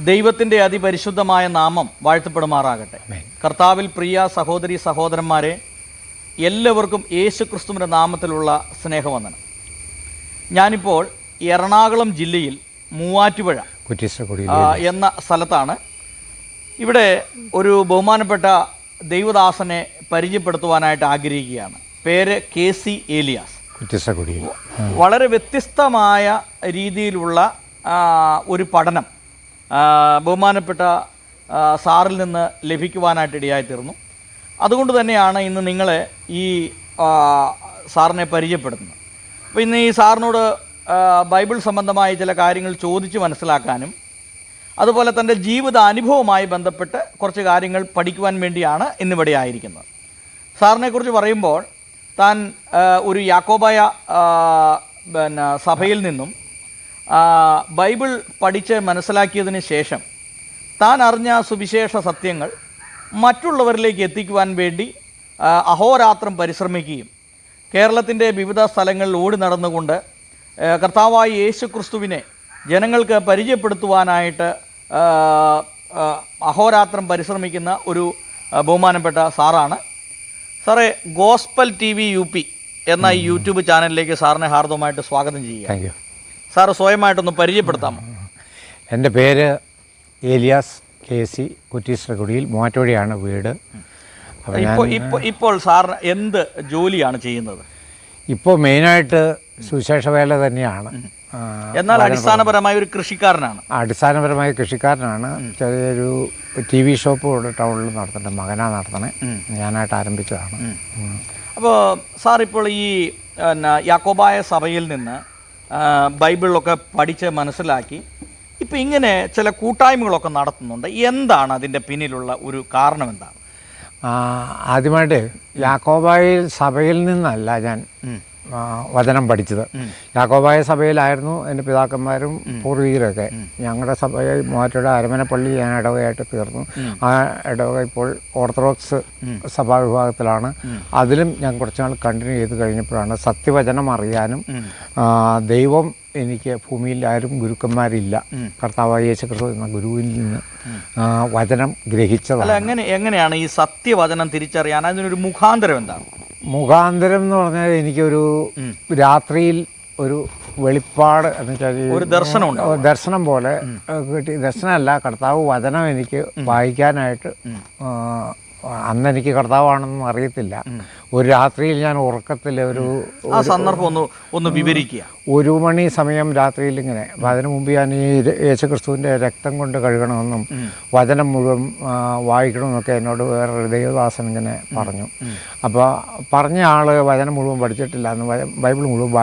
ദൈവത്തിൻ്റെ അതിപരിശുദ്ധമായ നാമം വാഴ്ത്തപ്പെടുമാറാകട്ടെ. കർത്താവിൽ പ്രിയ സഹോദരി സഹോദരന്മാരെ, എല്ലാവർക്കും യേശു ക്രിസ്തുവിൻ്റെ നാമത്തിലുള്ള സ്നേഹവന്ദനം. ഞാനിപ്പോൾ എറണാകുളം ജില്ലയിൽ മൂവാറ്റുപുഴ എന്ന സ്ഥലത്താണ്. ഇവിടെ ഒരു ബഹുമാനപ്പെട്ട ദൈവദാസനെ പരിചയപ്പെടുത്തുവാനായിട്ട് ആഗ്രഹിക്കുകയാണ്. പേര് KC ഏലിയാസ്. വളരെ വ്യത്യസ്തമായ രീതിയിലുള്ള ഒരു പഠനം ബഹുമാനപ്പെട്ട സാറിൽ നിന്ന് ലഭിക്കുവാനായിട്ട് ഇടയായിത്തീർന്നു. അതുകൊണ്ട് തന്നെയാണ് ഇന്ന് നിങ്ങളെ ഈ സാറിനെ പരിചയപ്പെടുത്തുന്നത്. അപ്പോൾ ഇന്ന് ഈ സാറിനോട് ബൈബിൾ സംബന്ധമായ ചില കാര്യങ്ങൾ ചോദിച്ച് മനസ്സിലാക്കാനും അതുപോലെ തൻ്റെ ജീവിത അനുഭവവുമായി ബന്ധപ്പെട്ട് കുറച്ച് കാര്യങ്ങൾ പഠിക്കുവാൻ വേണ്ടിയാണ് ഇന്നിവിടെ ആയിരിക്കുന്നത്. സാറിനെക്കുറിച്ച് പറയുമ്പോൾ താൻ ഒരു യാക്കോബായ സഭയിൽ നിന്നും ബൈബിൾ പഠിച്ച് മനസ്സിലാക്കിയതിന് ശേഷം താൻ അറിഞ്ഞ സുവിശേഷ സത്യങ്ങൾ മറ്റുള്ളവരിലേക്ക് എത്തിക്കുവാൻ വേണ്ടി അഹോരാത്രം പരിശ്രമിക്കുകയും കേരളത്തിൻ്റെ വിവിധ സ്ഥലങ്ങളിൽ ഓടി നടന്നുകൊണ്ട് കർത്താവായ യേശു ക്രിസ്തുവിനെ ജനങ്ങൾക്ക് പരിചയപ്പെടുത്തുവാനായിട്ട് അഹോരാത്രം പരിശ്രമിക്കുന്ന ഒരു ബഹുമാനപ്പെട്ട സാറാണ്. സാറേ, ഗോസ്പൽ TV UP എന്ന ഈ യൂട്യൂബ് ചാനലിലേക്ക് സാറിനെ ഹാർദവമായിട്ട് സ്വാഗതം ചെയ്യുക. സാറ് സ്വയമായിട്ടൊന്ന് പരിചയപ്പെടുത്താമോ? എൻ്റെ പേര് ഏലിയാസ് KC, കുറ്റീശ്വരക്കുടിയിൽ, മൂവാറ്റുപുഴയാണ് വീട്. ഇപ്പോൾ സാറിന് എന്ത് ജോലിയാണ് ചെയ്യുന്നത്? ഇപ്പോൾ മെയിനായിട്ട് സുവിശേഷ വേല തന്നെയാണ്. എന്നാൽ അടിസ്ഥാനപരമായ ഒരു കൃഷിക്കാരനാണ്. അടിസ്ഥാനപരമായ കൃഷിക്കാരനാണ്. ചെറിയൊരു TV ഷോപ്പ് ഇവിടെ ടൗണിൽ നടത്തണേ, മകനാണ് നടത്തണേ. ഞാനായിട്ട് ആരംഭിച്ചതാണ്. അപ്പോൾ സാർ ഇപ്പോൾ ഈ യാക്കോബായ സഭയിൽ നിന്ന് ബൈബിളിലൊക്കെ പഠിച്ച് മനസ്സിലാക്കി ഇപ്പോൾ ഇങ്ങനെ ചില കൂട്ടായ്മകളൊക്കെ നടത്തുന്നുണ്ട്. എന്താണ് അതിൻ്റെ പിന്നിലുള്ള ഒരു കാരണം? എന്താണ്? ആദ്യമായിട്ട് യാക്കോബായ സഭയിൽ നിന്നല്ല ഞാൻ വചനം പഠിച്ചത്. യാക്കോബായ സഭയിലായിരുന്നു എൻ്റെ പിതാക്കന്മാരും പൂർവികരൊക്കെ. ഞങ്ങളുടെ സഭയിൽ മൂവാറ്റുപുഴ അരമനപ്പള്ളി ഞാൻ ഇടവകയായിട്ട് തീർന്നു. ആ ഇടവക ഇപ്പോൾ ഓർത്തഡോക്സ് സഭാ വിഭാഗത്തിലാണ്. അതിലും ഞാൻ കുറച്ചുനാൾ കണ്ടിന്യൂ ചെയ്ത് കഴിഞ്ഞപ്പോഴാണ് സത്യവചനം അറിയാനും ദൈവം എനിക്ക് ഭൂമിയിൽ ആരും ഗുരുക്കന്മാരില്ല, കർത്താവായ യേശു ക്രിസ്തു എന്ന ഗുരുവിൽ നിന്ന് വചനം ഗ്രഹിച്ചത്. എങ്ങനെയാണ് ഈ സത്യവചനം തിരിച്ചറിയാൻ അതിനൊരു മുഖാന്തരം എന്താണ്? മുഖാന്തരം എന്ന് പറഞ്ഞാൽ എനിക്കൊരു രാത്രിയിൽ ഒരു വെളിപ്പാട് എന്ന് വെച്ചാൽ ഒരു ദർശനം പോലെ കിട്ടി. ദർശനമല്ല, കർത്താവ് വചനം എനിക്ക് വായിക്കാനായിട്ട്. അന്ന് എനിക്ക് കർത്താവാണെന്നും അറിയത്തില്ല. ഒരു രാത്രിയിൽ ഞാൻ ഉറക്കത്തിൽ ഒരു സന്ദർഭം ഒന്ന് വിവരിക്കുക. 1 മണി സമയം രാത്രിയിൽ ഇങ്ങനെ. അപ്പം അതിനു മുമ്പ് ഞാൻ ഈ യേശുക്രിസ്തുവിൻ്റെ രക്തം കൊണ്ട് കഴുകണമെന്നും വചനം മുഴുവൻ വായിക്കണമെന്നൊക്കെ എന്നോട് വേറൊരു ദൈവദാസൻ ഇങ്ങനെ പറഞ്ഞു. അപ്പോൾ പറഞ്ഞ ആൾ വചനം മുഴുവൻ പഠിച്ചിട്ടില്ല എന്ന്, ബൈബിൾ മുഴുവൻ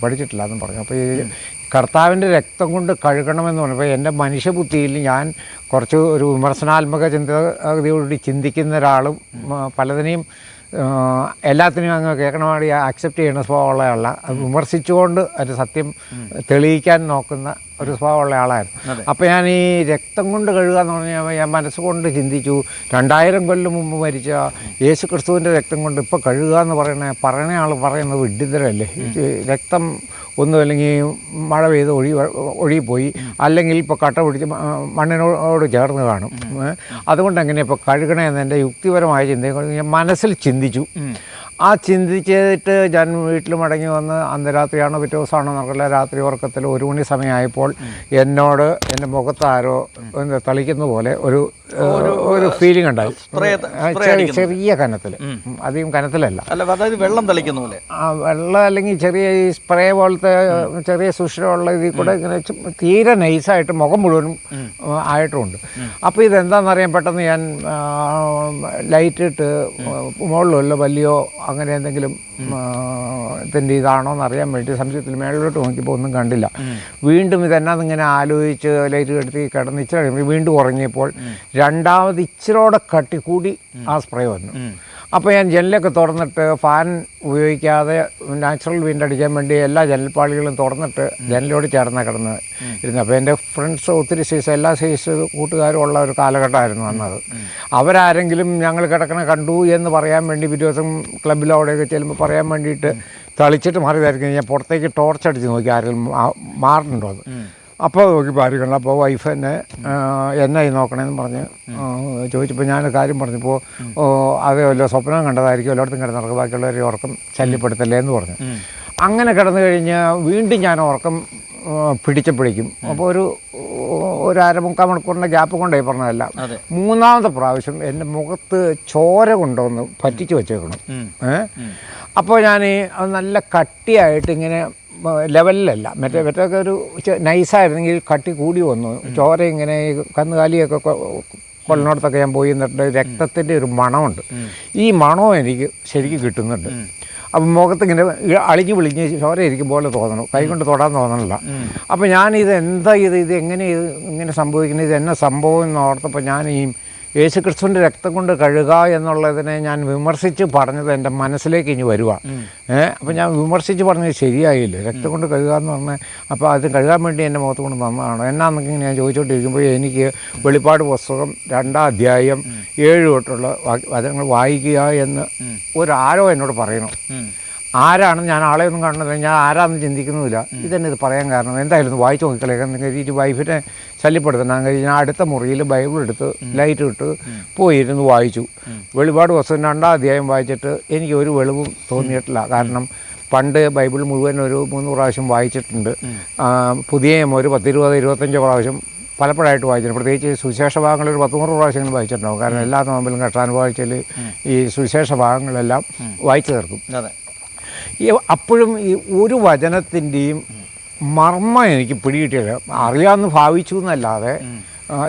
പഠിച്ചിട്ടില്ല എന്നും പറഞ്ഞു. അപ്പോൾ ഈ കർത്താവിൻ്റെ രക്തം കൊണ്ട് കഴുകണമെന്ന് പറഞ്ഞപ്പോൾ എൻ്റെ മനുഷ്യബുദ്ധിയിൽ ഞാൻ കുറച്ച് ഒരു വിമർശനാത്മക ചിന്താഗതിയോടുകൂടി ചിന്തിക്കുന്ന ഒരാളും പലതിനെയും എല്ലാത്തിനും അങ്ങ് കേൾക്കണമാടി അക്സെപ്റ്റ് ചെയ്യുന്ന സ്വഭാവമുള്ള ആളാണ്. അത് വിമർശിച്ചുകൊണ്ട് ഒരു സത്യം തെളിയിക്കാൻ നോക്കുന്ന ഒരു സ്വഭാവമുള്ള ആളായിരുന്നു. അപ്പോൾ ഞാൻ ഈ രക്തം കൊണ്ട് കഴുകുക എന്ന് പറഞ്ഞാൽ ഞാൻ മനസ്സുകൊണ്ട് ചിന്തിച്ചു, 2000 കൊല്ലം മുമ്പ് മരിച്ച യേശു ക്രിസ്തുവിൻ്റെ രക്തം കൊണ്ട് ഇപ്പോൾ കഴുകുക എന്ന് പറയണ ആൾ പറയുന്നത് വിഡ്ഢിതരല്ലേ. രക്തം ഒന്നും അല്ലെങ്കിൽ മഴ പെയ്ത് ഒഴുകിപ്പോയി, അല്ലെങ്കിൽ ഇപ്പോൾ കട്ട പിടിച്ച് മണ്ണിനോട് ചേർന്ന് കാണും. അതുകൊണ്ട് എങ്ങനെ ഇപ്പോൾ കഴുകണമെന്ന് എൻ്റെ യുക്തിപരമായ ചിന്തയെ ഞാൻ മനസ്സിൽ ചിന്തിച്ചു. ആ ചിന്തിച്ചിട്ട് ഞാൻ വീട്ടിൽ മടങ്ങി വന്ന് അർദ്ധരാത്രിയാണോ പിറ്റേ ദിവസമാണോ എന്നറിയില്ല, രാത്രി ഉറക്കത്തിൽ 1 മണി സമയമായപ്പോൾ എന്നോട് എൻ്റെ മുഖത്ത് ആരോ തളിക്കുന്ന പോലെ ഒരു ഫീലിംഗ് ഉണ്ടായി. ചെറിയ കനത്തിൽ, അധികം കനത്തിലല്ല, വെള്ളം തളിക്കുന്ന പോലെ. വെള്ളം അല്ലെങ്കിൽ ചെറിയ ഈ സ്പ്രേ പോലത്തെ ചെറിയ സുഷിരമുള്ള ഇതിൽ കൂടെ ഇങ്ങനെ തീരെ നൈസായിട്ട് മുഖം മുഴുവനും ആയിട്ടുമുണ്ട്. അപ്പോൾ ഇതെന്താണെന്നറിയാൻ പെട്ടെന്ന് ഞാൻ ലൈറ്റ് ഇട്ട് മുകളിലോ വലിയോ അങ്ങനെ എന്തെങ്കിലും ഇതിൻ്റെ ഇതാണോ എന്നറിയാൻ വേണ്ടി സംശയത്തിൽ മേളിലോട്ട് നോക്കിയപ്പോൾ ഒന്നും കണ്ടില്ല. വീണ്ടും ഇതെന്നാന്നിങ്ങനെ ആലോചിച്ച് ലൈറ്റ് കെടുത്തി കിടന്ന് ഇച്ചിരി കഴിയുമ്പോൾ വീണ്ടും ഉറങ്ങിയപ്പോൾ രണ്ടാമത് ഇച്ചിരോടെ കട്ടി കൂടി ആ സ്പ്രേ വന്നു. അപ്പോൾ ഞാൻ ജനലൊക്കെ തുറന്നിട്ട് ഫാൻ ഉപയോഗിക്കാതെ നാച്ചുറൽ വിൻഡ് അടിക്കാൻ വേണ്ടി എല്ലാ ജനൽപ്പാളികളും തുറന്നിട്ട് ജനലോട് ചേർന്നാണ് കിടന്ന് ഇരുന്നത്. അപ്പോൾ എൻ്റെ ഫ്രണ്ട്സ് ഒത്തിരി എല്ലാ സൈസ് കൂട്ടുകാരും ഉള്ള ഒരു കാലഘട്ടമായിരുന്നു അന്നത്. അവരാരെങ്കിലും ഞങ്ങൾ കിടക്കണ കണ്ടു എന്ന് പറയാൻ വേണ്ടി പിറ്റേ ദിവസം ക്ലബ്ബിലോ അവിടെയൊക്കെ ചെല്ലുമ്പോൾ പറയാൻ വേണ്ടിയിട്ട് തളിച്ചിട്ട് മാറിയതായിരിക്കും. ഞാൻ പുറത്തേക്ക് ടോർച്ച് അടിച്ച് നോക്കി ആരെങ്കിലും മാറുന്നുണ്ടോ അത്. അപ്പോൾ നോക്കി പാരിക്കണം. അപ്പോൾ വൈഫ് എന്നായി നോക്കണേന്ന് പറഞ്ഞ് ചോദിച്ചപ്പോൾ ഞാൻ കാര്യം പറഞ്ഞപ്പോൾ അതേ വല്ല സ്വപ്നം കണ്ടതായിരിക്കും, എല്ലായിടത്തും കിടന്നിറക്കും, ബാക്കിയുള്ളവരെ ഉറക്കം ശല്യപ്പെടുത്തല്ലേ എന്ന് പറഞ്ഞു. അങ്ങനെ കിടന്നു കഴിഞ്ഞ് വീണ്ടും ഞാൻ ഉറക്കം പിടിച്ചപ്പോഴേക്കും അപ്പോൾ ഒരു അരമുക്കാൽ മണിക്കൂറിൻ്റെ ഗ്യാപ്പ് കൊണ്ടേ പറഞ്ഞതല്ല, മൂന്നാമത്തെ പ്രാവശ്യം എൻ്റെ മുഖത്ത് ചോര കൊണ്ടുവന്ന് പറ്റിച്ച് വെച്ചേക്കണം. അപ്പോൾ ഞാൻ അത് നല്ല കട്ടിയായിട്ട് ഇങ്ങനെ ലെവലിലല്ല, മറ്റൊക്കെ ഒരു നൈസായിരുന്നെങ്കിൽ കട്ടി കൂടി വന്നു. ചോര ഇങ്ങനെ കന്നുകാലിയൊക്കെ കൊള്ളിനോടത്തൊക്കെ ഞാൻ പോയി നിന്നിട്ട് രക്തത്തിൻ്റെ ഒരു മണമുണ്ട്. ഈ മണവും എനിക്ക് ശരിക്കും കിട്ടുന്നുണ്ട്. അപ്പം മുഖത്തിങ്ങനെ അളിഞ്ഞു വിളിഞ്ഞ് ചോര ഇരിക്കും പോലെ തോന്നണം, കൈകൊണ്ട് തൊടാൻ തോന്നണില്ല. അപ്പോൾ ഞാനിത് എന്താ ഇത് എങ്ങനെ ഇങ്ങനെ സംഭവിക്കുന്നത്, ഇത് എന്നെ സംഭവം എന്ന് ഓർത്തപ്പോൾ ഞാൻ ഈ യേശുക്രിസ്തുവിൻ്റെ രക്തം കൊണ്ട് കഴുകുക എന്നുള്ളതിനെ ഞാൻ വിമർശിച്ച് പറഞ്ഞത് എൻ്റെ മനസ്സിലേക്ക് ഇനി വരിക. അപ്പോൾ ഞാൻ വിമർശിച്ച് പറഞ്ഞത് ശരിയായില്ല, രക്തം കൊണ്ട് കഴുകുക എന്ന് പറഞ്ഞാൽ അപ്പോൾ അത് കഴുകാൻ വേണ്ടി എൻ്റെ മുഖത്ത് കൊണ്ട് തന്നതാണ് എന്നാന്നൊക്കെ ഞാൻ ചോദിച്ചുകൊണ്ടിരിക്കുമ്പോൾ എനിക്ക് വെളിപ്പാട് പുസ്തകം 2-ാം അധ്യായം 7 തൊട്ടുള്ള വചനങ്ങൾ വായിക്കുക എന്ന് ആരോ എന്നോട് പറയണം. ആരാണെന്ന് ഞാൻ ആളെയൊന്നും കാണുന്നില്ല, ഞാൻ ആരാണെന്ന് ചിന്തിക്കുന്നുമില്ല. ഇതെന്നെ ഇത് പറയാൻ കാരണം എന്തായാലും ഒന്ന് വായിച്ച് നോക്കിക്കളേക്കാൻ കരുതിയിട്ട് വൈഫിനെ ശല്യപ്പെടുത്തണം കഴിഞ്ഞ് ഞാൻ അടുത്ത മുറിയിൽ ബൈബിൾ എടുത്ത് ലൈറ്റ് ഇട്ട് പോയിരുന്ന് വായിച്ചു. വെളിപാട് പുസ്തകം 2-ാം അധ്യായം വായിച്ചിട്ട് എനിക്ക് ഒരു വെളിവും തോന്നിയിട്ടില്ല. കാരണം പണ്ട് ബൈബിൾ മുഴുവൻ ഒരു 3 പ്രാവശ്യം വായിച്ചിട്ടുണ്ട്. പുതിയ ഒരു 10-20-25 പ്രാവശ്യം പലപ്പോഴായിട്ട് വായിച്ചിട്ടുണ്ട്. പ്രത്യേകിച്ച് സുവിശേഷ ഭാഗങ്ങൾ ഒരു 10-100 പ്രാവശ്യങ്ങൾ വായിച്ചിട്ടുണ്ടാവും. കാരണം എല്ലാ നോമ്പിലും കർത്താനുഭവിച്ചാൽ ഈ സുവിശേഷ ഭാഗങ്ങളെല്ലാം വായിച്ചു തീർക്കും. അപ്പോഴും ഈ ഒരു വചനത്തിൻ്റെയും മർമ്മം എനിക്ക് പിടികിട്ടില്ല. അറിയാമെന്ന് ഭാവിച്ചു എന്നല്ലാതെ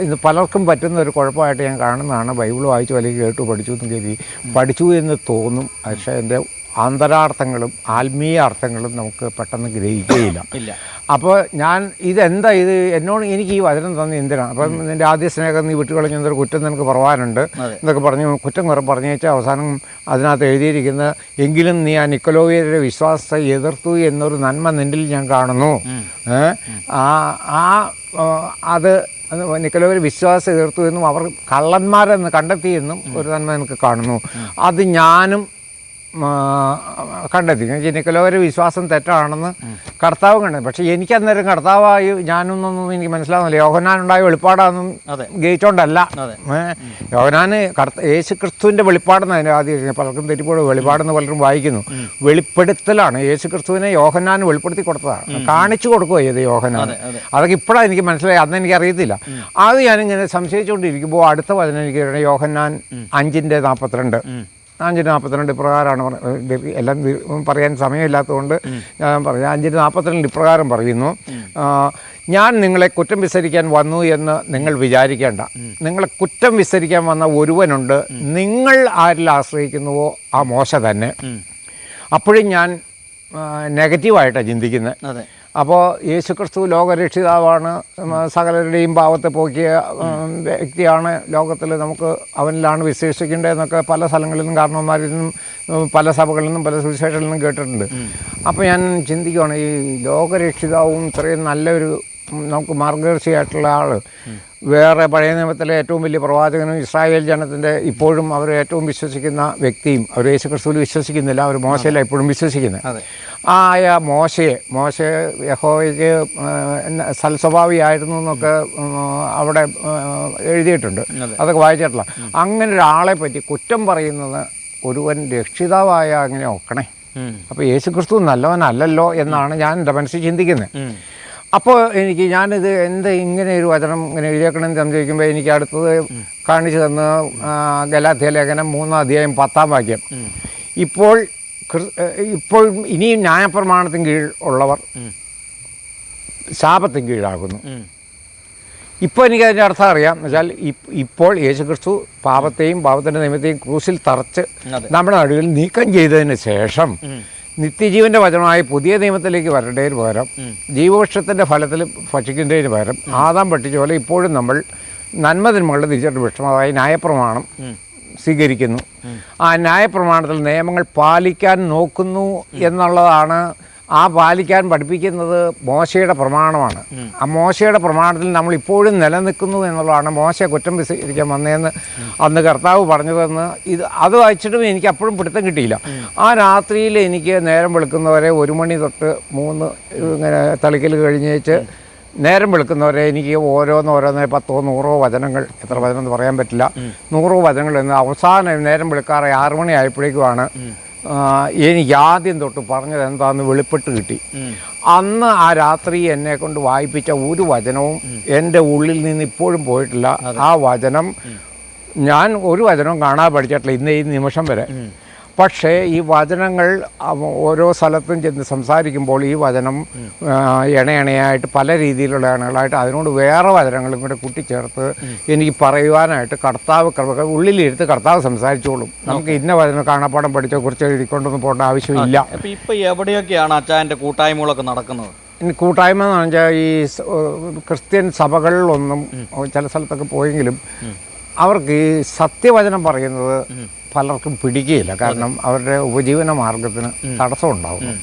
ഇത് പലർക്കും പറ്റുന്ന ഒരു കുഴപ്പമായിട്ട് ഞാൻ കാണുന്നതാണ്. ബൈബിൾ വായിച്ചു അല്ലെങ്കിൽ കേട്ടു പഠിച്ചു എന്ന് കരുതി പഠിച്ചു എന്ന് തോന്നും, പക്ഷേ എൻ്റെ ആന്തരാർത്ഥങ്ങളും ആത്മീയ അർത്ഥങ്ങളും നമുക്ക് പെട്ടെന്ന് ഗ്രഹിക്കുകയില്ല. അപ്പോൾ ഞാൻ ഇതെന്താ എനിക്ക് ഈ വചനം തന്നെ എന്തിനാണ്, അപ്പം നിൻ്റെ ആദ്യ സ്നേഹം നീ വിട്ടുകളഞ്ഞൊരു കുറ്റം നിനക്ക് പറവാനുണ്ട് എന്നൊക്കെ കുറ്റം പറഞ്ഞു വെച്ചാൽ അവസാനം അതിനകത്ത് എഴുതിയിരിക്കുന്ന എങ്കിലും നീ ആ നിക്കലോവിയരുടെ വിശ്വാസത്തെ എതിർത്തു എന്നൊരു നന്മ നിന്നിൽ ഞാൻ കാണുന്നു. അത് നിക്കലോവിയർ വിശ്വാസം എതിർത്തു എന്നും അവർ കള്ളന്മാരെന്ന് കണ്ടെത്തിയെന്നും ഒരു നന്മ എനിക്ക് കാണുന്നു. അത് ഞാനും കണ്ടെത്തി. നിക്കലോവിയരുടെ വിശ്വാസം തെറ്റാണെന്ന് കർത്താവ് കണ്ടത്. പക്ഷേ എനിക്കന്നേരം കർത്താവായി ഞാനൊന്നും എനിക്ക് മനസ്സിലാവുന്നില്ല. യോഹന്നാനുണ്ടായ വെളിപ്പാടാണെന്നും ഗ്രഹിച്ചോണ്ടല്ല. യോഹന്നാന് യേശുക്രിസ്തുവിൻ്റെ വെളിപ്പാടെന്ന് അതിൻ്റെ ആദ്യം പലർക്കും തെറ്റിപ്പോഴും വെളിപ്പാടെന്ന് പലരും വായിക്കുന്നു. വെളിപ്പെടുത്തലാണ്. യേശുക്രിസ്തുവിനെ യോഹന്നാന് വെളിപ്പെടുത്തി കൊടുത്തതാണ്, കാണിച്ചു കൊടുക്കുക ചെയ്ത് യോഹന്നാന്. അതൊക്കെ ഇപ്പോഴാണ് എനിക്ക് മനസ്സിലായി, അന്ന് എനിക്ക് അറിയത്തില്ല. അത് ഞാനിങ്ങനെ സംശയിച്ചുകൊണ്ടിരിക്കുമ്പോൾ അടുത്ത വചനം എനിക്ക് യോഹന്നാൻ 5:42 5:42 ഇപ്രകാരമാണ്. എല്ലാം പറയാൻ സമയമില്ലാത്തതുകൊണ്ട് ഞാൻ പറയാം. 5:42 ഇപ്രകാരം പറയുന്നു, ഞാൻ നിങ്ങളെ കുറ്റം വിസ്തരിക്കാൻ വന്നു എന്ന് നിങ്ങൾ വിചാരിക്കേണ്ട. നിങ്ങളെ കുറ്റം വിസ്തരിക്കാൻ വന്ന ഒരുവനുണ്ട്, നിങ്ങൾ ആരിൽ ആശ്രയിക്കുന്നുവോ ആ മോശ തന്നെ. അപ്പോഴും ഞാൻ നെഗറ്റീവായിട്ടാണ് ചിന്തിക്കുന്നത്. അപ്പോൾ യേശുക്രിസ്തു ലോകരക്ഷിതാവാണ്, സകലരുടെയും പാവത്തെ പോക്കിയ വ്യക്തിയാണ്, ലോകത്തിൽ നമുക്ക് അവനിലാണ് വിശ്വസിക്കേണ്ടതെന്നൊക്കെ പല സ്ഥലങ്ങളിൽ നിന്നും കാരണവന്മാരിൽ നിന്നും പല സഭകളിൽ നിന്നും പല സുവിശേഷങ്ങളിൽ നിന്നും കേട്ടിട്ടുണ്ട്. അപ്പോൾ ഞാൻ ചിന്തിക്കുകയാണ്, ഈ ലോകരക്ഷിതാവും ഇത്രയും നല്ലൊരു നമുക്ക് മാർഗദർശിയായിട്ടുള്ള ആൾ വേറെ പഴയ നിയമത്തിലെ ഏറ്റവും വലിയ പ്രവാചകനും ഇസ്രായേൽ ജനത്തിൻ്റെ ഇപ്പോഴും അവർ ഏറ്റവും വിശ്വസിക്കുന്ന വ്യക്തിയും, അവർ യേശുക്രിസ്തുവിൽ വിശ്വസിക്കുന്നില്ല, അവർ മോശയിലാണ് ഇപ്പോഴും വിശ്വസിക്കുന്നത്. മോശ യഹോവയ്ക്ക് സൽസ്വഭാവിയായിരുന്നു എന്നൊക്കെ അവിടെ എഴുതിയിട്ടുണ്ട്, അതൊക്കെ വായിച്ചിട്ടില്ല. അങ്ങനെ ഒരാളെ പറ്റി കുറ്റം പറയുന്നത് ഒരുവൻ രക്ഷിതാവായ അങ്ങനെ ഒക്കണേ. അപ്പോൾ യേശുക്രിസ്തു നല്ലവനല്ലല്ലോ എന്നാണ് ഞാൻ എൻ്റെ മനസ്സിൽ ചിന്തിക്കുന്നത്. അപ്പോൾ ഞാനിത് ഇങ്ങനെ ഒരു വചനം ഇങ്ങനെ എഴുതിയേക്കണമെന്ന് സംശയിക്കുമ്പോൾ എനിക്ക് അടുത്തത് കാണിച്ചു തന്ന ഗലാത്യ ലേഖനം 3-ാം അധ്യായം 10-ാം വാക്യം. ഇപ്പോൾ ഇനിയും ന്യായപ്രമാണത്തിന് കീഴിൽ ഉള്ളവർ ശാപത്തിന് കീഴാകുന്നു. ഇപ്പോൾ എനിക്കതിൻ്റെ അർത്ഥം അറിയാം. എന്നുവെച്ചാൽ ഇപ്പോൾ യേശുക്രിസ്തു പാപത്തെയും പാപത്തിൻ്റെ നിയമത്തെയും ക്രൂസിൽ തറച്ച് നമ്മുടെ നടുവിൽ നീക്കം ചെയ്തതിന് ശേഷം നിത്യജീവൻ്റെ വചനമായ പുതിയ നിയമത്തിലേക്ക് വരേണ്ടതിന് പകരം ജീവവൃക്ഷത്തിൻ്റെ ഫലത്തിൽ ഭക്ഷിക്കുന്നതിന് പകരം ആദാം പഠിച്ച പോലെ ഇപ്പോഴും നമ്മൾ നന്മതിന്മകളുടെ തിരിച്ചറിഞ്ഞ വൃക്ഷമായ ന്യായപ്രമാണം സ്വീകരിക്കുന്നു. ആ ന്യായപ്രമാണത്തിൽ നിയമങ്ങൾ പാലിക്കാൻ നോക്കുന്നു എന്നുള്ളതാണ്. ആ പാലിക്കാൻ പഠിപ്പിക്കുന്നത് മോശയുടെ പ്രമാണമാണ്. ആ മോശയുടെ പ്രമാണത്തിൽ നമ്മൾ ഇപ്പോഴും നിലനിൽക്കുന്നു എന്നുള്ളതാണ്. മോശ കുറ്റം വിസ്തരിക്കാൻ വന്നതെന്ന് അന്ന് കർത്താവ് പറഞ്ഞതെന്ന് അത് വായിച്ചിട്ടും എനിക്ക് അപ്പോഴും പിടുത്തം കിട്ടിയില്ല. ആ രാത്രിയിൽ എനിക്ക് നേരം വെളുക്കുന്നവരെ 1 മണി തൊട്ട് 3 ഇങ്ങനെ തളിക്കൽ കഴിഞ്ഞേച്ച് നേരം വെളുക്കുന്നവരെ എനിക്ക് ഓരോന്നോരോന്ന് 10 100 വചനങ്ങൾ, എത്ര വചനം എന്ന് പറയാൻ പറ്റില്ല, 100 വചനങ്ങൾ എന്ന് അവസാനം നേരം വെളുക്കാറ് 6 മണി ആയപ്പോഴേക്കുമാണ് എനിക്ക് ആദ്യം തൊട്ട് പറഞ്ഞത് എന്താണെന്ന് വെളിപ്പെട്ട് കിട്ടി. അന്ന് ആ രാത്രി എന്നെ കൊണ്ട് വായിപ്പിച്ച ഒരു വചനവും എൻ്റെ ഉള്ളിൽ നിന്ന് ഇപ്പോഴും പോയിട്ടില്ല. ആ വചനം ഞാൻ ഒരു വചനവും കാണാതെ പഠിച്ചിട്ടില്ല ഇന്ന് ഈ നിമിഷം വരെ. പക്ഷേ ഈ വചനങ്ങൾ ഓരോ സ്ഥലത്തും ചെന്ന് സംസാരിക്കുമ്പോൾ ഈ വചനം ഇണയായിട്ട് പല രീതിയിലുള്ള ഇണകളായിട്ട് അതിനോട് വേറെ വചനങ്ങളും കൂടെ കൂട്ടിച്ചേർത്ത് എനിക്ക് പറയുവാനായിട്ട് കർത്താവ് ഉള്ളിലിരുത്ത് കർത്താവ് സംസാരിച്ചോളും. നമുക്ക് ഇന്ന വചനം കാണാപ്പാടം പഠിച്ച കുറിച്ച് എഴുതിക്കൊണ്ടൊന്നും പോകേണ്ട ആവശ്യമില്ല. അപ്പോൾ ഇപ്പോൾ എവിടെയൊക്കെയാണ് അച്ചായൻ്റെ കൂട്ടായ്മകളൊക്കെ നടക്കുന്നത്? കൂട്ടായ്മ എന്ന് വെച്ചാൽ ഈ ക്രിസ്ത്യൻ സഭകളിലൊന്നും ചില സ്ഥലത്തൊക്കെ പോയെങ്കിലും അവർക്ക് ഈ സത്യവചനം പറയുന്നത് പലർക്കും പിടിക്കുകയില്ല. കാരണം അവരുടെ ഉപജീവന മാർഗത്തിന് തടസ്സമുണ്ടാകുന്നു.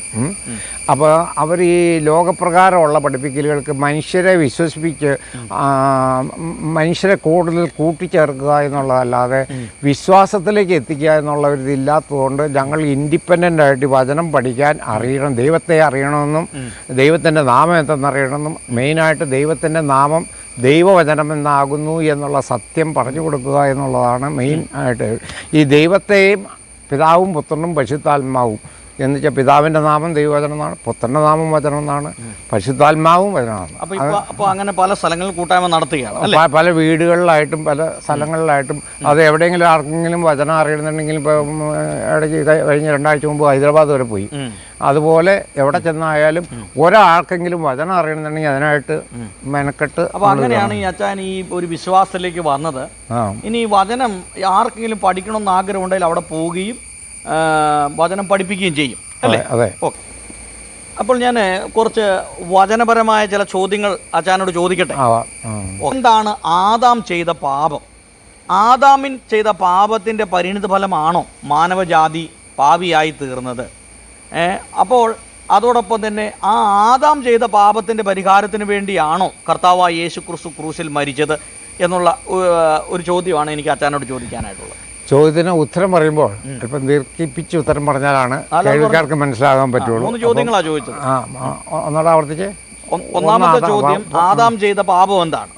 അപ്പോൾ അവർ ഈ ലോകപ്രകാരമുള്ള പഠിപ്പിക്കലുകൾക്ക് മനുഷ്യരെ വിശ്വസിപ്പിച്ച് മനുഷ്യരെ കൂടുതൽ കൂട്ടിച്ചേർക്കുക എന്നുള്ളതല്ലാതെ വിശ്വാസത്തിലേക്ക് എത്തിക്കുക എന്നുള്ള ഒരു ഇതില്ലാത്തതുകൊണ്ട് ഞങ്ങൾ ഇൻഡിപെൻഡൻ്റ് ആയിട്ട് വചനം പഠിക്കാൻ അറിയണം, ദൈവത്തെ അറിയണമെന്നും ദൈവത്തിൻ്റെ നാമം എന്തെന്നറിയണമെന്നും മെയിനായിട്ട് ദൈവത്തിൻ്റെ നാമം ദൈവവചനമെന്നാകുന്നു എന്നുള്ള സത്യം പറഞ്ഞു കൊടുക്കുക എന്നുള്ളതാണ് മെയിൻ ആയിട്ട്. ഈ ദൈവത്തെയും പിതാവും പുത്രനും പരിശുദ്ധാത്മാവും എന്ന് വെച്ചാൽ പിതാവിൻ്റെ നാമം ദൈവവചനം എന്നാണ്, പുത്രൻ്റെ നാമം വചനം എന്നാണ്, പരിശുദ്ധാത്മാവും വചനമാണ്. അപ്പോൾ അങ്ങനെ പല സ്ഥലങ്ങളിൽ കൂട്ടായ്മ നടത്തുകയാണ്. പല വീടുകളിലായിട്ടും പല സ്ഥലങ്ങളിലായിട്ടും. അത് എവിടെയെങ്കിലും ആർക്കെങ്കിലും വചനം അറിയണമെന്നുണ്ടെങ്കിൽ ഇപ്പോൾ ഇടയ്ക്ക് കഴിഞ്ഞ 2 ആഴ്ച മുമ്പ് ഹൈദരാബാദ് വരെ പോയി. അതുപോലെ എവിടെ ചെന്നായാലും ഒരാൾക്കെങ്കിലും വചനം അറിയണമെന്നുണ്ടെങ്കിൽ അതിനായിട്ട് മെനക്കെട്ട്. അപ്പോൾ അങ്ങനെയാണ് ഈ അച്ചാൻ ഈ ഒരു വിശ്വാസത്തിലേക്ക് വന്നത്. ഇനി വചനം ആർക്കെങ്കിലും പഠിക്കണമെന്ന് ആഗ്രഹമുണ്ടെങ്കിൽ അവിടെ പോവുകയും വചനം പഠിപ്പിക്കുകയും ചെയ്യും അല്ലേ? അതെ. ഓക്കെ. അപ്പോൾ ഞാൻ കുറച്ച് വചനപരമായ ചില ചോദ്യങ്ങൾ അച്ചാനോട് ചോദിക്കട്ടെ. എന്താണ് ആദാം ചെയ്ത പാപം? ആദാമിൻ ചെയ്ത പാപത്തിൻ്റെ പരിണിത ഫലമാണോ മാനവജാതി പാപിയായി തീർന്നത്? അപ്പോൾ അതോടൊപ്പം തന്നെ ആ ആദാം ചെയ്ത പാപത്തിൻ്റെ പരിഹാരത്തിന് വേണ്ടിയാണോ കർത്താവായ യേശു ക്രിസ്തു ക്രൂശിൽ മരിച്ചത് എന്നുള്ള ഒരു ചോദ്യമാണ് എനിക്ക് അച്ചാനോട് ചോദിക്കാനായിട്ടുള്ളത്. ചോദ്യത്തിന് ഉത്തരം പറയുമ്പോൾ അല്പം ദീർഘിപ്പിച്ച് ഉത്തരം പറഞ്ഞാലാണ് കേൾവിക്കാർക്ക് മനസ്സിലാകാൻ പറ്റുള്ളൂ. 3 ചോദ്യങ്ങളാണ് ചോദിച്ചത്. ഒന്നുകൂടെ ആവർത്തിച്ച്. ഒന്നാമത്തെ ചോദ്യം, ആദാം ചെയ്ത പാപം എന്താണ്?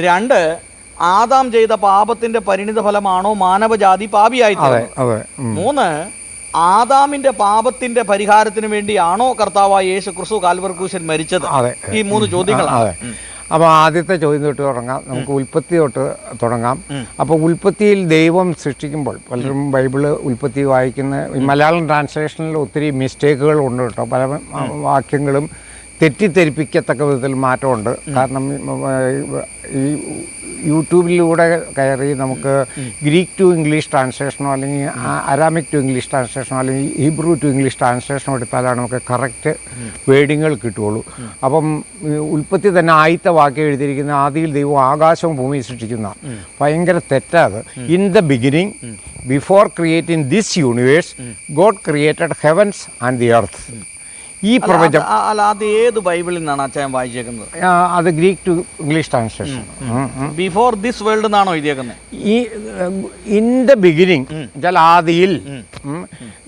2, ആദാം ചെയ്ത പാപത്തിന്റെ പരിണിത ഫലമാണോ മാനവജാതി പാപിയായി തീർന്നത്? 3, ആദാമിന്റെ പാപത്തിന്റെ പരിഹാരത്തിന് വേണ്ടിയാണോ കർത്താവായ യേശു ക്രിസ്തു കാൽവരി ക്രൂശിൽ മരിച്ചത്? ഈ 3 ചോദ്യങ്ങളാണ്. അപ്പോൾ ആദ്യത്തെ ചോദ്യം തൊട്ട് തുടങ്ങാം. നമുക്ക് ഉൽപ്പത്തി തൊട്ട് തുടങ്ങാം. അപ്പോൾ ഉൽപ്പത്തിയിൽ ദൈവം സൃഷ്ടിക്കുമ്പോൾ പലരും ബൈബിള് ഉൽപ്പത്തി വായിക്കുന്ന മലയാളം ട്രാൻസ്ലേഷനിൽ ഒത്തിരി മിസ്റ്റേക്കുകൾ ഉണ്ട് കേട്ടോ. പല വാക്യങ്ങളും തെറ്റിദ്ധരിപ്പിക്കത്തക്ക വിധത്തിൽ മാറ്റമുണ്ട്. കാരണം ഈ യൂട്യൂബിലൂടെ കയറി നമുക്ക് ഗ്രീക്ക് ടു ഇംഗ്ലീഷ് ട്രാൻസ്ലേഷനോ അല്ലെങ്കിൽ അരാമിക് ടു ഇംഗ്ലീഷ് ട്രാൻസ്ലേഷനോ അല്ലെങ്കിൽ ഹീബ്രു ടു ഇംഗ്ലീഷ് ട്രാൻസ്ലേഷനോ എടുത്താലാണ് നമുക്ക് കറക്റ്റ് വേർഡിങ്ങൾ കിട്ടുകയുള്ളൂ. അപ്പം ഉൽപ്പത്തി തന്നെ ആദ്യത്തെ വാക്യം എഴുതിയിരിക്കുന്ന ആദിയിൽ ദൈവം ആകാശവും ഭൂമിയും സൃഷ്ടിക്കുന്ന ഭയങ്കര തെറ്റാത്. In the beginning before creating this universe God created heavens and the earth. ഈ പ്രപഞ്ചം അത് ഏത് ബൈബിളിൽ നിന്നാണ് അച്ചായൻ വായിച്ചേക്കുന്നത്? അത് Greek to English translation. Before this world എന്നാണോ എഴുതിയേക്കുന്നത്? ഈ ഇൻ ദ ബിഗിനിങ് വെച്ചാൽ ആദിയിൽ,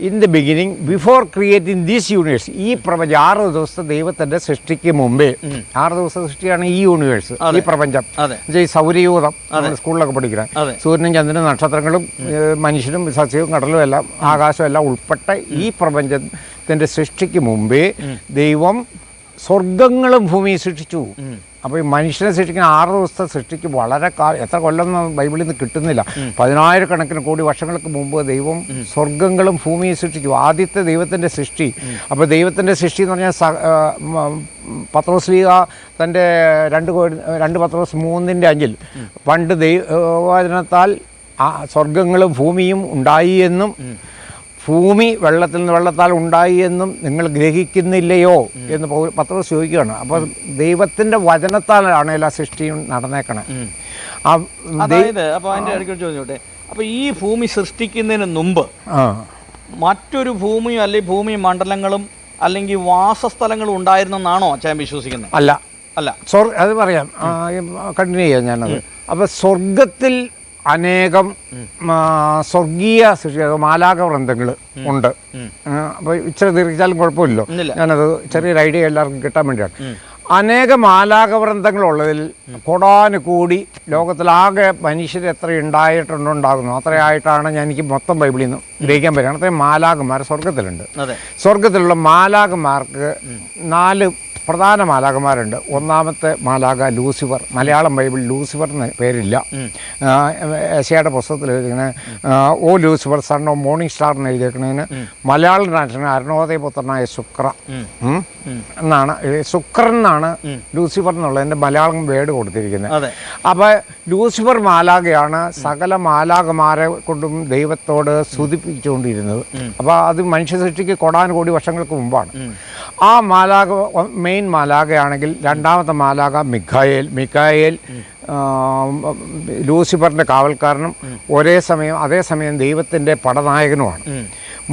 in the beginning before creating this universe. ഈ പ്രപഞ്ചം 6 ദിവസത്തെ ദൈവത്തിന്റെ സൃഷ്ടിക്ക് മുമ്പേ 6 ദിവസത്തെ സൃഷ്ടിയാണ് ഈ യൂണിവേഴ്സ്, ഈ പ്രപഞ്ചം. ഈ സൗരയൂഥം സ്കൂളിലൊക്കെ പഠിക്കണം. സൂര്യനും ചന്ദ്രനും നക്ഷത്രങ്ങളും മനുഷ്യനും സസ്യവും കടലും എല്ലാം ആകാശവും എല്ലാം ഉൾപ്പെട്ട ഈ പ്രപഞ്ചത്തിന്റെ സൃഷ്ടിക്ക് മുമ്പേ ദൈവം സ്വർഗങ്ങളും ഭൂമിയും സൃഷ്ടിച്ചു. അപ്പോൾ ഈ മനുഷ്യനെ സൃഷ്ടിക്കുന്ന 6 ദിവസത്തെ സൃഷ്ടിക്ക് വളരെ എത്ര കൊല്ലം ബൈബിളിൽ നിന്ന് കിട്ടുന്നില്ല, 10,000 കോടി വർഷങ്ങൾക്ക് മുമ്പ് ദൈവം സ്വർഗങ്ങളും ഭൂമിയും സൃഷ്ടിച്ചു. ആദ്യത്തെ ദൈവത്തിൻ്റെ സൃഷ്ടി. അപ്പോൾ ദൈവത്തിൻ്റെ സൃഷ്ടി എന്ന് പറഞ്ഞാൽ പത്രോസ്ലീഹ തൻ്റെ 2 പത്രോസ് 3:5 പണ്ട് ദൈവവചനത്താൽ സ്വർഗങ്ങളും ഭൂമിയും ഉണ്ടായി എന്നും ഭൂമി വെള്ളത്താൽ ഉണ്ടായി എന്നും നിങ്ങൾ ഗ്രഹിക്കുന്നില്ലയോ എന്ന് പത്രോസ് ചോദിക്കുകയാണ്. അപ്പോൾ ദൈവത്തിൻ്റെ വചനത്താലാണ് എല്ലാ സൃഷ്ടിയും നടന്നേക്കണേ. അപ്പോൾ അതിൻ്റെ ഇടയ്ക്ക് ചോദിച്ചോട്ടെ, അപ്പോൾ ഈ ഭൂമി സൃഷ്ടിക്കുന്നതിന് മുമ്പ് മറ്റൊരു ഭൂമിയും അല്ലെങ്കിൽ ഭൂമി മണ്ഡലങ്ങളും അല്ലെങ്കിൽ വാസസ്ഥലങ്ങളും ഉണ്ടായിരുന്നെന്നാണോ അച്ചായൻ വിശ്വസിക്കുന്നത്? അല്ല. അത് പറയാം, കണ്ടിന്യൂ ചെയ്യാം ഞാനത്. അപ്പോൾ സ്വർഗത്തിൽ അനേകം സ്വർഗീയ സൃഷ്ടി മാലാക വൃന്ദങ്ങൾ ഉണ്ട്. അപ്പോൾ ഇച്ചിരി ദീർഘിച്ചാലും കുഴപ്പമില്ലല്ലോ, ഞാനത് ചെറിയൊരു ഐഡിയ എല്ലാവർക്കും കിട്ടാൻ വേണ്ടിയാണ്. അനേക മാലാകവൃന്ദങ്ങളുള്ളതിൽ കൂടി ലോകത്തിലാകെ മനുഷ്യർ എത്ര ഉണ്ടാകുന്നു അത്രയായിട്ടാണ് എനിക്ക് മൊത്തം ബൈബിളിൽ നിന്ന് ഗ്രഹിക്കാൻ പറ്റുന്നത്. അത്രയും മാലാകന്മാർ സ്വർഗത്തിലുണ്ട്. സ്വർഗത്തിലുള്ള മാലാകന്മാർക്ക് 4 പ്രധാന മാലാകന്മാരുണ്ട്. ഒന്നാമത്തെ മാലാക ലൂസിഫർ. മലയാളം ബൈബിൾ ലൂസിഫർ എന്ന് പേരില്ല. യെശയ്യായുടെ പുസ്തകത്തിൽ എഴുതിയിരിക്കുന്ന oh Lucifer son of morning star എന്ന് എഴുതിയിരിക്കുന്നതിന് മലയാളം ട്രാൻസ്ലേഷൻ അരുണോദയപുത്രനായ ശുക്ര എന്നാണ്. ശുക്രൻ എന്നാണ് ലൂസിഫർ എന്നുള്ളതിൻ്റെ മലയാളം വേർഡ് കൊടുത്തിരിക്കുന്നത്. അപ്പോൾ ലൂസിഫർ മാലാകയാണ് സകല മാലാകമാരെ കൊണ്ടും ദൈവത്തോട് സ്തുതിപ്പിച്ചുകൊണ്ടിരുന്നത്. അപ്പോൾ അത് മനുഷ്യ സൃഷ്ടിക്ക് കോടാനുകോടി വർഷങ്ങൾക്ക് മുമ്പാണ്. ആ മാലാക മെയിൻ മാലാകയാണെങ്കിൽ രണ്ടാമത്തെ മാലാക മിഖായേൽ ലൂസിഫറിൻ്റെ കാവൽക്കാരനും അതേസമയം ദൈവത്തിൻ്റെ പടനായകനുമാണ്.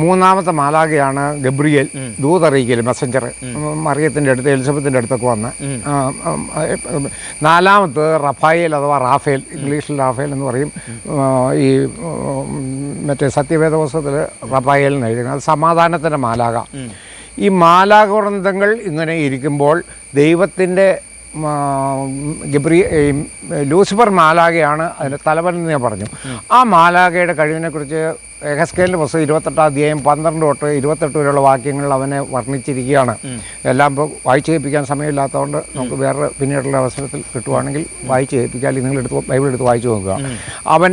മൂന്നാമത്തെ മാലാകയാണ് ഗബ്രിയേൽ, ദൂതറിയിക്കൽ, മെസ്സഞ്ചർ, മറിയത്തിൻ്റെ അടുത്ത് എലിസബത്തിൻ്റെ അടുത്തൊക്കെ വന്ന്. നാലാമത് റഫായേൽ അഥവാ റാഫേൽ, ഇംഗ്ലീഷിൽ റാഫേൽ എന്ന് പറയും. ഈ മറ്റേ സത്യവേദ പുസ്തകത്തിൽ റഫായേൽ എന്ന് എഴുതുന്നത് അത് സമാധാനത്തിൻ്റെ മാലാക. ഈ മാലാകവൃന്ദങ്ങൾ ഇങ്ങനെ ഇരിക്കുമ്പോൾ ദൈവത്തിൻ്റെ ലൂസിഫർ മാലാകയാണ് അതിൻ്റെ തലവൻ എന്ന് ഞാൻ പറഞ്ഞു. ആ മാലാകയുടെ കഴിവിനെക്കുറിച്ച് എഹെസ്കേലിൻ്റെ പുസ്തകം 28-ാം അധ്യായം 12 തൊട്ട് 28 വരെയുള്ള വാക്യങ്ങളിൽ അവനെ വർണ്ണിച്ചിരിക്കുകയാണ്. എല്ലാം ഇപ്പോൾ വായിച്ചു കേൾപ്പിക്കാൻ സമയമില്ലാത്തതുകൊണ്ട് നമുക്ക് വേറെ പിന്നീടുള്ള അവസരത്തിൽ കിട്ടുവാണെങ്കിൽ വായിച്ചു കേൾപ്പിക്കാൻ ബൈബിൾ എടുത്ത് വായിച്ചു നോക്കുക. അവൻ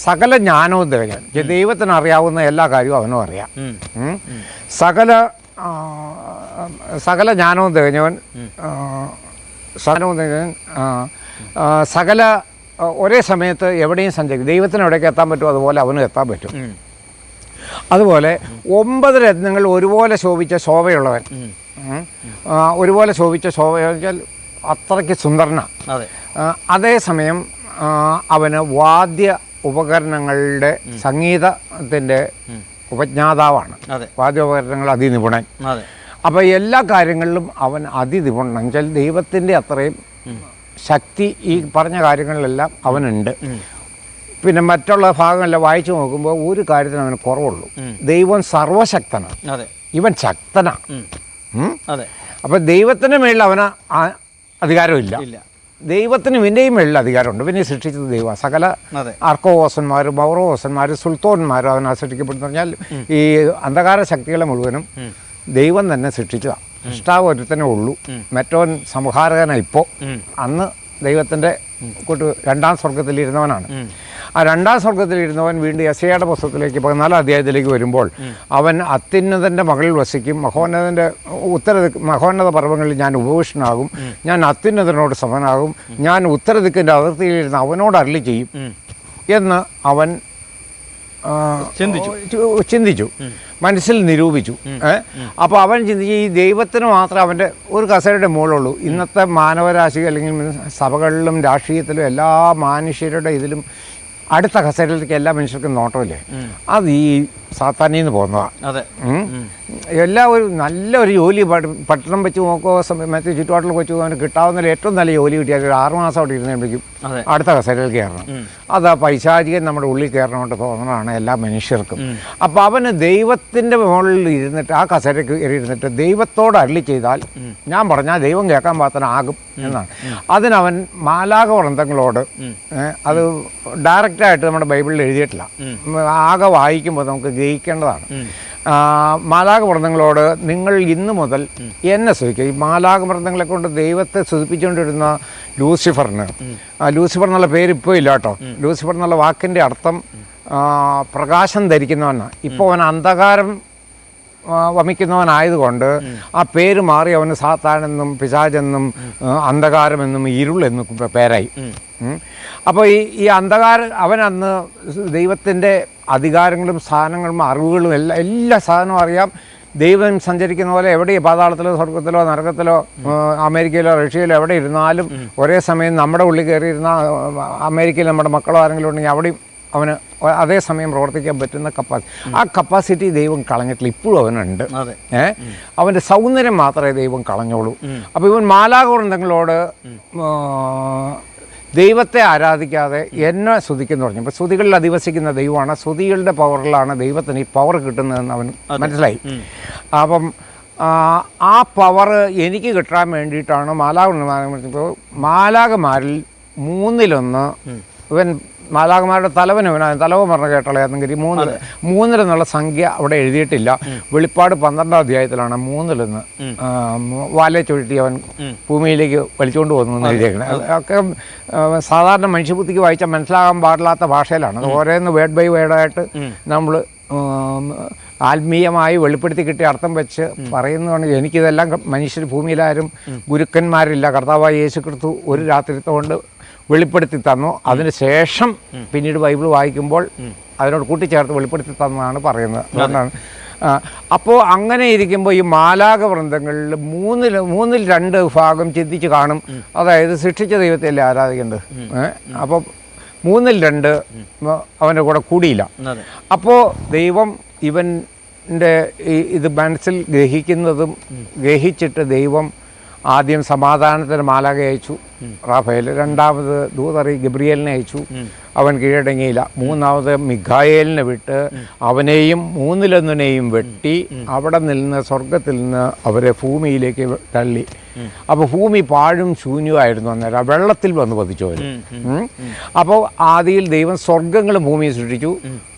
സകല ജ്ഞാനവും തികഞ്ഞവൻ. ദൈവത്തിന് അറിയാവുന്ന എല്ലാ കാര്യവും അവനും അറിയാം. സകല ജ്ഞാനവും തികഞ്ഞവൻ സകല ഒരേ സമയത്ത് എവിടെയും സഞ്ചരിക്കും. ദൈവത്തിന് എവിടേക്ക് എത്താൻ പറ്റുമോ അതുപോലെ അവനും എത്താൻ പറ്റും. അതുപോലെ 9 രത്നങ്ങൾ ഒരുപോലെ ശോഭിച്ച ശോഭയുള്ളവൻ. ഒരുപോലെ ശോഭിച്ച ശോഭ വെച്ചാൽ അത്രയ്ക്ക് സുന്ദരനാണ്. അതേസമയം അവന് വാദ്യ ഉപകരണങ്ങളുടെ സംഗീതത്തിൻ്റെ ഉപജ്ഞാതാവാണ്. വാദ്യോപകരണങ്ങൾ അതിനിപുണൻ. അപ്പോൾ എല്ലാ കാര്യങ്ങളിലും അവൻ അതിനിപുണൻ വെച്ചാൽ ദൈവത്തിൻ്റെ അത്രയും ശക്തി ഈ പറഞ്ഞ കാര്യങ്ങളിലെല്ലാം അവനുണ്ട്. പിന്നെ മറ്റുള്ള ഭാഗങ്ങളെല്ലാം വായിച്ചു നോക്കുമ്പോൾ ഒരു കാര്യത്തിന് അവന് കുറവുള്ളൂ. ദൈവം സർവശക്തനാണ്, ഇവൻ ശക്തനാണ്. അപ്പം ദൈവത്തിന് മേളിൽ അവന് അധികാരമില്ല. ദൈവത്തിന് ഇവൻ്റെയും മേളിൽ അധികാരമുണ്ട്. പിന്നെ സൃഷ്ടിച്ചത് ദൈവം. സകല അർക്കോവോസന്മാരും മൗറോവോസന്മാരും സുൽത്തോന്മാരും അവനെ സൃഷ്ടിക്കപ്പെടുന്നു പറഞ്ഞാൽ ഈ അന്ധകാര ശക്തികളെ മുഴുവനും ദൈവം തന്നെ സൃഷ്ടിച്ചതാണ്. സൃഷ്ടാവ് ഒരുത്തനേ ഉള്ളൂ. മറ്റവൻ സംഹാരകനാണ്. ഇപ്പോൾ അന്ന് ദൈവത്തിൻ്റെ രണ്ടാം സ്വർഗത്തിലിരുന്നവനാണ്. ആ രണ്ടാം സ്വർഗത്തിലിരുന്നവൻ വീണ്ടും യെശയ്യായുടെ പുസ്തകത്തിലേക്ക് 14-ാം അധ്യായത്തിലേക്ക് വരുമ്പോൾ അവൻ അത്യുന്നതൻ്റെ മകളിൽ വസിക്കും. മഹോന്നത പർവ്വങ്ങളിൽ ഞാൻ ഉപവിഷ്ടനാകും. ഞാൻ അത്യുന്നതനോട് സമനാകും. ഞാൻ ഉത്തരദിക്കിൻ്റെ അതിർത്തിയിലിരുന്ന് അവനോട് അരുളി ചെയ്യും എന്ന് അവൻ ചിന്തിച്ചു, മനസ്സിൽ നിരൂപിച്ചു. അപ്പോൾ അവൻ ചിന്തിച്ച് ഈ ദൈവത്തിന് മാത്രമേ അവൻ്റെ ഒരു കസേരയുടെ മുകളിലുള്ളൂ. ഇന്നത്തെ മാനവരാശി അല്ലെങ്കിൽ സഭകളിലും രാഷ്ട്രീയത്തിലും എല്ലാ മനുഷ്യരുടെ ഇതിലും അടുത്ത കസേരയിലേക്ക് എല്ലാ മനുഷ്യർക്കും നോട്ടമില്ലേ, അത് ഈ സാത്താനിൽ നിന്ന് പോകുന്നതാണ്. എല്ലാ നല്ലൊരു ജോലി പട്ടണം വെച്ച് നോക്കുക, മറ്റു ചുറ്റുപാട്ടിൽ വെച്ച് അവന് കിട്ടാവുന്ന ഏറ്റവും നല്ല ജോലി കിട്ടിയാൽ 6 മാസം അവിടെ ഇരുന്നപ്പോഴേക്കും അടുത്ത കസേരയിൽ കയറണം. അത് ആ പൈശാചികൻ നമ്മുടെ ഉള്ളിൽ കയറണമെന്ന് തോന്നണതാണ് എല്ലാ മനുഷ്യർക്കും. അപ്പോൾ അവന് ദൈവത്തിൻ്റെ മുകളിൽ ഇരുന്നിട്ട് ആ കസേരയ്ക്ക് ഇരുന്നിട്ട് ദൈവത്തോട് അരുളി ചെയ്താൽ ഞാൻ പറഞ്ഞാൽ ദൈവം കേൾക്കാൻ പാത്രനാകും എന്നാണ്. അതിനവൻ മാലാകവൃന്ദങ്ങളോട് അത് ഡയറക്റ്റായിട്ട് നമ്മുടെ ബൈബിളിൽ എഴുതിയിട്ടില്ല. ആകെ വായിക്കുമ്പോൾ നമുക്ക് ഗ്രഹിക്കേണ്ടതാണ്. മാലാകവൃന്ദങ്ങളോട് നിങ്ങൾ ഇന്നു മുതൽ എന്നെ സ്തുതിക്കുക. ഈ മാലാകവൃന്ദങ്ങളെ കൊണ്ട് ദൈവത്തെ സ്തുതിപ്പിച്ചുകൊണ്ടിരുന്ന ലൂസിഫറിന്, ലൂസിഫർ എന്നുള്ള പേര് ഇപ്പോൾ ഇല്ല കേട്ടോ. ലൂസിഫർ എന്നുള്ള വാക്കിൻ്റെ അർത്ഥം പ്രകാശം ധരിക്കുന്നവനാണ്. ഇപ്പോൾ അവൻ അന്ധകാരം വമിക്കുന്നവനായതുകൊണ്ട് ആ പേര് മാറി അവന് സാത്താനെന്നും പിശാചെന്നും അന്ധകാരമെന്നും ഇരുളെന്നും പേരായി. അപ്പോൾ ഈ അവൻ അന്ന് ദൈവത്തിൻ്റെ അധികാരങ്ങളും സ്ഥാനങ്ങളും അറിവുകളും എല്ലാ സാധനവും അറിയാം. ദൈവം സഞ്ചരിക്കുന്ന പോലെ എവിടെ പാതാളത്തിലോ സ്വർഗത്തിലോ നരകത്തിലോ അമേരിക്കയിലോ റഷ്യയിലോ എവിടെ ഇരുന്നാലും ഒരേ സമയം നമ്മുടെ ഉള്ളിൽ കയറിയിരുന്ന അമേരിക്കയിൽ നമ്മുടെ മക്കളോ ആരെങ്കിലും ഉണ്ടെങ്കിൽ അവിടെയും അവന് അതേസമയം പ്രവർത്തിക്കാൻ പറ്റുന്ന ആ കപ്പാസിറ്റി ദൈവം കളഞ്ഞിട്ടില്ല. ഇപ്പോഴും അവനുണ്ട്. അവൻ്റെ സൗന്ദര്യം മാത്രമേ ദൈവം കളഞ്ഞോളൂ. അപ്പോൾ ഇവൻ മാലാകവൃന്ദങ്ങളോട് ദൈവത്തെ ആരാധിക്കാതെ എന്നെ സ്തുതിക്കുന്നു പറഞ്ഞു. അപ്പോൾ സ്തുതികളിൽ അധിവസിക്കുന്ന ദൈവമാണ്. സ്തുതികളുടെ പവറിലാണ് ദൈവത്തിന് ഈ പവർ കിട്ടുന്നതെന്ന് അവൻ മനസ്സിലായി. അപ്പം ആ പവർ എനിക്ക് കിട്ടാൻ വേണ്ടിയിട്ടാണ് മാലാകമാരിൽ 1/3 ഇവൻ മാലാകമാരുടെ തലവൻ പറഞ്ഞ കേട്ടളയാണെങ്കിൽ 3 എന്നുള്ള സംഖ്യ അവിടെ എഴുതിയിട്ടില്ല. വെളിപ്പാട് 12-ാം അധ്യായത്തിലാണ് 3 വാലെ ചുഴറ്റി അവൻ ഭൂമിയിലേക്ക് വലിച്ചുകൊണ്ട് പോകുന്നു എഴുതിയേക്കുന്നത്. അതൊക്കെ സാധാരണ മനുഷ്യബുദ്ധിക്ക് വായിച്ചാൽ മനസ്സിലാകാൻ പാടില്ലാത്ത ഭാഷയിലാണ്. അത് ഓരോന്ന് വേർഡ് ബൈ വേർഡായിട്ട് നമ്മൾ ആത്മീയമായി വെളിപ്പെടുത്തി കിട്ടിയ അർത്ഥം വെച്ച് പറയുന്നതാണ്. എനിക്കിതെല്ലാം മനുഷ്യർ ഭൂമിയിലാരും ഗുരുക്കന്മാരില്ല. കർത്താവായ യേശു ക്രിസ്തു ഒരു രാത്രിത്തെ കൊണ്ട് വെളിപ്പെടുത്തി തന്നു. അതിന് ശേഷം പിന്നീട് ബൈബിൾ വായിക്കുമ്പോൾ അതിനോട് കൂട്ടിച്ചേർത്ത് വെളിപ്പെടുത്തി തന്നതാണ് പറയുന്നത്. അതുകൊണ്ടാണ്. അപ്പോൾ അങ്ങനെ ഇരിക്കുമ്പോൾ ഈ മാലാക വൃന്ദങ്ങളിൽ 2 ഭാഗം ചിന്തിച്ച് കാണും. അതായത് സൃഷ്ടിച്ച ദൈവത്തെയല്ലേ ആരാധിക്കേണ്ടത്. അപ്പോൾ 2 അവൻ്റെ കൂടെ കൂടിയില്ല. അപ്പോൾ ദൈവം ഇവൻ്റെ ഇത് മനസ്സിൽ ഗ്രഹിക്കുന്നതും ഗ്രഹിച്ചിട്ട് ദൈവം ആദ്യം സമാധാനത്തിന് മാലാക അയച്ചു, റാഫേൽ. രണ്ടാമത് ദൂതറി ഗബ്രിയേലിനെ അയച്ചു, അവൻ കീഴടങ്ങിയില്ല. മൂന്നാമത് മിഖായേലിനെ വിട്ട് അവനെയും 3 വെട്ടി അവിടെ നിന്ന് സ്വർഗത്തിൽ നിന്ന് അവരെ ഭൂമിയിലേക്ക് തള്ളി. അപ്പോൾ ഭൂമി പാഴും ശൂന്യമായിരുന്നു. അന്നേരം വെള്ളത്തിൽ വന്ന് പതിച്ചു അവർ. അപ്പോൾ ആദിയിൽ ദൈവം സ്വർഗങ്ങളും ഭൂമിയെ സൃഷ്ടിച്ചു.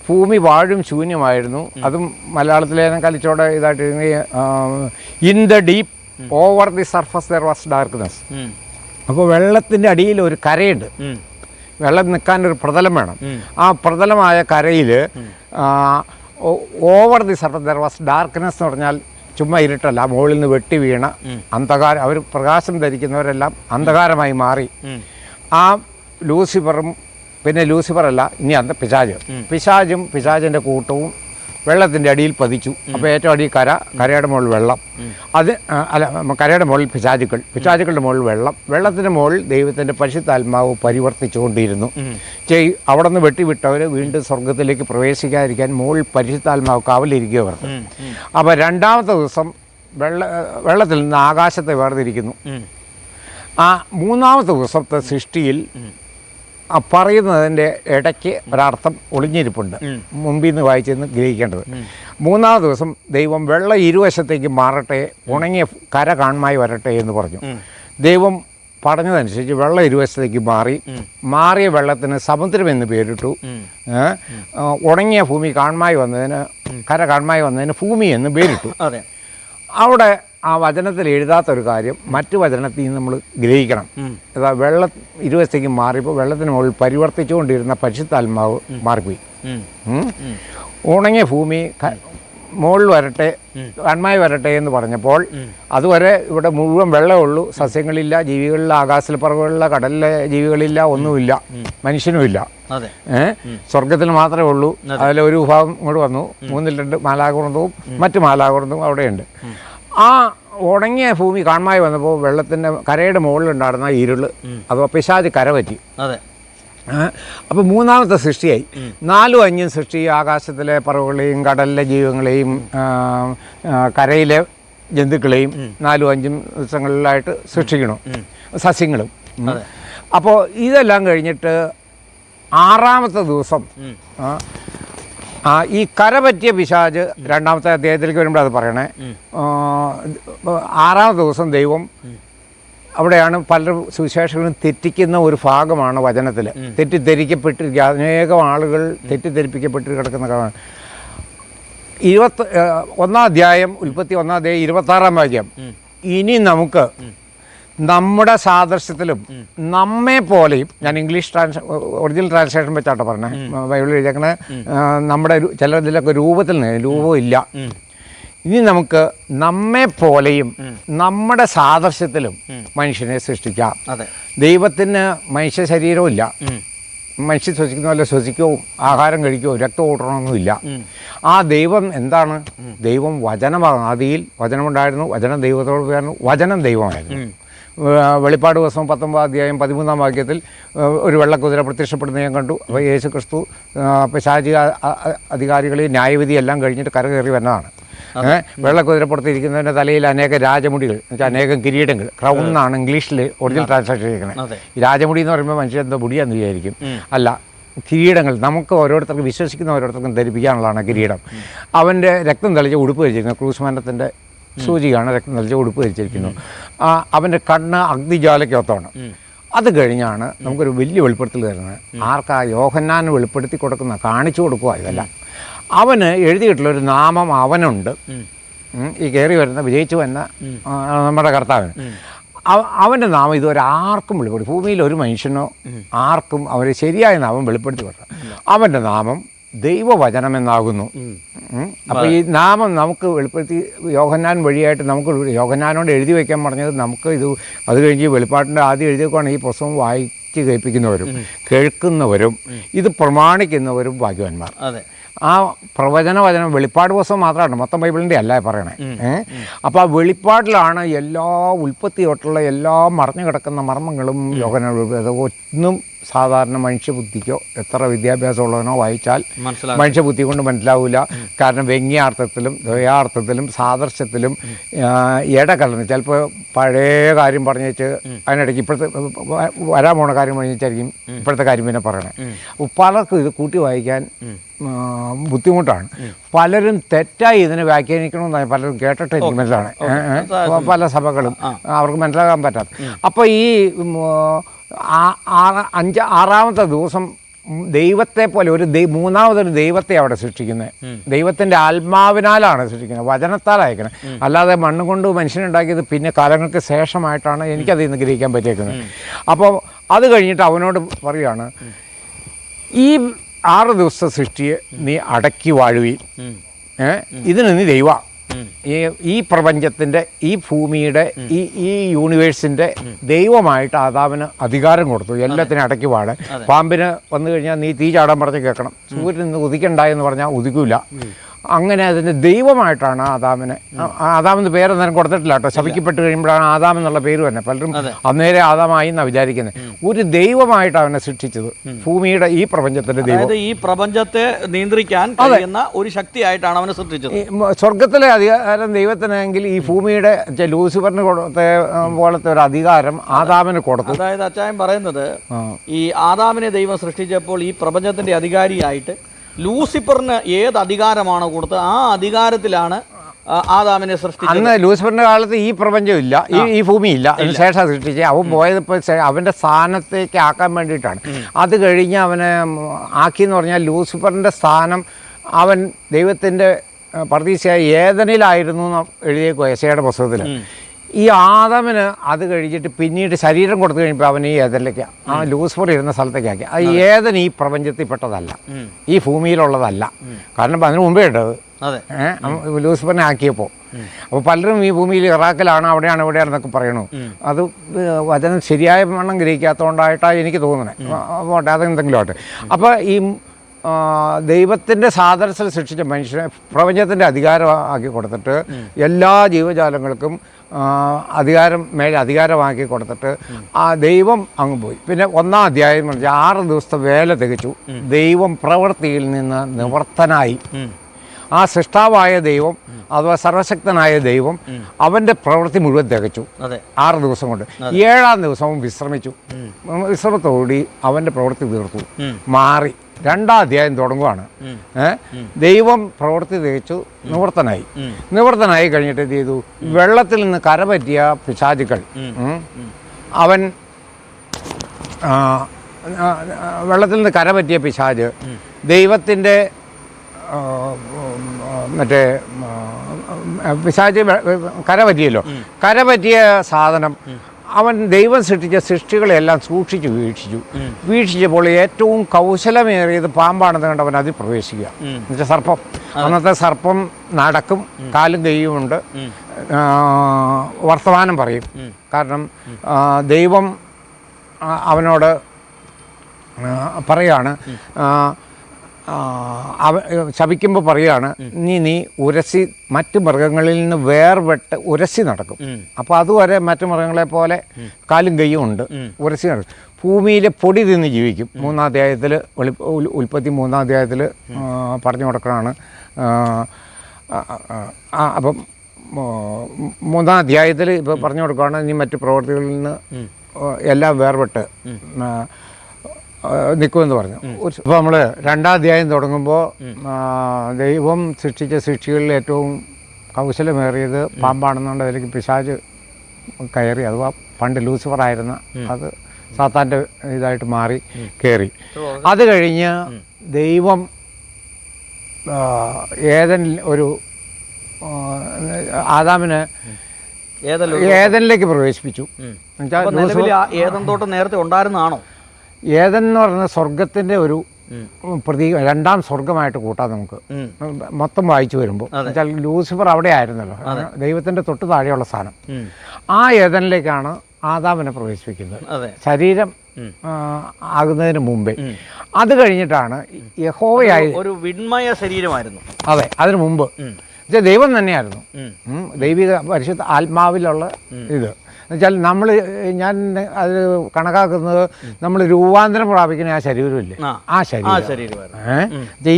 ഭൂമി വാഴും ശൂന്യമായിരുന്നു. അതും മലയാളത്തിലേനും കലിച്ചോടെ ഇതായിട്ട് in the deep over the surface there was darkness. അപ്പോൾ വെള്ളത്തിൻ്റെ അടിയിൽ ഒരു കരയുണ്ട്. വെള്ളം നിൽക്കാനൊരു പ്രതലം വേണം. ആ പ്രതലമായ കരയിൽ over the surface there was darkness എന്ന് പറഞ്ഞാൽ ചുമ്മാ ഇരുട്ടല്ല, മുകളിൽ നിന്ന് വെട്ടി വീണ അന്ധകാരം. അവർ പ്രകാശം ധരിക്കുന്നവരെല്ലാം അന്ധകാരമായി മാറി. ആ ലൂസിഫറും പിന്നെ ലൂസിഫറല്ല, ഇനി പിശാചും പിശാചിൻ്റെ കൂട്ടവും വെള്ളത്തിൻ്റെ അടിയിൽ പതിച്ചു. അപ്പോൾ ഏറ്റവും അടിയിൽ കരയുടെ മുകളിൽ വെള്ളം. കരയുടെ മുകളിൽ പിശാചുക്കളുടെ മുകളിൽ വെള്ളത്തിൻ്റെ മുകളിൽ ദൈവത്തിൻ്റെ പരിശുദ്ധാത്മാവ് പരിവർത്തിച്ചുകൊണ്ടിരുന്നു. അവിടെ നിന്ന് വെട്ടിവിട്ടവർ വീണ്ടും സ്വർഗത്തിലേക്ക് പ്രവേശിക്കാതിരിക്കാൻ മുകളിൽ പരിശുദ്ധാത്മാവ് കാവലിരിക്കുക. അപ്പോൾ 2-ാമത്തെ ദിവസം വെള്ളത്തിൽ നിന്ന് ആകാശത്തെ വേർതിരിക്കുന്നു. ആ 3-ാമത്തെ ദിവസത്തെ സൃഷ്ടിയിൽ പറയുന്നതിൻ്റെ ഇടയ്ക്ക് ഒരർത്ഥം ഒളിഞ്ഞിരിപ്പുണ്ട്, മുമ്പിൽ നിന്ന് വായിച്ചെന്ന് ഗ്രഹിക്കേണ്ടത്. 3-ാമത്തെ ദിവസം ദൈവം വെള്ളം ഇരുവശത്തേക്ക് മാറട്ടെ, ഉണങ്ങിയ കര കാണുമായി വരട്ടെ എന്ന് പറഞ്ഞു. ദൈവം പറഞ്ഞതനുസരിച്ച് വെള്ളം ഇരുവശത്തേക്ക് മാറിയ വെള്ളത്തിന് സമുദ്രം എന്ന് പേരിട്ടു. ഉണങ്ങിയ ഭൂമി കാണുമായി വന്നതിന്, കര കാണുമായി വന്നതിന് ഭൂമി എന്ന് പേരിട്ടു. അവിടെ ആ വചനത്തിൽ എഴുതാത്തൊരു കാര്യം മറ്റു വചനത്തിൽ നിന്ന് നമ്മൾ ഗ്രഹിക്കണം. വെള്ളം ഇരുവശത്തേക്ക് മാറിയപ്പോൾ വെള്ളത്തിന് മുകളിൽ പരിവർത്തിച്ചുകൊണ്ടിരുന്ന പരിശുദ്ധാത്മാവ് മാറിപ്പോയി. ഉണങ്ങിയ ഭൂമി മുകളിൽ വരട്ടെ, കൺമായി വരട്ടെ എന്ന് പറഞ്ഞപ്പോൾ അതുവരെ ഇവിടെ മുഴുവൻ വെള്ളമുള്ളൂ, സസ്യങ്ങളില്ല, ജീവികളില്ല, ആകാശത്തിലെ പറവുകളില്ല, കടലിലെ ജീവികളില്ല, ഒന്നുമില്ല, മനുഷ്യനുമില്ല. സ്വർഗത്തിൽ മാത്രമേ ഉള്ളൂ. അതിലൊരു വിഭാഗം ഇങ്ങോട്ട് വന്നു. 3-2 മാലാകവൃന്ദവും മറ്റു മാലാകവൃന്ദവും അവിടെയുണ്ട്. ആ ഉണങ്ങിയ ഭൂമി കാണുമായി വന്നപ്പോൾ വെള്ളത്തിൻ്റെ കരയുടെ മുകളിലുണ്ടായിരുന്ന ഇരുള് അഥവാ പിശാച് കരപറ്റി. അപ്പോൾ 3-ാമത്തെ സൃഷ്ടിയായി. 4ഉം 5ഉം സൃഷ്ടി ആകാശത്തിലെ പറവുകളെയും കടലിലെ ജീവികളെയും കരയിലെ ജന്തുക്കളെയും 4ഉം 5ഉം ദിവസങ്ങളിലായിട്ട് സൃഷ്ടിക്കണം, സസ്യങ്ങളും. അപ്പോൾ ഇതെല്ലാം കഴിഞ്ഞിട്ട് 6-ാമത്തെ ദിവസം ഈ കര പറ്റിയ പിശാച് 2-ാമത്തെ അധ്യായത്തിലേക്ക് വരുമ്പോൾ അത് പറയണേ. 6-ാമത്തെ ദിവസം ദൈവം, അവിടെയാണ് പല സുവിശേഷങ്ങളും തെറ്റിക്കുന്ന ഒരു ഭാഗമാണ് വചനത്തിൽ. തെറ്റിദ്ധരിക്കപ്പെട്ടിരിക്കുക, അനേകം ആളുകൾ തെറ്റിദ്ധരിപ്പിക്കപ്പെട്ട് കിടക്കുന്ന കാലമാണ്. 21-ാം അധ്യായം, ഉൽപ്പത്തി 1-ാം അധ്യായം 26-ാം വാക്യം. ഇനി നമുക്ക് നമ്മുടെ സാദൃശ്യത്തിലും നമ്മെ പോലെയും, ഞാൻ ഇംഗ്ലീഷ് ഒറിജിനൽ ട്രാൻസ്ലേഷൻ വെച്ചാട്ടോ പറഞ്ഞേ, ബൈബിളിൽ എഴുതിയേക്കണേ നമ്മുടെ ചിലതിലൊക്കെ രൂപത്തിൽ രൂപവും ഇല്ല. ഇനി നമുക്ക് നമ്മെ പോലെയും നമ്മുടെ സാദൃശ്യത്തിലും മനുഷ്യനെ സൃഷ്ടിക്കാം. ദൈവത്തിന് മനുഷ്യ ശരീരവും ഇല്ല, മനുഷ്യൻ ശ്വസിക്കുന്ന പോലെ ശ്വസിക്കവും ആഹാരം കഴിക്കുകയോ രക്തം ഓടണമെന്നുമില്ല. ആ ദൈവം എന്താണ്? ദൈവം വചനമാണ്. ആദിയിൽ വചനമുണ്ടായിരുന്നു, വചനം ദൈവത്തോട് ചേർന്നു, വചനം ദൈവമായിരുന്നു. വെളിപ്പാട് ദിവസം 19-ാം അധ്യായം 13-ാം വാക്യത്തിൽ ഒരു വെള്ളക്കുതിര പ്രത്യക്ഷപ്പെടുന്ന ഞാൻ കണ്ടു. അപ്പോൾ യേശു ക്രിസ്തു പിശാചി അധികാരികളെയും ന്യായവിധി എല്ലാം കഴിഞ്ഞിട്ട് കരകയറി വരുന്നതാണ്. വെള്ളക്കുതിരപ്പുറത്തിരിക്കുന്നതിൻ്റെ തലയിൽ അനേക രാജമുടികൾ, എന്നുവെച്ചാൽ അനേകം കിരീടങ്ങൾ, ക്രൗൺ എന്നാണ് ഇംഗ്ലീഷിൽ ഒറിജിനൽ ട്രാൻസ്ലേഷൻ ചെയ്തിരിക്കുന്നത്. ഈ രാജമുടി എന്ന് പറയുമ്പോൾ മനുഷ്യൻ എന്തോ മുടിയാന്ന് വിചാരിക്കും. അല്ല, കിരീടങ്ങൾ നമുക്ക് ഓരോരുത്തർക്കും, വിശ്വസിക്കുന്ന ഓരോരുത്തർക്കും ധരിപ്പിക്കാനുള്ളതാണ് കിരീടം. അവൻ്റെ രക്തം തെളിച്ച് ഉടുപ്പ് വെച്ചിരിക്കുന്നത് ക്രൂസ്മരണത്തിൻ്റെ സൂചികയാണ് രക്തം തളിച്ച് ഉടുപ്പ് ധരിച്ചിരിക്കുന്നു. അവൻ്റെ കണ്ണ് അഗ്നിജ്വാലയ്ക്കൊത്താണ്. അത് കഴിഞ്ഞാണ് നമുക്കൊരു വലിയ വെളിപ്പെടുത്തൽ തരുന്നത്. ആർക്കാ? യോഹന്നാൻ വെളിപ്പെടുത്തി കൊടുക്കുന്ന, കാണിച്ചു കൊടുക്കുക. ഇതല്ല, അവന് എഴുതിയിട്ടുള്ളൊരു നാമം അവനുണ്ട്. ഈ കയറി വരുന്ന, വിജയിച്ചു വന്ന നമ്മുടെ കർത്താവിന് അവൻ്റെ നാമം ഇതുവരെ ആർക്കും വെളിപ്പെടുത്തി, ഭൂമിയിൽ ഒരു മനുഷ്യനോ ആർക്കും അവർ ശരിയായ നാമം വെളിപ്പെടുത്തി കൊടുക്കണം. അവൻ്റെ നാമം ദൈവവചനമെന്നാകുന്നു. അപ്പോൾ ഈ നാമം നമുക്ക് വെളിപ്പെടുത്തി യോഹന്നാൻ വഴിയായിട്ട് നമുക്ക് യോഹന്നാനോട് എഴുതി വയ്ക്കാൻ പറഞ്ഞത് നമുക്ക് ഇത് അത് കഴിഞ്ഞ് വെളിപ്പാട്ടിൻ്റെ ആദ്യം എഴുതി വെക്കുകയാണ്. ഈ പുസ്തകം വായിച്ച് കേൾപ്പിക്കുന്നവരും കേൾക്കുന്നവരും ഇത് പ്രമാണിക്കുന്നവരും ഭാഗ്യവാന്മാർ. ആ വചനം വെളിപ്പാട് പുസ്തകം മാത്രമാണ്, മൊത്തം ബൈബിളിൻ്റെ അല്ല പറയണേ. അപ്പോൾ ആ വെളിപ്പാടിലാണ് എല്ലാ ഉൽപ്പത്തി തൊട്ടുള്ള എല്ലാ മറഞ്ഞു കിടക്കുന്ന മർമ്മങ്ങളും യോഹന്നാൻ ഒന്നും സാധാരണ മനുഷ്യബുദ്ധിക്കോ എത്ര വിദ്യാഭ്യാസമുള്ളവനോ വായിച്ചാൽ മനുഷ്യബുദ്ധി കൊണ്ട് മനസ്സിലാവില്ല. കാരണം വ്യംഗ്യാർത്ഥത്തിലും ദ്വയാർത്ഥത്തിലും സാദൃശ്യത്തിലും ഇടകലർന്ന് ചിലപ്പോൾ പഴയ കാര്യം പറഞ്ഞു വെച്ച് അതിനിടയ്ക്ക് ഇപ്പോഴത്തെ വരാൻ പോണ കാര്യം പറഞ്ഞു വെച്ചായിരിക്കും ഇപ്പോഴത്തെ കാര്യം പിന്നെ പറയണേ. പലർക്കും ഇത് കൂട്ടി വായിക്കാൻ ബുദ്ധിമുട്ടാണ്. പലരും തെറ്റായി ഇതിനെ വ്യാഖ്യാനിക്കണമെന്നാണ് പലരും കേട്ടിട്ട് എനിക്ക് മനസ്സിലാണ്. പല സഭകളും അവർക്ക് മനസ്സിലാക്കാൻ പറ്റാത്ത. അപ്പോൾ ഈ ആറാമത്തെ ദിവസം ദൈവത്തെ പോലെ ഒരു മൂന്നാമതൊരു ദൈവത്തെ അവിടെ സൃഷ്ടിക്കുന്നത്. ദൈവത്തിൻ്റെ ആത്മാവിനാലാണ് സൃഷ്ടിക്കുന്നത്, വചനത്താൽ അയക്കുന്നത്. അല്ലാതെ മണ്ണ് കൊണ്ട് മനുഷ്യനുണ്ടാക്കിയത് പിന്നെ കാലങ്ങൾക്ക് ശേഷമായിട്ടാണ് എനിക്കത് ഇന്ന് ഗ്രഹിക്കാൻ പറ്റിയേക്കുന്നത്. അപ്പോൾ അത് കഴിഞ്ഞിട്ട് അവനോട് പറയുകയാണ്, ഈ 6 ദിവസത്തെ സൃഷ്ടിയെ നീ അടക്കി വാഴുവീൻ, ഇതിന് നീ ദൈവ, ഈ പ്രപഞ്ചത്തിൻ്റെ, ഈ ഭൂമിയുടെ, ഈ യൂണിവേഴ്സിൻ്റെ ദൈവമായിട്ട് ആദാമിന് അധികാരം കൊടുത്തു. എല്ലാത്തിനും അടക്കി വാഴാൻ. പാമ്പിന് വന്നു കഴിഞ്ഞാൽ നീ തീ ചാടാൻ പറഞ്ഞ് കേൾക്കണം, സൂര്യൻ ഇന്ന് ഉദിക്കണ്ടായെന്ന് പറഞ്ഞാൽ ഉദിക്കില്ല. അങ്ങനെ അതിൻ്റെ ദൈവമായിട്ടാണ് ആദാമെന്ന് പേരൊന്നും കൊടുത്തിട്ടില്ല കേട്ടോ. ശപിക്കപ്പെട്ട് കഴിയുമ്പോഴാണ് ആദാം എന്നുള്ള പേര് തന്നെ. പലരും അന്നേരം ആദാമായി എന്നാണ് വിചാരിക്കുന്നത്. ഒരു ദൈവമായിട്ട് അവനെ സൃഷ്ടിച്ചത്, ഭൂമിയുടെ ഈ പ്രപഞ്ചത്തിന്റെ ദൈവം, ഈ പ്രപഞ്ചത്തെ നിയന്ത്രിക്കാൻ കഴിയുന്ന ഒരു ശക്തിയായിട്ടാണ് അവനെ സൃഷ്ടിച്ചത്. സ്വർഗത്തിലെ അധികാരം ദൈവത്തിനെങ്കിൽ ഈ ഭൂമിയുടെ ലൂസിഫറിന് പോലത്തെ ഒരു അധികാരം ആദാമിന് കൊടുത്തു. അതായത് അച്ചായൻ പറയുന്നത്, ഈ ആദാമിനെ ദൈവം സൃഷ്ടിച്ചപ്പോൾ ഈ പ്രപഞ്ചത്തിന്റെ അധികാരിയായിട്ട് ലൂസിഫറിന് ഏത് അധികാരമാണോ കൊടുത്തത് ആ അധികാരത്തിലാണ് ആദാമിനെ സൃഷ്ടിച്ചത്. അന്ന് ലൂസിഫറിന്റെ കാലത്ത് ഈ പ്രപഞ്ചം ഇല്ല, ഈ ഭൂമി ഇല്ല. അതിനുശേഷം സൃഷ്ടിച്ച് അവൻ പോയതിപ്പോൾ അവൻ്റെ സ്ഥാനത്തേക്ക് ആക്കാൻ വേണ്ടിയിട്ടാണ്. അത് കഴിഞ്ഞ് അവനെ ആക്കിയെന്ന് പറഞ്ഞാൽ ലൂസിഫറിൻ്റെ സ്ഥാനം അവൻ ദൈവത്തിൻ്റെ പർദീസയായ ഏദനിലായിരുന്നു എന്ന് എഴുതിയേക്കുക യെശയ്യായുടെ പുസ്തകത്തിൽ. ഈ ആദാമിന് അത് കഴിഞ്ഞിട്ട് പിന്നീട് ശരീരം കൊടുത്തു കഴിഞ്ഞപ്പോൾ അവൻ ഈ ഏദനിലേക്ക്, ആ ലൂസിഫർ ഇരുന്ന സ്ഥലത്തേക്കാക്കി. ആ ഏദൻ ഈ പ്രപഞ്ചത്തിൽ പെട്ടതല്ല, ഈ ഭൂമിയിലുള്ളതല്ല. കാരണം അതിന് മുമ്പേ ഉണ്ടത് ലൂസിഫറിനെ ആക്കിയപ്പോൾ. അപ്പോൾ പലരും ഈ ഭൂമിയിൽ ഇറാഖിലാണ്, അവിടെയാണ്, ഇവിടെയാണെന്നൊക്കെ പറയണു. അത് വചനം ശരിയായ വണ്ണം ഗ്രഹിക്കാത്തതുകൊണ്ടായിട്ടാണ് എനിക്ക് തോന്നുന്നത്. പോട്ടെ, അതെന്തെങ്കിലും ആട്ടെ. അപ്പോൾ ഈ ദൈവത്തിൻ്റെ സാദൃശ്യത്തിൽ സൃഷ്ടിച്ച മനുഷ്യനെ പ്രപഞ്ചത്തിൻ്റെ അധികാരമാക്കി കൊടുത്തിട്ട് എല്ലാ ജീവജാലങ്ങൾക്കും അധികാരമാക്കി കൊടുത്തിട്ട് ആ ദൈവം അങ്ങ് പോയി. പിന്നെ 1-ാം അധ്യായം എന്ന് പറഞ്ഞാൽ 6 ദിവസത്തെ വേല തികച്ചു. ദൈവം പ്രവൃത്തിയിൽ നിന്ന് നിവർത്തനായി. ആ സൃഷ്ടാവായ ദൈവം അഥവാ സർവശക്തനായ ദൈവം അവൻ്റെ പ്രവൃത്തി മുഴുവൻ തികച്ചു 6 ദിവസം കൊണ്ട്. 7-ാം ദിവസവും വിശ്രമിച്ചു. വിശ്രമത്തോടുകൂടി അവൻ്റെ പ്രവൃത്തി തീർത്തു, മാറി. 2-ാം അധ്യായം തുടങ്ങുകയാണ്. ദൈവം പ്രവൃത്തി തികച്ചു, നിവർത്തനായി കഴിഞ്ഞിട്ട് എന്ത് ചെയ്തു? വെള്ളത്തിൽ നിന്ന് കരപറ്റിയ പിശാചുക്കൾ, അവൻ വെള്ളത്തിൽ നിന്ന് കരപറ്റിയ പിശാച് ദൈവത്തിൻ്റെ മറ്റേ പിശാച് കരപറ്റിയല്ലോ, കരപറ്റിയ സാധനം അവൻ ദൈവം സൃഷ്ടിച്ച സൃഷ്ടികളെല്ലാം സൂക്ഷിച്ചു വീക്ഷിച്ചപ്പോൾ ഏറ്റവും കൗശലമേറിയത് പാമ്പാണെന്ന് കണ്ട് അവൻ അതിൽ പ്രവേശിക്കുക. എന്നുവെച്ചാൽ സർപ്പം. അന്നത്തെ സർപ്പം നടക്കും, കാലും കൈയുമുണ്ട്, വർത്തമാനം പറയും. കാരണം ദൈവം അവനോട് പറയാണ്, ശപിക്കുമ്പോൾ പറയുകയാണ്, നീ ഉരസി മറ്റു മൃഗങ്ങളിൽ നിന്ന് വേർപെട്ട് ഉരസി നടക്കും. അപ്പോൾ അതുവരെ മറ്റു മൃഗങ്ങളെ പോലെ കാലും കൈയും ഉണ്ട്, ഉരസി നടക്കും. ഭൂമിയിലെ പൊടി തിന്ന് ജീവിക്കും. 3-ാം അധ്യായത്തിൽ ഉൽപ്പത്തി 3-ാം അധ്യായത്തിൽ പറഞ്ഞു കൊടുക്കണതാണ്. അപ്പം 3-ാം അധ്യായത്തിൽ ഇപ്പോൾ പറഞ്ഞു കൊടുക്കുകയാണ്, നീ മറ്റു പ്രവർത്തികളിൽ നിന്ന് എല്ലാം വേർപെട്ട് നിൽക്കുമെന്ന് പറഞ്ഞു. ഇപ്പോൾ നമ്മൾ 2-ാം അധ്യായം തുടങ്ങുമ്പോൾ ദൈവം സൃഷ്ടിച്ച സൃഷ്ടികളിൽ ഏറ്റവും കൗശലമേറിയത് പാമ്പാണെന്നുണ്ട് അതിലേക്ക് പിശാച് കയറി, അഥവാ പണ്ട് ലൂസിഫർ ആയിരുന്ന അത് സാത്താൻ്റെ ഇതായിട്ട് മാറി കയറി. അത് കഴിഞ്ഞ് ദൈവം ഏദനിൽ ഒരു ആദാമിനെ ഏദനിലേക്ക് പ്രവേശിപ്പിച്ചു. ഏദൻ തോട്ടം നേരത്തെ ഉണ്ടായിരുന്നാണോ? ഏദൻ എന്ന് പറയുന്നത് സ്വർഗത്തിൻ്റെ ഒരു പ്രതീകം, രണ്ടാം സ്വർഗമായിട്ട് കൂട്ടാം നമുക്ക് മൊത്തം വായിച്ചു വരുമ്പോൾ. എന്നുവെച്ചാൽ ലൂസിഫർ അവിടെ ആയിരുന്നല്ലോ, ദൈവത്തിൻ്റെ തൊട്ട് താഴെയുള്ള സ്ഥാനം. ആ ഏദനിലേക്കാണ് ആദാമിനെ പ്രവേശിപ്പിക്കുന്നത്, ശരീരം ആകുന്നതിന് മുമ്പേ. അത് കഴിഞ്ഞിട്ടാണ് യഹോവയായി ഒരു വിൺമയ ശരീരമായിരുന്നു. അതെ, അതിനു മുമ്പ് ദൈവം തന്നെയായിരുന്നു, ദൈവിക പരിശുദ്ധ ആത്മാവിലുള്ള ഇത്. എന്നുവെച്ചാൽ ഞാൻ അത് കണക്കാക്കുന്നത് നമ്മൾ രൂപാന്തരം പ്രാപിക്കുന്ന ആ ശരീരമില്ലേ, ആ ശരീരം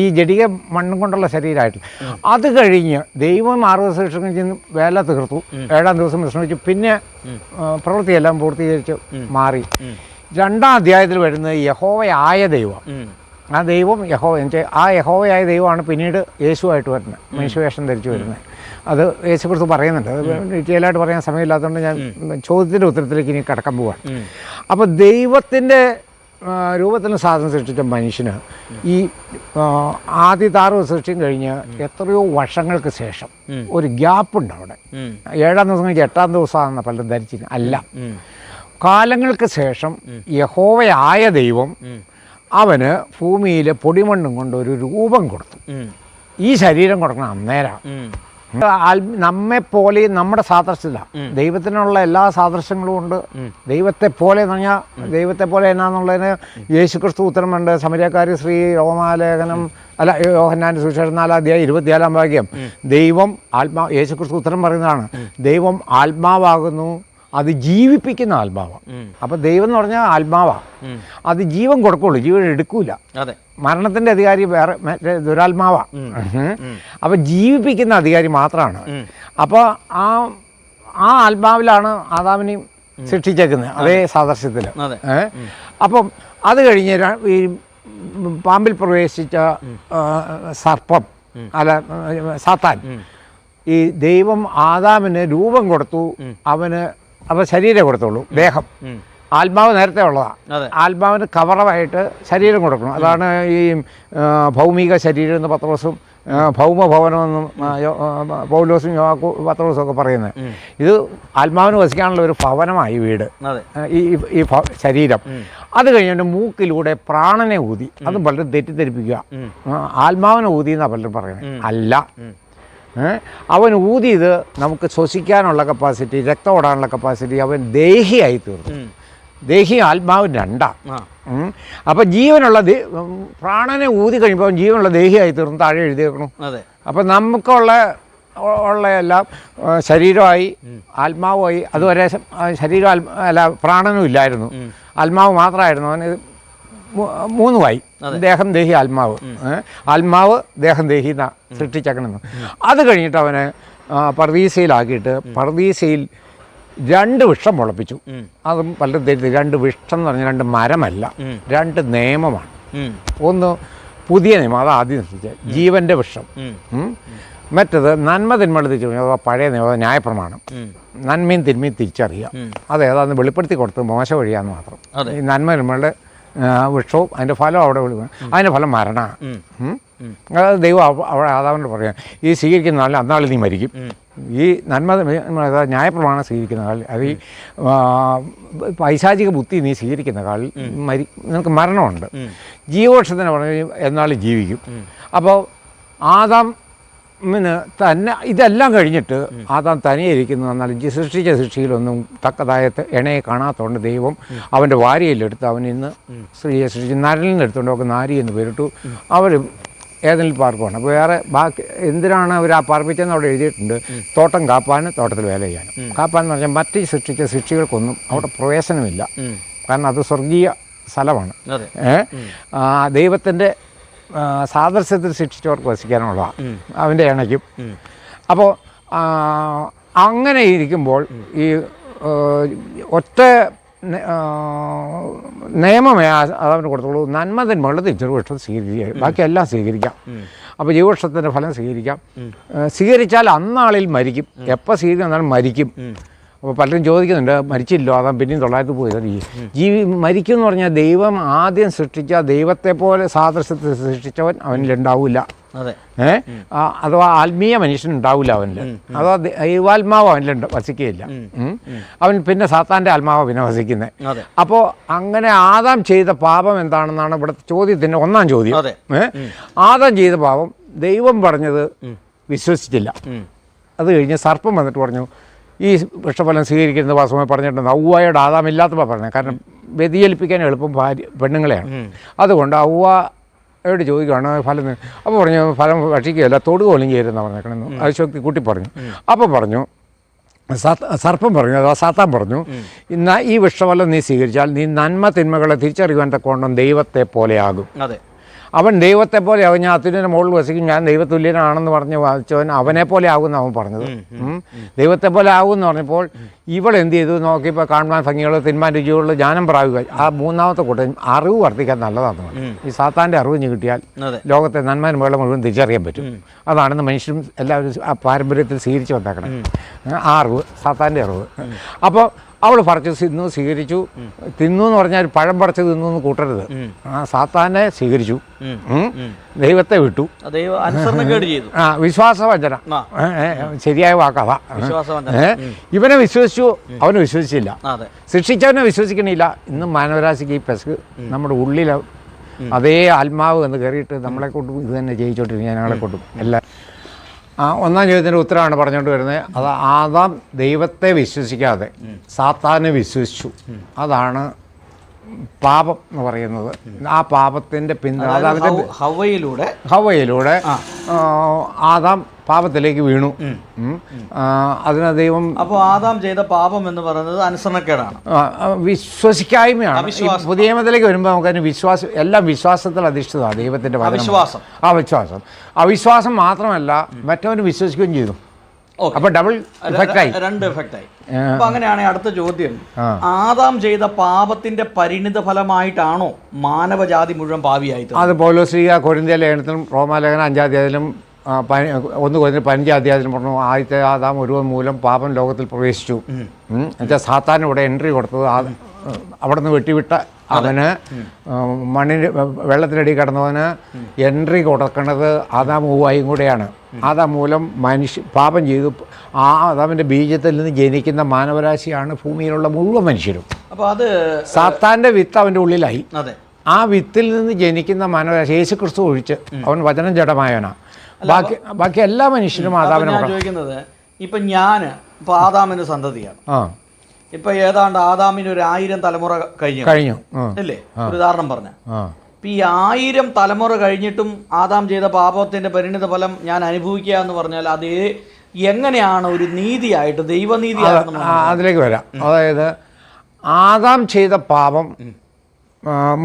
ഈ ജഡിക മണ്ണും കൊണ്ടുള്ള ശരീരമായിട്ടില്ല. അത് കഴിഞ്ഞ് ദൈവം 6 ദിവസം ശേഷം വേല തീർത്തു, 7-ാം ദിവസം വിശ്രമിച്ചു, പിന്നെ പ്രവൃത്തിയെല്ലാം പൂർത്തീകരിച്ച് മാറി. 2-ാം അധ്യായത്തിൽ വരുന്നത് യഹോവയായ ദൈവം. ആ ദൈവം ആ യഹോവയായ ദൈവമാണ് പിന്നീട് യേശുവായിട്ട് വരുന്നത്, മനുഷ്യവേഷം ധരിച്ചു വരുന്നത്. അത് യേശുക്രിസ്തു പറയുന്നുണ്ട്. അത് ഡീറ്റെയിലായിട്ട് പറയാൻ സമയമില്ലാത്തതുകൊണ്ട് ഞാൻ ചോദ്യത്തിൻ്റെ ഉത്തരത്തിലേക്ക് ഇനി കടക്കാൻ പോവാണ്. അപ്പോൾ ദൈവത്തിൻ്റെ രൂപത്തിന് സാധനം സൃഷ്ടിച്ച മനുഷ്യന് ഈ ആദ്യത്തെ 6 സൃഷ്ടിയും കഴിഞ്ഞ് എത്രയോ വർഷങ്ങൾക്ക് ശേഷം ഒരു ഗ്യാപ്പുണ്ട് അവിടെ. 7-ാം ദിവസം കഴിഞ്ഞ് 8-ാം ദിവസമാണെന്ന് പലരും ധരിച്ചിരുന്നു. അല്ല, കാലങ്ങൾക്ക് ശേഷം യഹോവയായ ദൈവം അവന് ഭൂമിയിലെ പൊടിമണ്ണും കൊണ്ട് ഒരു രൂപം കൊടുത്തു. ഈ ശരീരം കൊടുക്കണം അന്നേരം. നമ്മെപ്പോലെ നമ്മുടെ സാദൃശ്യത്തിലാണ്, ദൈവത്തിനുള്ള എല്ലാ സാദൃശ്യങ്ങളും ഉണ്ട്. ദൈവത്തെ പോലെ എന്ന് പറഞ്ഞാൽ ദൈവത്തെ പോലെ എന്നാന്നുള്ളതിന് യേശുക്രിസ്തു ഉത്തരമുണ്ട്. സമരിയക്കാരി സ്ത്രീ യോഹന്നാന്റെ സുവിശേഷം 4-ാം അധ്യായം 24-ാം വാക്യം, ദൈവം യേശുക്രിസ്തു ഉത്തരം പറയുന്നതാണ്, ദൈവം ആത്മാവാകുന്നു, അത് ജീവിപ്പിക്കുന്ന ആത്മാവാണ്. അപ്പം ദൈവം എന്ന് പറഞ്ഞാൽ ആത്മാവാണ്, അത് ജീവൻ കൊടുക്കുള്ളൂ, ജീവൻ എടുക്കൂല. മരണത്തിൻ്റെ അധികാരി വേറെ ദുരാത്മാവാണ്. അപ്പം ജീവിപ്പിക്കുന്ന അധികാരി മാത്രമാണ്. അപ്പോൾ ആ ആത്മാവിലാണ് ആദാമിനെയും സൃഷ്ടിച്ചേക്കുന്നത്, അതേ സാദൃശ്യത്തിൽ. അപ്പം അത് കഴിഞ്ഞ് ഈ പാമ്പിൽ പ്രവേശിച്ച സർപ്പം സാത്താൻ, ഈ ദൈവം ആദാമിന് രൂപം കൊടുത്തു, അവൻ ശരീരം കൊടുത്തുള്ളൂ, ദേഹം. ആത്മാവ് നേരത്തെ ഉള്ളതാണ്. ആത്മാവിന് കവറവായിട്ട് ശരീരം കൊടുക്കണം. അതാണ് ഈ ഭൗമിക ശരീരം എന്ന് പത്രോസും ഭൗമഭവനമെന്നും പൗലോസും പത്രോസും ഒക്കെ പറയുന്നത്. ഇത് ആത്മാവിന് വസിക്കാനുള്ള ഒരു ഭവനമായി വീട്, ഈ ശരീരം. അത് കഴിഞ്ഞിട്ട് മൂക്കിലൂടെ പ്രാണനെ ഊതി, അതും പലരും തെറ്റിദ്ധരിപ്പിക്കുക. ആത്മാവിനെ ഊതി എന്നാണ് പലരും പറയുന്നത്. അല്ല, അവൻ ഊതിയത് നമുക്ക് ശ്വസിക്കാനുള്ള കപ്പാസിറ്റി, രക്തം ഓടാനുള്ള കപ്പാസിറ്റി, അവൻ ദേഹിയായി തീർന്നു. ദേഹി ആത്മാവ് രണ്ടാണ്. അപ്പം ജീവനുള്ള പ്രാണനെ ഊതി കഴിയുമ്പോൾ അവൻ ജീവനുള്ള ദേഹിയായി തീർന്നു, താഴെ എഴുതിയേക്കണം. അപ്പം നമുക്കുള്ള എല്ലാം ശരീരമായി ആത്മാവുമായി. അതുവരെ ശരീരം പ്രാണനും ഇല്ലായിരുന്നു, ആത്മാവ് മാത്രമായിരുന്നു. അവന് 3 ദേഹം ദേഹി ആത്മാവ്, ആത്മാവ് ദേഹം ദേഹി എന്നാ സൃഷ്ടിച്ചേക്കണമെന്ന്. അത് കഴിഞ്ഞിട്ട് അവനെ പർദീസയിലാക്കിയിട്ട് പർദീസയിൽ 2 വൃക്ഷം മുളപ്പിച്ചു. അതും പലരും തെറ്റി. 2 വൃക്ഷം എന്ന് പറഞ്ഞാൽ 2 മരമല്ല, 2 നിയമമാണ്. ഒന്ന് പുതിയ നിയമം, അത് ആദ്യം സൃഷ്ടിച്ചത് ജീവൻ്റെ വൃക്ഷം. മറ്റത് നന്മ തിന്മകൾ തിരിച്ചറിയുക, അഥവാ പഴയ നിയമം ന്യായപ്രമാണം. നന്മയും തിന്മയും തിരിച്ചറിയുക, അതേതാന്ന് വെളിപ്പെടുത്തി കൊടുത്ത് മോശ വഴിയാന്ന് മാത്രം. ഈ നന്മ തിന്മകളുടെ വൃക്ഷവും അതിൻ്റെ ഫലം അവിടെ വിളിക്കണം. അതിൻ്റെ ഫലം മരണമാണ്. അത് ദൈവം അവിടെ ആദാമിനോട് പറയാം, ഈ സ്വീകരിക്കുന്ന നാളിൽ അന്നാളിൽ നീ മരിക്കും. ഈ നന്മ ന്യായപ്രമാണം സ്വീകരിക്കുന്ന കാലിൽ, അത് ഈ പൈശാചിക ബുദ്ധി നീ സ്വീകരിക്കുന്ന കാലിൽ നിനക്ക് മരണമുണ്ട്. ജീവവൃക്ഷത്തിന് പറഞ്ഞാൽ എന്നാളും ജീവിക്കും. അപ്പോൾ ആദാമിന് തന്നെ ഇതെല്ലാം കഴിഞ്ഞിട്ട് ആദാം തനിയെ ഇരിക്കുന്നു. എന്നാൽ സൃഷ്ടിച്ച സൃഷ്ടിയിലൊന്നും തക്കതായ ഇണയെ കാണാത്തതുകൊണ്ട് ദൈവം അവൻ്റെ വാരിയിലെടുത്ത് അവൻ ഇന്ന് സ്ത്രീയെ സൃഷ്ടിച്ച് നരലിൽ നിന്ന് എടുത്തുകൊണ്ട് ഒക്കെ നാരി എന്ന് പേരിട്ടു. അവരും ഏതെങ്കിലും പാർക്കുമാണ്. അപ്പോൾ വേറെ ബാക്കി എന്തിനാണ് അവർ ആ പാർപ്പിച്ചതെന്ന് അവിടെ എഴുതിയിട്ടുണ്ട്, തോട്ടം കാപ്പാനും തോട്ടത്തിൽ വേല ചെയ്യാനും. കാപ്പാൻ എന്ന് പറഞ്ഞാൽ മറ്റ് സൃഷ്ടിച്ച സൃഷ്ടികൾക്കൊന്നും അവിടെ പ്രവേശനമില്ല, കാരണം അത് സ്വർഗീയ സ്ഥലമാണ്. ദൈവത്തിൻ്റെ സാദൃശ്യത്തിൽ സൃഷ്ടിച്ചവർക്ക് വസിക്കാനുള്ളതാണ്, അവൻ്റെ ഇണയ്ക്കും. അപ്പോൾ അങ്ങനെ ഇരിക്കുമ്പോൾ ഈ ഒറ്റ നിയമമേ അതവന് കൊടുത്തുള്ളൂ, നന്മ തിന്മകളുടെ തിരിച്ചറിവ് വൃക്ഷം സ്വീകരിക്കുക, ബാക്കിയെല്ലാം സ്വീകരിക്കാം. അപ്പോൾ ജീവവൃക്ഷത്തിൻ്റെ ഫലം സ്വീകരിക്കാം. സ്വീകരിച്ചാൽ അന്നാളിൽ മരിക്കും. എപ്പോൾ സ്വീകരിക്കും എന്നാലും മരിക്കും. അപ്പോൾ പലരും ചോദിക്കുന്നുണ്ട്, മരിച്ചില്ലോ ആദാം പിന്നെയും 900 പോയി. മരിക്കും എന്ന് പറഞ്ഞാൽ ദൈവം ആദ്യം സൃഷ്ടിച്ച ദൈവത്തെ പോലെ സാദൃശ്യത്തിൽ സൃഷ്ടിച്ചവൻ അവനിലുണ്ടാവില്ല. അഥവാ ആത്മീയ മനുഷ്യനുണ്ടാവില്ല അവനിൽ. അഥവാ ദൈവാത്മാവ് അവനിലുണ്ട് വസിക്കുകയില്ല. അവൻ പിന്നെ സാത്താൻ്റെ ആത്മാവ് പിന്നെ വസിക്കുന്നത്. അപ്പോൾ അങ്ങനെ ആദാം ചെയ്ത പാപം എന്താണെന്നാണ് ഇവിടുത്തെ ചോദ്യത്തിൻ്റെ ഒന്നാം ചോദ്യം. ആദാം ചെയ്ത പാപം ദൈവം പറഞ്ഞത് വിശ്വസിച്ചില്ല. അത് കഴിഞ്ഞ് സർപ്പം വന്നിട്ട് പറഞ്ഞു, ഈ വൃക്ഷഫലം സ്വീകരിക്കുന്ന വാസ്തവമായി പറഞ്ഞിട്ടുണ്ട്. ഔവ്വയുടെ ആദാമില്ലാത്തപ്പോൾ പറഞ്ഞത്, കാരണം വ്യതിചലിപ്പിക്കാൻ എളുപ്പം പെണ്ണുങ്ങളെയാണ്. അതുകൊണ്ട് ഔവ്വയോട് ചോദിക്കുകയാണ് ഫലം. അപ്പോൾ പറഞ്ഞു ഫലം ഭക്ഷിക്കുകയല്ല, തൊടുകോലും ചേരുന്ന പറഞ്ഞേക്കണമെന്ന് അതിശക്തി കൂട്ടി പറഞ്ഞു. അപ്പോൾ പറഞ്ഞു സർപ്പം പറഞ്ഞു, അഥവാ സാത്താൻ പറഞ്ഞു, ഇന്ന് ഈ വൃക്ഷഫലം നീ സ്വീകരിച്ചാൽ നീ നന്മ തിന്മകളെ തിരിച്ചറിയുവാൻ തക്കവണ്ണം ദൈവത്തെ പോലെയാകും. അവൻ ദൈവത്തെ പോലെ ആകും. ഞാൻ അത്യുന്നതിൻ്റെ മുകളിൽ വസിക്കും, ഞാൻ ദൈവതുല്യനാണെന്ന് പറഞ്ഞ് വാദിച്ചവൻ അവനെ പോലെ ആകുമെന്ന് അവൻ പറഞ്ഞത്. ദൈവത്തെ പോലെ ആകുമെന്ന് പറഞ്ഞപ്പോൾ ഇവൾ എന്ത് ചെയ്തു നോക്കിയപ്പോൾ കാണാൻ ഭംഗിയുള്ള തിന്മാൻ രുചിയുള്ള ജ്ഞാനം പ്രാപിക്കുക. ആ മൂന്നാമത്തെ കൂട്ടം അറിവ് വർദ്ധിക്കാൻ നല്ലതാണ്. ഈ സാത്താൻ്റെ അറിവ് കിട്ടിയാൽ ലോകത്തെ നന്മ മുകളിൽ മുഴുവൻ തിരിച്ചറിയാൻ പറ്റും. അതാണെന്ന് മനുഷ്യരും എല്ലാവരും ആ പാരമ്പര്യത്തിൽ സ്വീകരിച്ച് വന്നേക്കണം. ആ അറിവ് സാത്താൻ്റെ അറിവ്. അപ്പോൾ അവൾ പറിച്ച് തിന്നു, സ്വീകരിച്ചു. തിന്നു എന്ന് പറഞ്ഞാൽ പഴം പറിച്ച് തിന്നു എന്ന് കൂട്ടരുത്. ആ സാത്താനെ സ്വീകരിച്ചു, ദൈവത്തെ വിട്ടു. വിശ്വാസവഞ്ചന ശരിയായ വാക്കതാ. ഇവനെ വിശ്വസിച്ചു, അവനെ വിശ്വസിച്ചില്ല. ശിക്ഷിച്ചവനെ വിശ്വസിക്കണില്ല. ഇന്നും മാനവരാശിക്ക് ഈ പെസക് നമ്മുടെ ഉള്ളിൽ അതേ ആത്മാവ് എന്ന് കയറിയിട്ട് നമ്മളെ കൊണ്ടും ഇത് തന്നെ ജയിച്ചോണ്ടിരിക്കും. ഞങ്ങളെ കൊണ്ടും എല്ലാം. ഒന്നാം ചോദ്യത്തിൻ്റെ ഉത്തരമാണ് പറഞ്ഞുകൊണ്ട് വരുന്നത്. അത് ആദാം ദൈവത്തെ വിശ്വസിക്കാതെ സാത്താനെ വിശ്വസിച്ചു. അതാണ് പാപം എന്ന് പറയുന്നത്. ആ പാപത്തിൻ്റെ ഹവ്വയിലൂടെ ആദാം പാപത്തിലേക്ക് വീണു. അതിന് ദൈവം, അപ്പോൾ ആദാം ചെയ്ത പാപം എന്ന് പറയുന്നത് അനുസരണക്കേടാണ്, വിശ്വസിക്കായ്മയാണ്. പുതിയ നിയമത്തിലേക്ക് വരുമ്പോൾ നമുക്കതിന് വിശ്വാസം, എല്ലാം വിശ്വാസത്തിൽ അധിഷ്ഠിതമാണ്. ദൈവത്തിൻ്റെ വിശ്വാസം. അവിശ്വാസം മാത്രമല്ല, മറ്റവന് വിശ്വസിക്കുകയും ചെയ്തു. അപ്പൊ ഡബിൾ എഫക്റ്റായി, രണ്ട് എഫക്റ്റായി. അപ്പൊ അങ്ങനെയാണെങ്കിൽ അടുത്ത ചോദ്യം, ആദാം ചെയ്ത പാപത്തിന്റെ പരിണിത ഫലമായിട്ടാണോ മാനവജാതി മുഴുവൻ പാപിയായി? അത് പൗലോസ്ലീഹ കൊരിന്ത്യ ലേഖനത്തിലും റോമാലേഖനം 5-ാം അധ്യായത്തിലും 1 കൊരിന്ത്യർ 15-ാം അധ്യായത്തിലും പറഞ്ഞു, ആദ്യത്തെ ആദാം ഒരുവൻ മൂലം പാപം ലോകത്തിൽ പ്രവേശിച്ചു. എന്നുവെച്ചാൽ സാത്താൻ ഇവിടെ എൻട്രി കൊടുത്തത്, അവിടെ നിന്ന് വെട്ടിവിട്ട അവന് മണ്ണിന് വെള്ളത്തിനടി കിടന്നവന് എൻട്രി കൊടുക്കുന്നത് ആദാം ഹവ്വയും കൂടെയാണ്. ആദാം മൂലം പാപം ചെയ്തു. ആ ആദാമിൻ്റെ ബീജത്തിൽ നിന്ന് ജനിക്കുന്ന മാനവരാശിയാണ് ഭൂമിയിലുള്ള മുഴുവൻ മനുഷ്യരും. അപ്പോൾ അത് സാത്താൻ്റെ വിത്ത് അവൻ്റെ ഉള്ളിലായി. ആ വിത്തിൽ നിന്ന് ജനിക്കുന്ന മാനവരാശി യേശു ക്രിസ്തു ഒഴിച്ച്, അവൻ വചനം ജഡമായവനാണ്. ബാക്കി എല്ലാ മനുഷ്യരും ആദാമിനെ ചോദിക്കുന്നത്. ഇപ്പം ഇപ്പം ആദാമിൻ്റെ സന്തതിയാണ്. ഇപ്പൊ ഏതാണ്ട് ആദാമിന് 1000 തലമുറ കഴിഞ്ഞു അല്ലേ? ഒരു ഉദാഹരണം പറഞ്ഞ. ഇപ്പൊ ഈ 1000 തലമുറ കഴിഞ്ഞിട്ടും ആദാം ചെയ്ത പാപത്തിന്റെ പരിണിത ഫലം ഞാൻ അനുഭവിക്കുക എന്ന് പറഞ്ഞാൽ അത് എങ്ങനെയാണ് ഒരു നീതിയായിട്ട്, ദൈവനീതിയായിട്ട്? അതിലേക്ക് വരാം. അതായത് ആദാം ചെയ്ത പാപം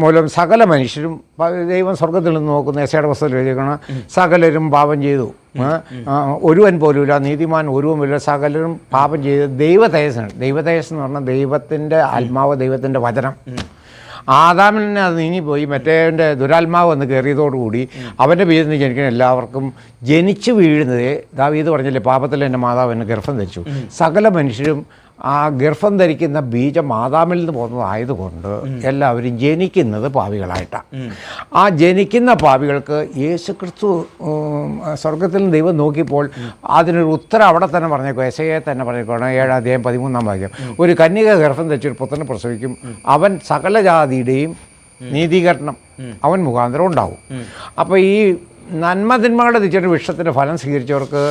മൂലം സകല മനുഷ്യരും, ദൈവം സ്വർഗത്തിൽ നിന്ന് നോക്കുന്ന യെശയ്യായുടെ പുസ്തകത്തിൽ എഴുതിയിരിക്കണം, സകലരും പാപം ചെയ്തു, ഒരുവൻ പോലുമില്ല, നീതിമാൻ ഒരുവനുമില്ല, സകലരും പാപം ചെയ്ത് ദൈവതേജസ്സാണ്. ദൈവതേജസ് എന്ന് പറഞ്ഞാൽ ദൈവത്തിൻ്റെ ആത്മാവ്, ദൈവത്തിൻ്റെ വചനം. ആദാമിനെ അത് നീങ്ങിപ്പോയി. മറ്റേവൻ്റെ ദുരാത്മാവ് വന്ന് കയറിയതോടുകൂടി അവൻ്റെ ബീജത്തിൽ നിന്ന് ജനിക്കുന്ന എല്ലാവർക്കും ജനിച്ചു വീഴുന്നത്, ദാവീദ് പറഞ്ഞില്ലേ, പാപത്തിൽ എൻ്റെ മാതാവ് എന്നെ ഗർഭം ധരിച്ചു. സകല മനുഷ്യരും ആ ഗർഭം ധരിക്കുന്ന ബീജം ആദാമിൽ നിന്ന് പോകുന്നതായതുകൊണ്ട് എല്ലാവരും ജനിക്കുന്നത് പാപികളായിട്ടാണ്. ആ ജനിക്കുന്ന പാപികൾക്ക് യേശുക്രിസ്തു സ്വർഗത്തിൽ നിന്ന് ദൈവം നോക്കിയപ്പോൾ അതിനൊരു ഉത്തരം അവിടെ തന്നെ പറഞ്ഞേക്കും. യെശയ്യായെ തന്നെ പറഞ്ഞേക്കാണ് 7-ാം അധ്യായം 13-ാം വാക്യം. ഒരു കന്യക ഗർഭം ധരിച്ചൊരു പുത്രനെ പ്രസവിക്കും, അവൻ സകല ജാതിയുടെയും നീതീകരണം അവൻ മുഖാന്തരം ഉണ്ടാവും. അപ്പോൾ ഈ നന്മതിന്മകളുടെ തിരിച്ചൊരു വൃക്ഷത്തിൻ്റെ ഫലം സ്വീകരിച്ചവർക്ക്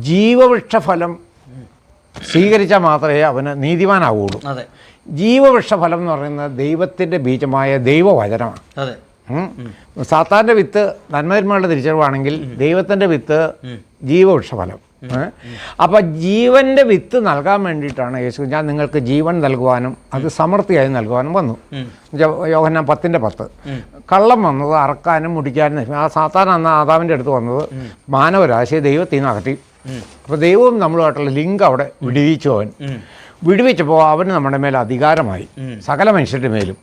ജീവവൃക്ഷ ഫലം സ്വീകരിച്ചാൽ മാത്രമേ അവന് നീതിമാനാവുള്ളൂ. ജീവവൃക്ഷഫലം എന്ന് പറയുന്നത് ദൈവത്തിൻ്റെ ബീജമായ ദൈവവചനമാണ്. സാത്താൻ്റെ വിത്ത് നന്മതിന്മകളുടെ തിരിച്ചറിവാണെങ്കിൽ ദൈവത്തിൻ്റെ വിത്ത് ജീവവൃക്ഷഫലം. അപ്പോൾ ജീവൻ്റെ വിത്ത് നൽകാൻ വേണ്ടിയിട്ടാണ് യേശു ഞാൻ നിങ്ങൾക്ക് ജീവൻ നൽകുവാനും അത് സമൃദ്ധിയായി നൽകുവാനും വന്നു. യോഹന്നാൻ 10:10. കള്ളം വന്നത് അറക്കാനും മുടിക്കാനും. ആ സാത്താൻ അന്ന് ആദാമിൻ്റെ അടുത്ത് വന്നത് മാനവരാശിയെ ദൈവത്തിൽ നിന്ന് അകറ്റി. അപ്പോൾ ദൈവവും നമ്മളുമായിട്ടുള്ള ലിങ്ക് അവിടെ വിടുവിച്ചു. അവൻ വിടുവിച്ചപ്പോൾ അവന് നമ്മുടെ മേൽ അധികാരമായി, സകല മനുഷ്യരുടെ മേലും.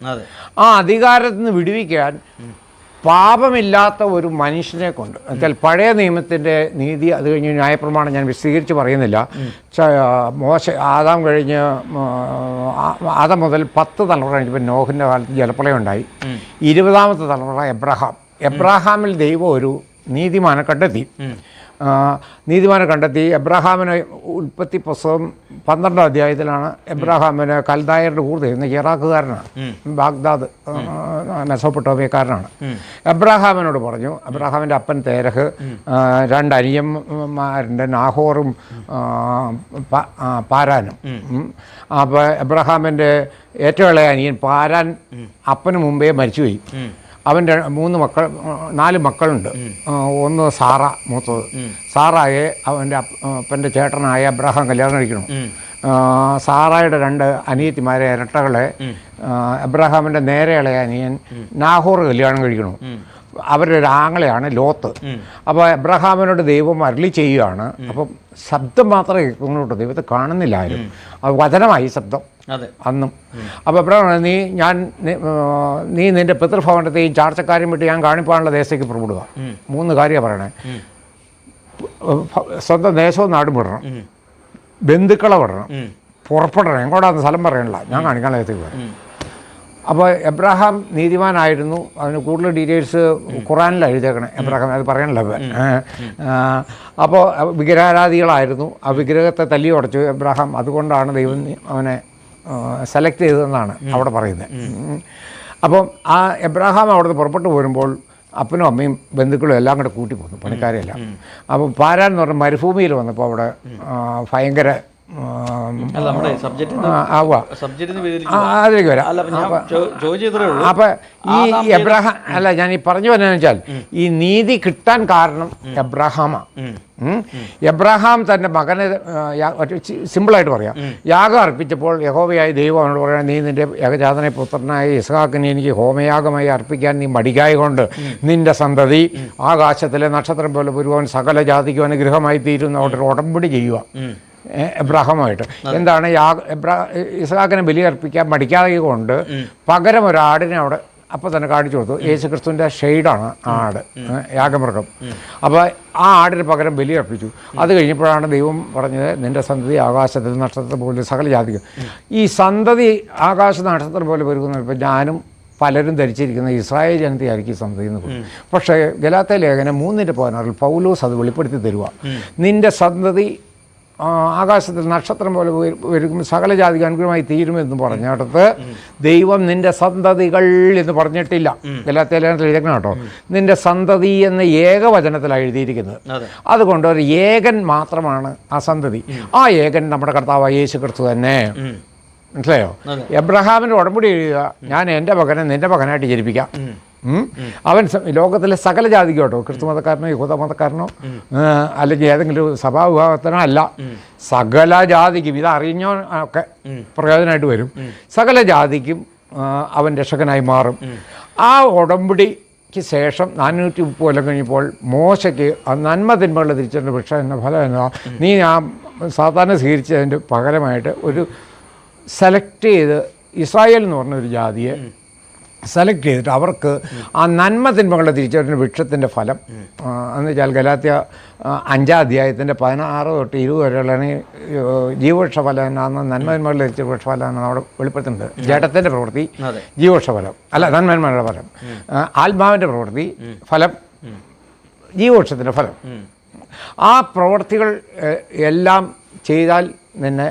ആ അധികാരത്തിൽ നിന്ന് വിടുവിക്കാൻ പാപമില്ലാത്ത ഒരു മനുഷ്യനെ കൊണ്ട് എന്നുവെച്ചാൽ പഴയ നിയമത്തിൻ്റെ നീതി, അത് കഴിഞ്ഞ് ന്യായപ്രമാണം ഞാൻ വിശദീകരിച്ച് പറയുന്നില്ല. ആദാം കഴിഞ്ഞ് ആദം മുതൽ 10 തലമുറ കഴിഞ്ഞപ്പോൾ നോഹിൻ്റെ കാലത്ത് ജലപ്രളയം ഉണ്ടായി. 20ാമത്തെ തലമുറ എബ്രാഹാമിൽ ദൈവം ഒരു നീതിമാനെ കണ്ടെത്തി. എബ്രാഹാമിന് ഉൽപ്പത്തി പുസ്തകം 12ാം അധ്യായത്തിലാണ് എബ്രാഹാമിന് കൽദായരുടെ കൂടെ ഇന്ന് ഇറാഖുകാരനാണ്, ബാഗ്ദാദ് മെസോപ്പൊട്ടോമിയക്കാരനാണ്. എബ്രാഹാമിനോട് പറഞ്ഞു, എബ്രാഹാമിൻ്റെ അപ്പൻ തേരഹ് 2 അനിയന്മാരുണ്ട്, നാഹോറും പാരാനും. അപ്പോൾ എബ്രാഹാമിൻ്റെ ഏറ്റവും ഇളയ അനിയൻ പാരാൻ അപ്പന് മുമ്പേ മരിച്ചുപോയി. അവൻ്റെ 4 മക്കളുണ്ട്. ഒന്ന് സാറ, മൂത്തത്. സാറായെ അവൻ്റെ അപ്പൻ്റെ ചേട്ടനായ അബ്രഹാം കല്യാണം കഴിക്കണം. സാറായുടെ 2 അനിയത്തിമാരെ ഇരട്ടകളെ അബ്രഹാമിൻ്റെ നേരെയുള്ള അനിയൻ നാഹോർ കല്യാണം കഴിക്കണം. അവരുടെ ഒരു ആങ്ങളെയാണ് ലോത്ത്. അപ്പോൾ അബ്രഹാമിനോട് ദൈവം അരുളി ചെയ്യുകയാണ്. അപ്പം ശബ്ദം മാത്രമേ കേൾക്കുന്നുള്ളൂ, ദൈവത്തെ കാണുന്നില്ല ആരും. അത് വചനമായി ശബ്ദം അന്നും. അപ്പോൾ അബ്രഹാം, നീ നിൻ്റെ പിതൃഭവനത്തെയും ചാർച്ചക്കാരെയും വിട്ട് ഞാൻ കാണിപ്പാനുള്ള ദേശത്തേക്ക് പുറപ്പെടുക. 3 കാര്യമാണ് പറയണേ. സ്വന്തം ദേശവും നാടും വിടണം, ബന്ധുക്കളെ വിടണം, പുറപ്പെടണം. എങ്ങോട്ടാന്ന് സ്ഥലം പറയണില്ല, ഞാൻ കാണിക്കാൻ ദേശത്തേക്ക് വരാം. അപ്പോൾ എബ്രഹാം നീതിമാനായിരുന്നു. അതിന് കൂടുതൽ ഡീറ്റെയിൽസ് ഖുറാനിലാണ് എഴുതിയേക്കണേ. എബ്രഹാം അത് പറയണല്ലോ. അപ്പോൾ വിഗ്രഹാരാധികളായിരുന്നു. ആ വിഗ്രഹത്തെ തല്ലി ഉടച്ചു എബ്രഹാം. അതുകൊണ്ടാണ് ദൈവം അവനെ സെലക്ട് ചെയ്തതെന്നാണ് അവിടെ പറയുന്നത്. അപ്പം ആ എബ്രഹാം അവിടുന്ന് പുറപ്പെട്ടു പോരുമ്പോൾ അപ്പനും അമ്മയും ബന്ധുക്കളും എല്ലാം കൂടെ കൂട്ടി പോന്നു, പണിക്കാരെല്ലാം. അപ്പം പാരാൻ എന്ന് പറഞ്ഞാൽ മരുഭൂമിയിൽ വന്നപ്പോൾ അവിടെ ഭയങ്കര അതിലേക്ക് വരാം. അപ്പൊ ഈ എബ്രഹാം ഞാൻ ഈ പറഞ്ഞു വന്നതെന്ന് വെച്ചാൽ ഈ നീതി കിട്ടാൻ കാരണം എബ്രഹാമാണ്. എബ്രഹാം തൻ്റെ മകനെ സിമ്പിളായിട്ട് പറയാം, യാഗം അർപ്പിച്ചപ്പോൾ യഹോവയായ ദൈവം അവനോട് പറയുന്നത്, നീ നിൻ്റെ ഏകജാതനെ പുത്രനായ ഇസ്ഹാക്കിനെ എനിക്ക് ഹോമയാഗമായി അർപ്പിക്കാൻ നീ മടിക്കായ കൊണ്ട് നിൻ്റെ സന്തതി ആകാശത്തിലെ നക്ഷത്രം പോലെ വരുവാൻ സകല ജാതിക്കും അനുഗ്രഹമായി തീരുന്ന അവിടെ ഒരു ഉടമ്പടി ചെയ്യുക എബ്രഹാമായിട്ട്. എന്താണ് ഇസ്ഹാക്കിനെ ബലിയർപ്പിക്കാൻ മടിക്കാതെ കൊണ്ട് പകരം ഒരു ആടിനെ അവിടെ അപ്പോൾ തന്നെ കാണിച്ചു കൊടുത്തു. യേശുക്രിസ്തുവിൻ്റെ ഷെയ്ഡാണ് ആട്, യാഗമൃഗം. അപ്പോൾ ആ ആടിന് പകരം ബലിയർപ്പിച്ചു. അത് കഴിഞ്ഞപ്പോഴാണ് ദൈവം പറഞ്ഞത്, നിൻ്റെ സന്തതി ആകാശത്തിൽ നക്ഷത്രം പോലെ സകല ജാതിക്കും. ഈ സന്തതി ആകാശ നക്ഷത്രം പോലെ വരുന്ന ഇപ്പം ഞാനും പലരും ധരിച്ചിരിക്കുന്ന ഇസ്രായേൽ ജനതയായിരിക്കും സന്തതി എന്ന് പറയും. പക്ഷേ ഗലാത്യ ലേഖനം 3:16 പൗലോസ് അത് വെളിപ്പെടുത്തി തരുക. നിൻ്റെ സന്തതി ആകാശത്തിൽ നക്ഷത്രം പോലെ വരും, സകല ജാതിക്ക് അനുഗ്രഹമായി തീരുമെന്ന് പറഞ്ഞിടത്ത് ദൈവം നിൻ്റെ സന്തതികൾ എന്ന് പറഞ്ഞിട്ടില്ല. ഗലാത്യ ലേഖനത്തിൽ എഴുതണം കേട്ടോ. നിൻ്റെ സന്തതി എന്ന ഏകവചനത്തിലാണ് എഴുതിയിരിക്കുന്നത്. അതുകൊണ്ട് ഒരു ഏകൻ മാത്രമാണ് ആ സന്തതി. ആ ഏകൻ നമ്മുടെ കർത്താവായ യേശുക്രിസ്തു തന്നെ. മനസ്സിലായോ? എബ്രഹാമിൻ്റെ ഉടമ്പടി എഴുതുക, ഞാൻ എൻ്റെ മകനെ നിൻ്റെ മകനായിട്ട് ജനിപ്പിക്കാം. അവൻ ലോകത്തിലെ സകല ജാതിക്കും കേട്ടോ, ക്രിസ്തു മതക്കാരനോ യഹൂദ മതക്കാരനോ അല്ലെങ്കിൽ ഏതെങ്കിലും സഭാവിഭാഗത്തിനോ അല്ല, സകല ജാതിക്കും ഇത് അറിഞ്ഞോ ഒക്കെ പ്രയോജനമായിട്ട് വരും. സകല ജാതിക്കും അവൻ രക്ഷകനായി മാറും. ആ ഉടമ്പടിക്ക് ശേഷം 430 കൊല്ലം കഴിഞ്ഞപ്പോൾ മോശയ്ക്ക് നന്മ തിന്മകളുടെ തിരിച്ചറിഞ്ഞ വൃക്ഷം എന്ന ഫലം എന്നാ, നീ ആ സാധാരണ സ്വീകരിച്ചതിൻ്റെ പകരമായിട്ട് ഒരു സെലക്ട് ചെയ്ത് ഇസ്രായേൽ എന്ന് പറഞ്ഞൊരു ജാതിയെ സെലക്ട് ചെയ്തിട്ട് അവർക്ക് ആ നന്മ തിന്മകളുടെ തിരിച്ചറിഞ്ഞ വൃക്ഷത്തിൻ്റെ ഫലം എന്ന് വെച്ചാൽ ഗലാത്യ 5ാം അധ്യായത്തിൻ്റെ 16 തൊട്ട് 20 വരെയുള്ളതാണ് ജീവവൃക്ഷ ഫലം എന്നാണ്. നന്മ തിന്മകളുടെ തിരിച്ച വൃക്ഷഫലം എന്നാണ് അവിടെ വെളിപ്പെടുത്തുന്നുണ്ട്. ജഡത്തിൻ്റെ പ്രവൃത്തി ജീവവൃക്ഷഫലം അല്ല, നന്മന്മാരുടെ ഫലം. ആത്മാവിൻ്റെ പ്രവൃത്തി ഫലം ജീവവൃക്ഷത്തിൻ്റെ ഫലം. ആ പ്രവൃത്തികൾ എല്ലാം ചെയ്താൽ നിന്നെ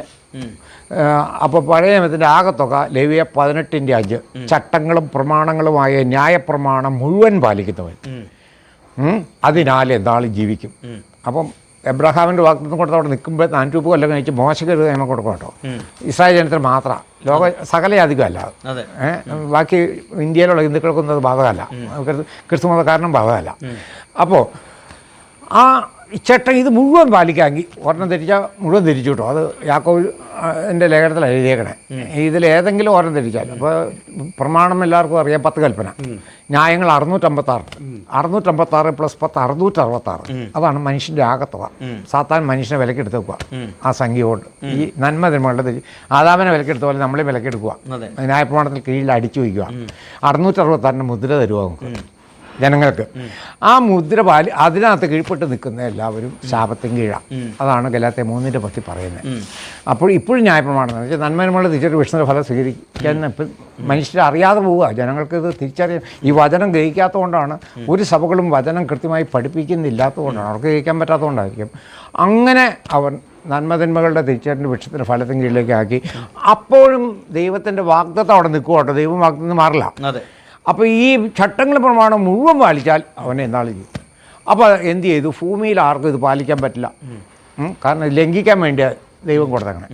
അപ്പോൾ പഴയ നിയമത്തിൻ്റെ ആകത്തുക ലേവ്യ 18:5 ചട്ടങ്ങളും പ്രമാണങ്ങളുമായ ന്യായപ്രമാണം മുഴുവൻ പാലിക്കുന്നവൻ അതിനാൽ എന്താളും ജീവിക്കും. അപ്പം എബ്രഹാമിൻ്റെ വാഗ്ദത്തം കൊടുത്ത് അവിടെ നിൽക്കുമ്പോൾ 430 കൊല്ലം കഴിച്ച് മോശയ്ക്ക് ഒരു നിയമം കൊടുക്കും കേട്ടോ. ഇസ്രായേൽ ജനത്തിന് മാത്രമാണ്, ലോക സകല ജാതിക്കും അല്ല. ബാക്കി ഇന്ത്യയിലുള്ള ഹിന്ദുക്കൾക്കൊന്നും അത് ബാധകമല്ല, ക്രിസ്തു മതക്കാരനും ബാധകമല്ല. അപ്പോൾ ആ ചട്ടം ഇത് മുഴുവൻ പാലിക്കാമെങ്കിൽ ഒരെണ്ണം തിരിച്ചാൽ മുഴുവൻ തിരിച്ചു കിട്ടും. അത് യാക്കോബ് എൻ്റെ ലേഖനത്തിലാണ് എഴുതിയേക്കണേ. ഇതിലേതെങ്കിലും ഒരെണ്ണം തിരിച്ചാൽ. അപ്പോൾ പ്രമാണം എല്ലാവർക്കും അറിയാം 10 കൽപ്പന. ന്യായങ്ങൾ 656 + 10 666. അതാണ് മനുഷ്യൻ്റെ ആകത്തുക. സാത്താൻ മനുഷ്യനെ വിലക്കെടുത്ത് വെക്കുക ആ സംഖ്യ കൊണ്ട്. ഈ നന്മ തിന്മകളുടെ ആദാമിനെ വിലക്കെടുത്ത പോലെ നമ്മളെ വിലക്കെടുക്കുക, ന്യായപ്രമാണത്തിൽ കീഴിൽ അടിച്ചു വയ്ക്കുക. 666 മുദ്ര തരുക നമുക്ക്. ജനങ്ങൾക്ക്. ആ മുദ്ര അതിനകത്ത് കീഴ്പ്പെട്ട് നിൽക്കുന്ന എല്ലാവരും ശാപത്തിന് കീഴാണ്. അതാണ് ഗലാത്യ 3:10 പറയുന്നത്. അപ്പോൾ ഇപ്പോഴും ന്യായപ്രമാണം എന്ന് വെച്ചാൽ നന്മയുള്ള തിരിച്ചൊരു വിഷ്ണുവിൻ്റെ ഫലം സ്വീകരിക്കാൻ ഇപ്പം മനുഷ്യരെ അറിയാതെ പോവുക. ജനങ്ങൾക്ക് ഇത് തിരിച്ചറിയാൻ ഈ വചനം ഗ്രഹിക്കാത്തതുകൊണ്ടാണ്. ഒരു സഭകളും വചനം കൃത്യമായി പഠിപ്പിക്കുന്നില്ലാത്തതുകൊണ്ടാണ്, അവർക്ക് ഗ്രഹിക്കാൻ പറ്റാത്തതുകൊണ്ടായിരിക്കും. അങ്ങനെ അവർ നന്മതിന്മകളുടെ തിരിച്ചറിഞ്ഞ വൃക്ഷത്തിൻ്റെ ഫലത്തിന് കീഴിലേക്ക് ആക്കി. അപ്പോഴും ദൈവത്തിൻ്റെ വാഗ്ദത്തം അവിടെ നിൽക്കുവാട്ടോ, ദൈവം വാഗ്ദത്തം മാറില്ല. അപ്പോൾ ഈ ചട്ടങ്ങൾ പ്രമാണം മുഴുവൻ പാലിച്ചാൽ അവനെ എന്നാളും ചെയ്യും. അപ്പോൾ എന്ത് ചെയ്തു? ഭൂമിയിൽ ആർക്കും ഇത് പാലിക്കാൻ പറ്റില്ല. കാരണം ലംഘിക്കാൻ വേണ്ടി ദൈവം കൊടുത്തങ്ങനെ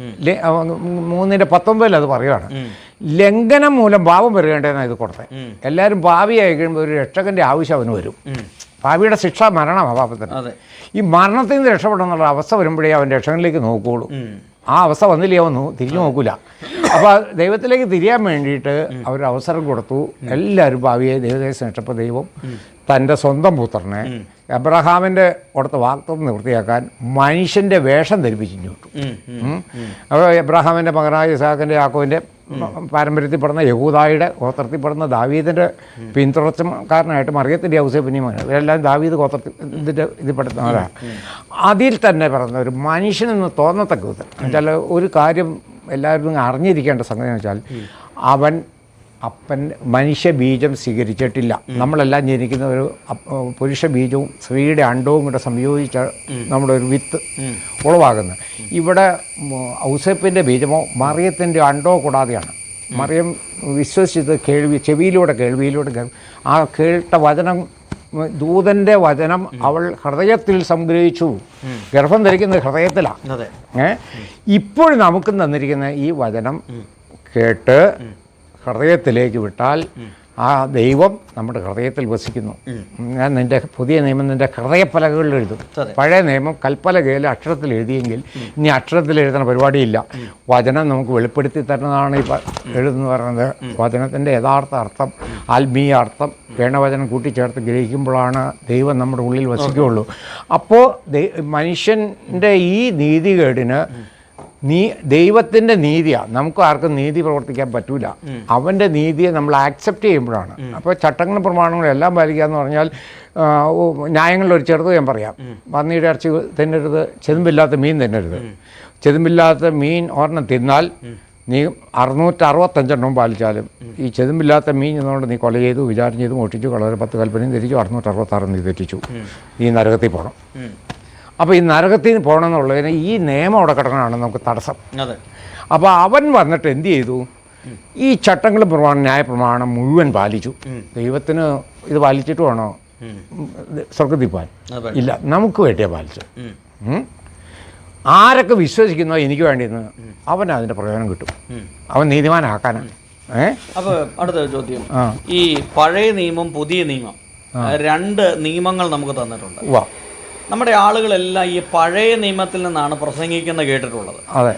3:19 അത് പറയുകയാണ്. ലംഘനം മൂലം പാപം വരികേണ്ടതെന്നാണ് ഇത് കൊടുത്തത്. എല്ലാവരും പാപിയായി കഴിയുമ്പോൾ ഒരു രക്ഷകൻ്റെ ആവശ്യം അവന് വരും. പാപിയുടെ ശിക്ഷ മരണമാണ് പാപത്തിന്. ഈ മരണത്തിൽ നിന്ന് രക്ഷപ്പെടണമെന്നുള്ള അവസ്ഥ വരുമ്പോഴേ അവൻ രക്ഷകനിലേക്ക് നോക്കുകയുള്ളൂ. ആ അവസ്ഥ വന്നില്ലേ അവൻ തിരിഞ്ഞു നോക്കൂല. അപ്പോൾ ദൈവത്തിലേക്ക് തിരിയാൻ വേണ്ടിയിട്ട് അവർ അവസരം കൊടുത്തു. എല്ലാവരും ഭാവിയെ ദൈവദേശം ഇഷ്ടപ്പോൾ ദൈവം തൻ്റെ സ്വന്തം പുത്രനെ എബ്രഹാമിൻ്റെ കൊടുത്ത വാഗ്ദത്തം നിവൃത്തിയാക്കാൻ മനുഷ്യൻ്റെ വേഷം ധരിപ്പിച്ചു വിട്ടു. അപ്പോൾ എബ്രഹാമിൻ്റെ മകനായ ഇസ്ഹാക്കിൻ്റെ യാക്കോബിൻ്റെ പാരമ്പര്യത്തിൽപ്പെടുന്ന യഹൂദായുടെ ഗോത്രത്തിൽപ്പെടുന്ന ദാവീദിൻ്റെ പിന്തുടർച്ചക്കാരനായിട്ട് മറിയത്തിൻ്റെ ഔസേപ്പിനെയും മകൻ, ഇവരെല്ലാം ദാവീദ് ഗോത്രത്തിൻ്റെ ഇതിൽപ്പെടുന്നവരാണ്. അതിൽ തന്നെ പറഞ്ഞ ഒരു മനുഷ്യനെന്ന് തോന്നത്തക്ക വിധം എന്നുവെച്ചാൽ ഒരു കാര്യം എല്ലാവരും അറിഞ്ഞിരിക്കേണ്ട സംഗതി എന്ന് വെച്ചാൽ അവൻ മനുഷ്യ ബീജം സ്വീകരിച്ചിട്ടില്ല. നമ്മളെല്ലാം ജനിക്കുന്ന ഒരു പുരുഷ ബീജവും സ്ത്രീയുടെ അണ്ടവും കൂടെ സംയോജിച്ച നമ്മുടെ ഒരു വിത്ത് ഉളവാകുന്നത്. ഇവിടെ ഔസേപ്പിൻ്റെ ബീജമോ മറിയത്തിൻ്റെ അണ്ടോ കൂടാതെയാണ്. മറിയം വിശ്വസിച്ചത് കേൾവിയിലൂടെ ആ കേട്ട വചനം, ദൂതൻ്റെ വചനം അവൾ ഹൃദയത്തിൽ സംഗ്രഹിച്ചു. ഗർഭം ധരിക്കുന്നത് ഹൃദയത്തിലാണ്. ഇപ്പോഴും നമുക്ക് തന്നിരിക്കുന്ന ഈ വചനം കേട്ട് ഹൃദയത്തിലേക്ക് വിട്ടാൽ ആ ദൈവം നമ്മുടെ ഹൃദയത്തിൽ വസിക്കുന്നു. ഞാൻ നിൻ്റെ പുതിയ നിയമം നിൻ്റെ ഹൃദയപ്പലകളിൽ എഴുതും. പഴയ നിയമം കൽപ്പലകയിൽ അക്ഷരത്തിൽ എഴുതിയെങ്കിൽ ഇനി അക്ഷരത്തിൽ എഴുതുന്ന പരിപാടിയില്ല. വചനം നമുക്ക് വെളിപ്പെടുത്തി തരുന്നതാണ് ഈ എഴുതെന്ന് പറയുന്നത്. വചനത്തിൻ്റെ യഥാർത്ഥ അർത്ഥം, ആത്മീയ അർത്ഥം വേണവചനം കൂട്ടിച്ചേർത്ത് ഗ്രഹിക്കുമ്പോഴാണ് ദൈവം നമ്മുടെ ഉള്ളിൽ വസിക്കുകയുള്ളൂ. അപ്പോൾ മനുഷ്യൻ്റെ ഈ നീതികേടിന് ദൈവത്തിൻ്റെ നീതിയാണ്. നമുക്ക് ആർക്കും നീതി പ്രവർത്തിക്കാൻ പറ്റൂല. അവൻ്റെ നീതിയെ നമ്മൾ ആക്സെപ്റ്റ് ചെയ്യുമ്പോഴാണ്. അപ്പോൾ ചട്ടങ്ങളും പ്രമാണങ്ങളും എല്ലാം പാലിക്കുക എന്ന് പറഞ്ഞാൽ ന്യായങ്ങളിലൊരു ചെറുത് ഞാൻ പറയാം. പന്നിയുടെ ഇറച്ചി തിന്നരുത്, ചെതുമ്പില്ലാത്ത മീൻ തിന്നരുത്. ചെതുമ്പില്ലാത്ത മീൻ ഒരെണ്ണം തിന്നാൽ നീ 665 പാലിച്ചാലും ഈ ചെതുമ്പില്ലാത്ത മീൻ എന്നുകൊണ്ട് നീ കൊല ചെയ്തു, വിചാരം ചെയ്തു, മോഷ്ടിച്ചു, കളർ 10 കൽപ്പനയും തിരിച്ചു, 666 നീ തെറ്റിച്ചു, ഈ നരകത്തിൽ പോകണം. അപ്പോൾ ഈ നരകത്തിൽ നിന്ന് പോകണമെന്നുള്ളതിന് ഈ നിയമം അവിടെ കിടക്കണമാണ് നമുക്ക് തടസ്സം. അപ്പോൾ അവൻ വന്നിട്ട് എന്ത് ചെയ്തു? ഈ ചട്ടങ്ങളും പ്രമാണം ന്യായപ്രമാണം മുഴുവൻ പാലിച്ചു. ദൈവത്തിന് ഇത് പാലിച്ചിട്ട് വേണോ സ്വർഗത്തിൽ പോകാൻ? ഇല്ല, നമുക്ക് വേണ്ടിയാണ് പാലിച്ചു. ആരൊക്കെ വിശ്വസിക്കുന്നോ എനിക്ക് വേണ്ടിയെന്ന് അവൻ അതിൻ്റെ പ്രയോജനം കിട്ടും. അവൻ നീതിമാനാക്കാനാണ്. അപ്പോൾ അടുത്ത ചോദ്യം, ഈ പഴയ നിയമം പുതിയ നിയമം 2 നിയമങ്ങൾ നമുക്ക് തന്നിട്ടുണ്ട്. നമ്മുടെ ആളുകളെല്ലാം ഈ പഴയ നിയമത്തിൽ നിന്നാണ് പ്രസംഗിക്കുന്നത് കേട്ടിട്ടുള്ളത്. അതെ.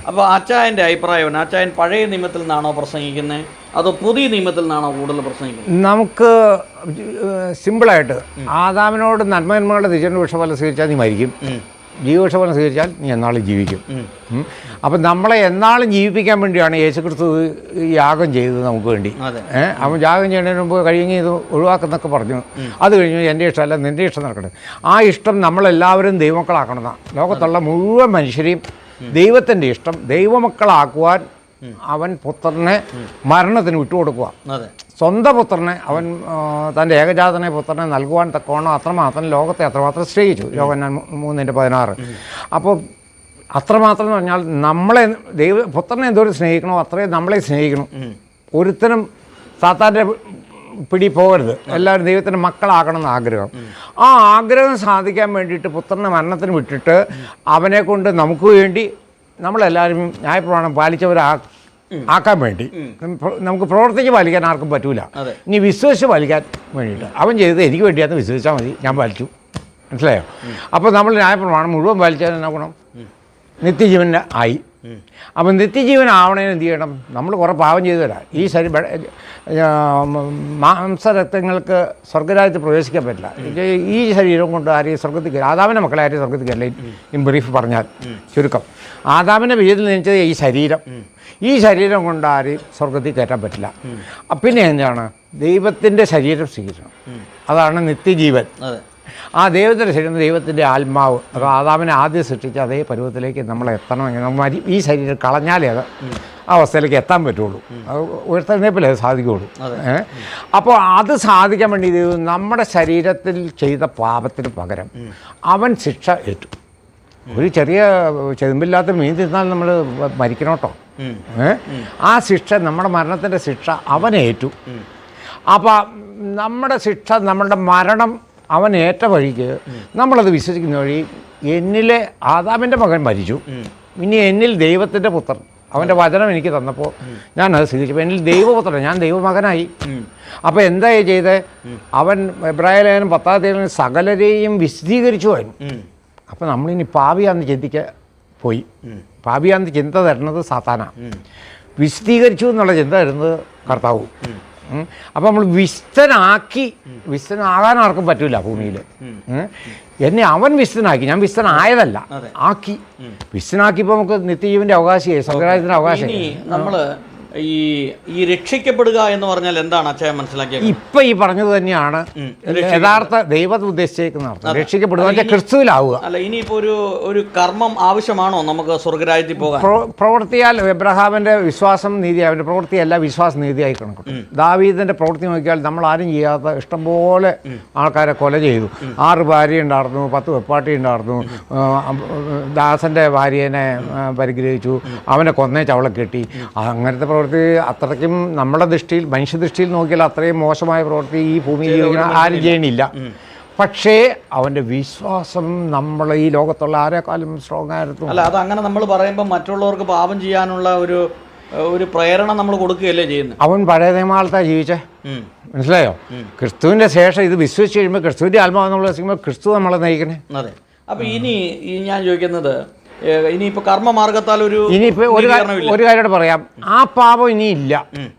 അപ്പോൾ അച്ചായൻ്റെ അഭിപ്രായം, അച്ചായൻ പഴയ നിയമത്തിൽ നിന്നാണോ പ്രസംഗിക്കുന്നത് അതോ പുതിയ നിയമത്തിൽ നിന്നാണോ കൂടുതൽ പ്രസംഗിക്കുന്നത്? നമുക്ക് സിമ്പിളായിട്ട് ആദാമിനോട് നന്മന്മകളുടെ തിരിച്ചറിഞ്ഞ വൃക്ഷഫലം സ്വീകരിച്ചാൽ നീ മരിക്കും, ജീവവൃക്ഷഫലം സ്വീകരിച്ചാൽ നീ എന്നാളും ജീവിക്കും. അപ്പം നമ്മളെ എന്നാളും ജീവിപ്പിക്കാൻ വേണ്ടിയാണ് യേശുക്രിസ്തു യാഗം ചെയ്തത് നമുക്ക് വേണ്ടി. അവൻ യാഗം ചെയ്യുന്നതിന് മുമ്പ് കഴിയുമെങ്കിൽ ഇത് ഒഴിവാക്കുന്നൊക്കെ പറഞ്ഞു. അത് കഴിഞ്ഞ് എൻ്റെ ഇഷ്ടമല്ല നിൻ്റെ ഇഷ്ടം നടക്കട്ടെ. ആ ഇഷ്ടം നമ്മളെല്ലാവരും ദൈവമക്കളാക്കണമെന്നാണ്. ലോകത്തുള്ള മുഴുവൻ മനുഷ്യരെയും ദൈവത്തിൻ്റെ ഇഷ്ടം ദൈവമക്കളാക്കുവാൻ അവൻ പുത്രനെ മരണത്തിന് വിട്ടുകൊടുക്കുക. സ്വന്തം പുത്രനെ അവൻ തൻ്റെ ഏകജാതനെ പുത്രനെ നൽകുവാൻ തക്കോണം അത്രമാത്രം ലോകത്തെ അത്രമാത്രം സ്നേഹിച്ചു. യോഹന്നാൻ 3:16. അപ്പോൾ അത്രമാത്രം എന്ന് പറഞ്ഞാൽ നമ്മളെ പുത്രനെ എന്തോരം സ്നേഹിക്കണോ അത്രയും നമ്മളെ സ്നേഹിക്കണം. ഒരുത്തനും സാത്താൻ്റെ പിടി പോകരുത്. എല്ലാവരും ദൈവത്തിൻ്റെ മക്കളാക്കണം എന്ന് ആഗ്രഹം. ആ ആഗ്രഹം സാധിക്കാൻ വേണ്ടിയിട്ട് പുത്രനെ മരണത്തിന് വിട്ടിട്ട് അവനെ കൊണ്ട് നമുക്ക് വേണ്ടി നമ്മളെല്ലാവരും ന്യായപ്രമാണം ആക്കാൻ വേണ്ടി നമുക്ക് പ്രവർത്തിച്ച് പാലിക്കാൻ ആർക്കും പറ്റൂല. ഇനി വിശ്വസിച്ച് പാലിക്കാൻ വേണ്ടിയിട്ട് അവൻ ചെയ്തത് എനിക്ക് വേണ്ടിയാന്ന് വിശ്വസിച്ചാൽ മതി, ഞാൻ പാലിച്ചു. മനസ്സിലായോ? അപ്പോൾ നമ്മൾ ന്യായപ്രമാണം മുഴുവൻ പാലിച്ചാൽ എന്നാ ഗുണം? നിത്യജീവന് ആയി. അപ്പം നിത്യജീവനാവണേന് എന്ത് ചെയ്യണം? നമ്മൾ കുറേ പാവം ചെയ്തു തരാം. ഈ മാംസരക്തങ്ങൾക്ക് സ്വർഗ്ഗരാജ്യത്തിൽ പ്രവേശിക്കാൻ പറ്റില്ല. ഈ ശരീരം കൊണ്ട് ആരെയും സ്വർഗ്ഗത്തിൽ കയറി, ആദാമിൻ്റെ മക്കളെ ആരെയും സ്വർഗ്ഗത്തിൽ കയറില്ല. ഇൻ ബ്രീഫ് പറഞ്ഞാൽ ചുരുക്കം, ആദാമിൻ്റെ ബീജത്തിൽ ജനിച്ചത് ഈ ശരീരം. ഈ ശരീരം കൊണ്ട് ആരെയും സ്വർഗത്തിൽ കയറ്റാൻ പറ്റില്ല. പിന്നെ എന്താണ്? ദൈവത്തിൻ്റെ ശരീരം സ്വീകരിക്കണം. അതാണ് നിത്യജീവൻ. ആ ദൈവത്തിൻ്റെ ശരീരം, ദൈവത്തിൻ്റെ ആത്മാവ്. അത് ആദാമിനെ ആദ്യം സൃഷ്ടിച്ച അതേ പരുവത്തിലേക്ക് നമ്മൾ എത്തണമെങ്കിൽ നമ്മൾ ഈ ശരീരം കളഞ്ഞാലേ അത് ആ അവസ്ഥയിലേക്ക് എത്താൻ പറ്റുള്ളൂ. അത് ഉയർത്തെഴുന്നേൽപ്പിലേ അത് സാധിക്കുകയുള്ളൂ. അപ്പോൾ അത് സാധിക്കാൻ വേണ്ടി നമ്മുടെ ശരീരത്തിൽ ചെയ്ത പാപത്തിന് പകരം അവൻ ശിക്ഷ ഏറ്റു. ഒരു ചെറിയ ചെതുമ്പില്ലാത്ത മീൻ തിന്നാൽ നമ്മൾ മരിക്കണോട്ടോ. ആ ശിക്ഷ, നമ്മുടെ മരണത്തിൻ്റെ ശിക്ഷ അവനേറ്റു. അപ്പോൾ നമ്മുടെ ശിക്ഷ, നമ്മുടെ മരണം അവൻ ഏറ്റ വഴിക്ക് നമ്മളത് വിശ്വസിക്കുന്ന വഴി എന്നിലെ ആദാമിൻ്റെ മകൻ മരിച്ചു, ഇനി എന്നിൽ ദൈവത്തിൻ്റെ പുത്രൻ, അവൻ്റെ വചനം എനിക്ക് തന്നപ്പോൾ ഞാനത് സ്വീകരിച്ചു. എന്നിൽ ദൈവപുത്രൻ, ഞാൻ ദൈവമകനായി. അപ്പോൾ എന്താ ചെയ്തത്? അവൻ എബ്രായ ലേഖനം 10 സകലരെയും വിശദീകരിച്ചു അവൻ. അപ്പോൾ നമ്മളിനി പാപിയാന്ന് ചിന്തിക്ക പോയി. പാപിയാന്ന് ചിന്ത തരുന്നത് സാത്താനാ. വിശദീകരിച്ചു എന്നുള്ള ചിന്ത തരുന്നത് കർത്താവ്. അപ്പോൾ നമ്മൾ വിശുദ്ധനാകാൻ ആർക്കും പറ്റില്ല ഭൂമിയിൽ. എന്നെ അവൻ വിശുദ്ധനാക്കി, ഞാൻ വിശുദ്ധനായതല്ല, ആക്കി. വിശുദ്ധനാക്കിയപ്പോൾ നമുക്ക് നിത്യജീവൻ്റെ അവകാശിയായി, സ്വർഗ്ഗരാജ്യത്തിൻ്റെ അവകാശിയായി. നമ്മൾ ഈ രക്ഷിക്കപ്പെടുക എന്ന് പറഞ്ഞാൽ എന്താണ് അച്ഛൻ മനസ്സിലാക്കിയത്? ഇപ്പം ഈ പറഞ്ഞത് തന്നെയാണ് യഥാർത്ഥ ദൈവം ഉദ്ദേശിച്ചേക്കുന്ന അർത്ഥം. രക്ഷിക്കപ്പെടുക കൃസ്തുവിലാവുക. അല്ല, ഇനിയിപ്പോൾ ഒരു കർമ്മം ആവശ്യമാണോ നമുക്ക് സ്വർഗ്ഗരാജ്യത്തിൽ പോകാൻ? പ്രവൃത്തിയാൽ എബ്രഹാമിൻ്റെ വിശ്വാസം നീതി, അവൻ്റെ പ്രവൃത്തിയല്ല വിശ്വാസം നീതിയായി കണക്കും. ദാവീദിൻ്റെ പ്രവൃത്തി നോക്കിയാൽ നമ്മൾ ആരും ചെയ്യാത്ത ഇഷ്ടംപോലെ ആൾക്കാരെ കൊല ചെയ്തു. 6 ഭാര്യ ഉണ്ടായിരുന്നു, 10 വെപ്പാട്ടി ഉണ്ടായിരുന്നു. ദാസൻ്റെ ഭാര്യനെ പരിഗ്രഹിച്ചു, അവനെ കൊന്നേച്ച് അവളെ കെട്ടി. അങ്ങനത്തെ പ്രവൃത്തി അത്രയ്ക്കും നമ്മുടെ ദൃഷ്ടിയിൽ, മനുഷ്യദൃഷ്ടിയിൽ നോക്കിയാൽ അത്രയും മോശമായ പ്രവൃത്തി ഈ ഭൂമിയിൽ ആരും ചെയ്യണില്ല. പക്ഷേ അവൻ്റെ വിശ്വാസം നമ്മൾ ഈ ലോകത്തുള്ള ആരെക്കാളും സ്ട്രോങ് ആയിരുന്നു. അല്ല, അതങ്ങനെ നമ്മൾ പറയുമ്പോൾ മറ്റുള്ളവർക്ക് പാപം ചെയ്യാനുള്ള ഒരു പ്രേരണ നമ്മൾ കൊടുക്കുകയല്ലേ ചെയ്യുന്നത്. അവൻ പഴയ നിയമകാലത്താണ് ജീവിച്ചേ, മനസ്സിലായോ? ക്രിസ്തുവിൻ്റെ ശേഷം ഇത് വിശ്വസിച്ച് കഴിയുമ്പോൾ, ക്രിസ്തുവിൻ്റെ ആത്മാവ് നമ്മൾ വിശ്വസിക്കുമ്പോൾ ക്രിസ്തു നമ്മളെ നയിക്കണേ. അതെ. അപ്പോൾ ഇനി ഞാൻ ചോദിക്കുന്നത്, ഇനിയിപ്പോൾ കർമ്മമാർഗത്താൽ ഇനിയിപ്പോൾ ഒരു കാര്യം പറയാം, ആ പാപം ഇനി ഇല്ല.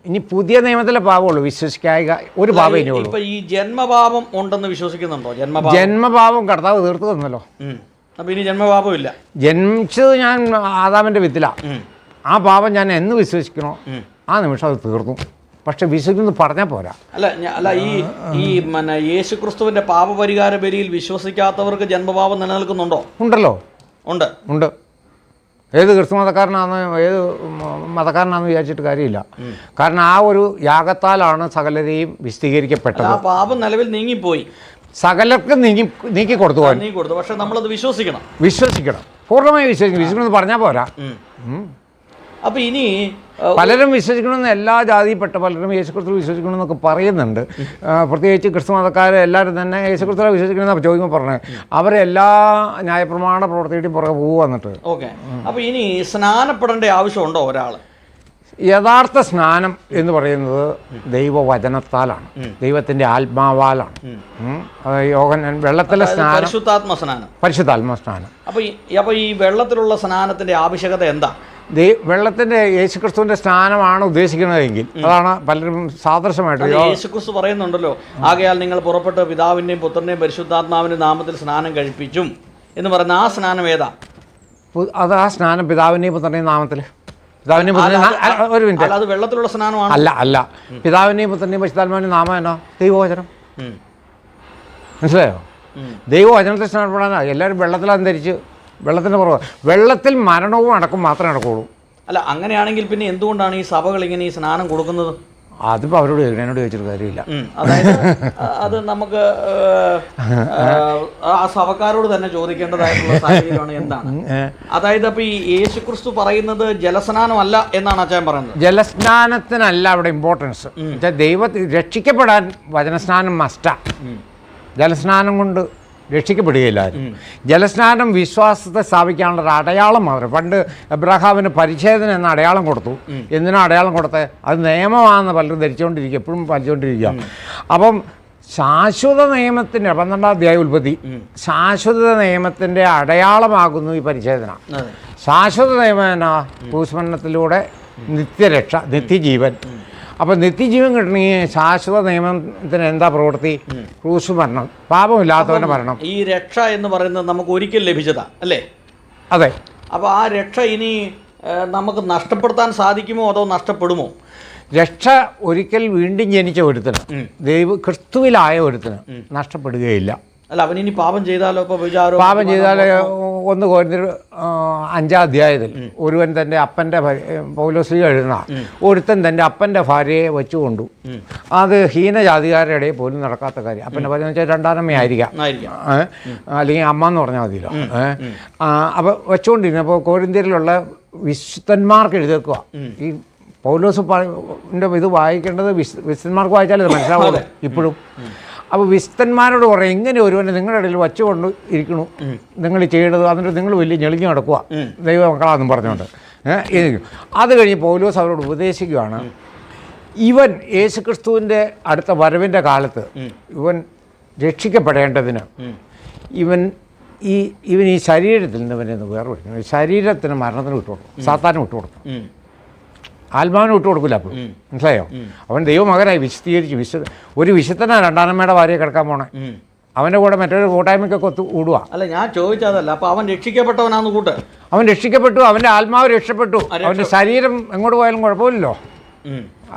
ഇനി പുതിയ നിയമത്തിലെ പാപമുള്ളൂ, വിശ്വസിക്കായ ഒരു പാപം ഇനി ഉള്ളൂ. ഇപ്പൊ ഈ ജന്മപാപം ഉണ്ടെന്ന് വിശ്വസിക്കുന്നുണ്ടോ? ജന്മപാപം കർത്താവ് തീർത്തു തന്നല്ലോ. അപ്പൊ ഇനി ജന്മപാപം ഇല്ല. ജനിച്ചത് ഞാൻ ആദാമിന്റെ വിത്തില. ആ പാപം ഞാൻ എന്ന് വിശ്വസിക്കണോ ആ നിമിഷം അത് തീർന്നു. പക്ഷെ വിശ്വസിക്കുന്നത് പറഞ്ഞാൽ പോരാ. അല്ല ഈ യേശുക്രിസ്തുവിന്റെ പാപപരിഹാര ബലിയിൽ വിശ്വസിക്കാത്തവർക്ക് ജന്മപാപം നിലനിൽക്കുന്നുണ്ടോ? ഉണ്ടല്ലോ, ഉണ്ട്. ഏത് ക്രിസ്തു മതക്കാരനാണെന്ന്, ഏത് മതക്കാരനാണെന്ന് വിചാരിച്ചിട്ട് കാര്യമില്ല. കാരണം ആ ഒരു യാഗത്താലാണ് സകലരെയും വിശദീകരിക്കപ്പെട്ടത്. ആ പാപം നിലവിൽ നീങ്ങിപ്പോയി, സകലർക്കും നീക്കി കൊടുത്തു. പക്ഷെ നമ്മളത് വിശ്വസിക്കണം, പൂർണ്ണമായി വിശ്വസിക്കണം പറഞ്ഞാൽ പോരാ. അപ്പോൾ ഇനി പലരും വിശ്വസിക്കണമെന്ന്, എല്ലാ ജാതിയിൽപ്പെട്ട പലരും യേശുക്രിസ്തു വിശ്വസിക്കണമെന്നൊക്കെ പറയുന്നുണ്ട്. പ്രത്യേകിച്ച് ക്രിസ്തു മതക്കാർ എല്ലാവരും തന്നെ യേശുക്രിസ്തുവിനെ വിശ്വസിക്കണമെന്ന് ചോദിക്കുമ്പോൾ പറഞ്ഞത് അവരെല്ലാ ന്യായപ്രമാണ പ്രവർത്തിയുടെയും പുറകെ പോകുക വന്നിട്ട്. ഓക്കെ. അപ്പോൾ ഇനി സ്നാനപ്പെടേണ്ട ആവശ്യമുണ്ടോ ഒരാൾ? യഥാർത്ഥ സ്നാനം എന്ന് പറയുന്നത് ദൈവവചനത്താലാണ്, ദൈവത്തിൻ്റെ ആത്മാവാലാണ്. വെള്ളത്തിലെ സ്നാനം പരിശുദ്ധാത്മ സ്നാനം. അപ്പോൾ ഈ വെള്ളത്തിലുള്ള സ്നാനത്തിൻ്റെ ആവശ്യകത എന്താ? വെള്ളത്തിൻ്റെ യേശുക്രിസ്തുവിൻ്റെ സ്നാനമാണ് ഉദ്ദേശിക്കുന്നതെങ്കിൽ അതാണ് പലരും സാദൃശ്യമായിട്ട്. യേശുക്രിസ്തു പറയുന്നുണ്ടല്ലോ, ആകയാൽ നിങ്ങൾ പുറപ്പെട്ട് പിതാവിൻ്റെയും പുത്രൻ്റെയും പരിശുദ്ധാത്മാവിൻ്റെ നാമത്തിൽ സ്നാനം കഴിപ്പിച്ചും എന്ന് പറയുന്ന ആ സ്നാനം ഏതാ? അത് ആ സ്നാനം പിതാവിൻ്റെയും പുത്രൻ്റെയും നാമത്തിൽ. ഒരു മിനിറ്റ്, അത് വെള്ളത്തിലുള്ള സ്നാനമാണ്. അല്ല പിതാവിൻ്റെയും പുത്രൻ്റെയും പരിശുദ്ധാത്മാവിൻ്റെ നാമം എന്നാ? ദൈവവചനം. മനസ്സിലായോ? ദൈവവചനത്തിൽ സ്നാനപ്പെടാനാണ്. എല്ലാവരും വെള്ളത്തിലാണ് ധരിച്ച്, വെള്ളത്തിൻ്റെ പുറകെ. വെള്ളത്തിൽ മരണവും അടക്കം മാത്രമേ നടക്കുകയുള്ളൂ. അല്ല, അങ്ങനെയാണെങ്കിൽ പിന്നെ എന്തുകൊണ്ടാണ് ഈ സഭകൾ ഇങ്ങനെ ഈ സ്നാനം കൊടുക്കുന്നത്? അതിപ്പോൾ അവരോട് എന്നോട് ചോദിച്ചിട്ട് കാര്യമില്ല. അതായത് അത് നമുക്ക് ആ സഭക്കാരോട് തന്നെ ചോദിക്കേണ്ടതായിട്ടുള്ള സാഹചര്യമാണ്. എന്താണ് അതായത് അപ്പോൾ ഈ യേശുക്രിസ്തു പറയുന്നത് ജലസ്നാനമല്ല എന്നാണ് അച്ഛൻ പറയുന്നത്? ജലസ്നാനത്തിനല്ല അവിടെ ഇമ്പോർട്ടൻസ്. ദൈവത്തിൽ രക്ഷിക്കപ്പെടാൻ വചനസ്നാനം മസ്റ്റാ. ജലസ്നാനം കൊണ്ട് രക്ഷിക്കപ്പെടുകയില്ല. ജലസ്നാനം വിശ്വാസത്തെ സ്ഥാപിക്കാനുള്ള ഒരു അടയാളം മാത്രം. പണ്ട് എബ്രഹാമിന് പരിച്ഛേദന എന്ന അടയാളം കൊടുത്തു. എന്തിനാ അടയാളം കൊടുത്തത്? അത് നിയമമാണെന്ന് പലരും ധരിച്ചുകൊണ്ടിരിക്കുക, എപ്പോഴും പാലിച്ചുകൊണ്ടിരിക്കുക. അപ്പം ശാശ്വത നിയമത്തിൻ്റെ 12-ാം അധ്യായം ഉൽപ്പത്തി, ശാശ്വത നിയമത്തിൻ്റെ അടയാളമാകുന്നു ഈ പരിച്ഛേദന. ശാശ്വത നിയമം എന്നാ? ക്രൂശമരണത്തിലൂടെ നിത്യരക്ഷ, നിത്യജീവൻ. അപ്പോൾ നിത്യജീവൻ കിട്ടണമെങ്കിൽ ശാശ്വത നിയമത്തിന് എന്താ പ്രവൃത്തി? ക്രൂശ് മരണം, പാപമില്ലാത്തവൻ്റെ മരണം. ഈ രക്ഷ എന്ന് പറയുന്നത് നമുക്ക് ഒരിക്കൽ ലഭിച്ചതാ അല്ലേ? അതെ. അപ്പോൾ ആ രക്ഷ ഇനി നമുക്ക് നഷ്ടപ്പെടുത്താൻ സാധിക്കുമോ അതോ നഷ്ടപ്പെടുമോ? രക്ഷ ഒരിക്കൽ വീണ്ടും ജനിച്ച ഒരുത്തിന്, ക്രിസ്തുവിലായ ഒരുത്തിന് നഷ്ടപ്പെടുകയില്ല. അല്ല, അവനിനി പാപം ചെയ്താലോ? ഇപ്പോൾ വിചാരം പാപം ചെയ്താൽ 1 കൊരിന്ത്യർ 5-ാം അധ്യായത്തിൽ ഒരുവൻ തൻ്റെ അപ്പൻ്റെ പൗലോസ്ലീഹ എഴുതുന്ന ഒരുത്തൻ തൻ്റെ അപ്പൻ്റെ ഭാര്യയെ വെച്ചുകൊണ്ടു. അത് ഹീനജാതികാരുടെ ഇടയിൽ പോലും നടക്കാത്ത കാര്യം. അപ്പൻ്റെ ഭാര്യ എന്ന് വെച്ചാൽ 2ാമേ ആയിരിക്കാം, അല്ലെങ്കിൽ അമ്മ എന്ന് പറഞ്ഞാൽ മതിയല്ലോ. അപ്പോൾ വെച്ചുകൊണ്ടിരുന്നപ്പോൾ കൊരിന്ത്യരിലുള്ള വിശുദ്ധന്മാർക്ക് എഴുതേക്കുക. ഈ പൗലോസ് ഇത് വായിക്കേണ്ടത് വിശുദ്ധന്മാർക്ക് വായിച്ചാൽ ഇത് മനസ്സിലാവുള്ളൂ ഇപ്പോഴും. അപ്പോൾ വിശുദ്ധന്മാരോട് പറയും, ഇങ്ങനെ ഒരുവനെ നിങ്ങളുടെ ഇടയിൽ വച്ചുകൊണ്ട് ഇരിക്കണു, നിങ്ങൾ ചെയ്യേണ്ടത്, എന്നിട്ട് നിങ്ങൾ വലിയ ഞെളിഞ്ഞു നടക്കുക ദൈവ മക്കളാണെന്നും പറഞ്ഞുകൊണ്ട്. അത് കഴിഞ്ഞ് പൗലോസ് അവരോട് ഉപദേശിക്കുകയാണ്, ഇവൻ യേശുക്രിസ്തുവിൻ്റെ അടുത്ത വരവിൻ്റെ കാലത്ത് ഇവൻ രക്ഷിക്കപ്പെടേണ്ടതിന് ഇവൻ ഈ ശരീരത്തിൽ നിന്ന് ഇവനെ വേർപെടുത്തുന്നു. ശരീരത്തിന് മരണത്തിന് വിട്ടുകൊടുക്കും, സാത്താനും വിട്ടുകൊടുക്കും, ആത്മാവിന് വിട്ടുകൊടുക്കില്ല. അപ്പോൾ മനസ്സിലായോ? അവൻ ദൈവമകനായി വിശുദ്ധീകരിച്ചു. ഒരു വിശുദ്ധനാണ് 2ാമയുടെ ഭാര്യയെ കിടക്കാൻ പോണേ. അവൻ്റെ കൂടെ മറ്റൊരു കൂട്ടായ്മയ്ക്കൊക്കെ കൂടുക. അല്ല, ഞാൻ ചോദിച്ചതല്ല. അപ്പോൾ അവൻ രക്ഷിക്കപ്പെട്ടവനാന്ന് കൂട്ട്. അവൻ രക്ഷിക്കപ്പെട്ടു, അവൻ്റെ ആത്മാവ് രക്ഷപ്പെട്ടു. അവൻ്റെ ശരീരം എങ്ങോട്ട് പോയാലും കുഴപ്പമില്ലല്ലോ.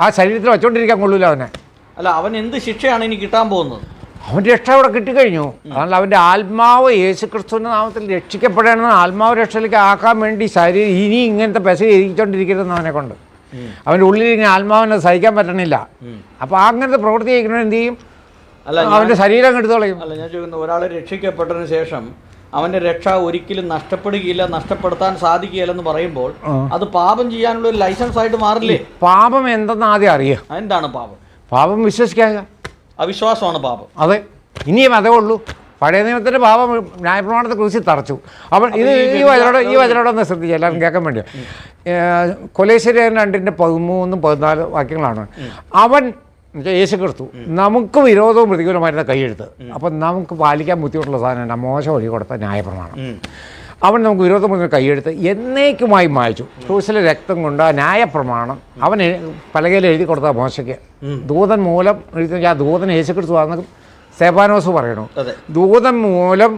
ആ ശരീരത്തിൽ വച്ചുകൊണ്ടിരിക്കാൻ കൊള്ളൂല അവനെ. അല്ല, അവൻ എന്ത് ശിക്ഷയാണ് ഇനി കിട്ടാൻ പോകുന്നത്? അവൻ്റെ രക്ഷ അവിടെ കിട്ടിക്കഴിഞ്ഞു. കാരണം അവൻ്റെ ആത്മാവ് യേശുക്രിസ്തുവിൻ്റെ നാമത്തിൽ രക്ഷിക്കപ്പെടണമെന്ന്, ആത്മാവ് രക്ഷയിലേക്ക് ആക്കാൻ വേണ്ടി ശരീരം ഇനി ഇങ്ങനത്തെ പെസ ഇരിക്കൊണ്ടിരിക്കരുതെന്ന് അവനെ കൊണ്ട്. അവൻ്റെ ഉള്ളിൽ ഇങ്ങനെ ആത്മാവിനെ സഹിക്കാൻ പറ്റണില്ല. അപ്പോൾ അങ്ങനത്തെ പ്രവൃത്തി ചെയ്യണമെങ്കിൽ എന്ത് ചെയ്യും? അല്ല, അവൻ്റെ ശരീരം എടുത്തു കളയും. അല്ല, ഞാൻ ചോദിക്കുന്നത്, ഒരാൾ രക്ഷിക്കപ്പെട്ടതിന് ശേഷം അവൻ്റെ രക്ഷ ഒരിക്കലും നഷ്ടപ്പെടുകയില്ല, നഷ്ടപ്പെടുത്താൻ സാധിക്കുകയില്ലെന്ന് പറയുമ്പോൾ അത് പാപം ചെയ്യാനുള്ള ഒരു ലൈസൻസ് ആയിട്ട് മാറില്ലേ? പാപം എന്തെന്ന് ആദ്യം അറിയാം. എന്താണ് പാപം? പാപം വിശ്വസിക്കാതെ അവിശ്വാസമാണ് പാപം. അതെ, ഇനിയും അതേ ഉള്ളൂ. പഴയ നിയമത്തിൻ്റെ പാപം ന്യായപ്രമാണത്തെ ക്രൂശിൽ തറച്ചു. അപ്പോൾ ഈ വചനോടൊന്ന് ശ്രദ്ധിക്കുക, എല്ലാവരും കേൾക്കാൻ വേണ്ടി. കൊലേശ്വരൻ 2:13-14 വാക്യങ്ങളാണ്. അവൻ യേശുക്രിസ്തു നമുക്ക് വിരോധവും പ്രതികൂലമായിരുന്ന കൈയെഴുത്ത്. അപ്പം നമുക്ക് പാലിക്കാൻ ബുദ്ധിമുട്ടുള്ള സാധനമാണ് മോശം വഴി കൊടുത്ത ന്യായപ്രമാണം. അവൻ നമുക്ക് വിരോധം പറഞ്ഞ കൈയെടുത്ത് എന്നേക്കുമായി മായ്ച്ചു. ക്രൂശിലെ രക്തം കൊണ്ട് ആ ന്യായപ്രമാണം അവന് പലകയിൽ എഴുതി കൊടുത്ത മോശയ്ക്ക് ദൂതൻ മൂലം എഴുതി. ആ ദൂതൻ യേശുക്രിസ്തു ആണെന്ന് സ്തെഫാനോസ് പറയണു. ദൂതൻ മൂലം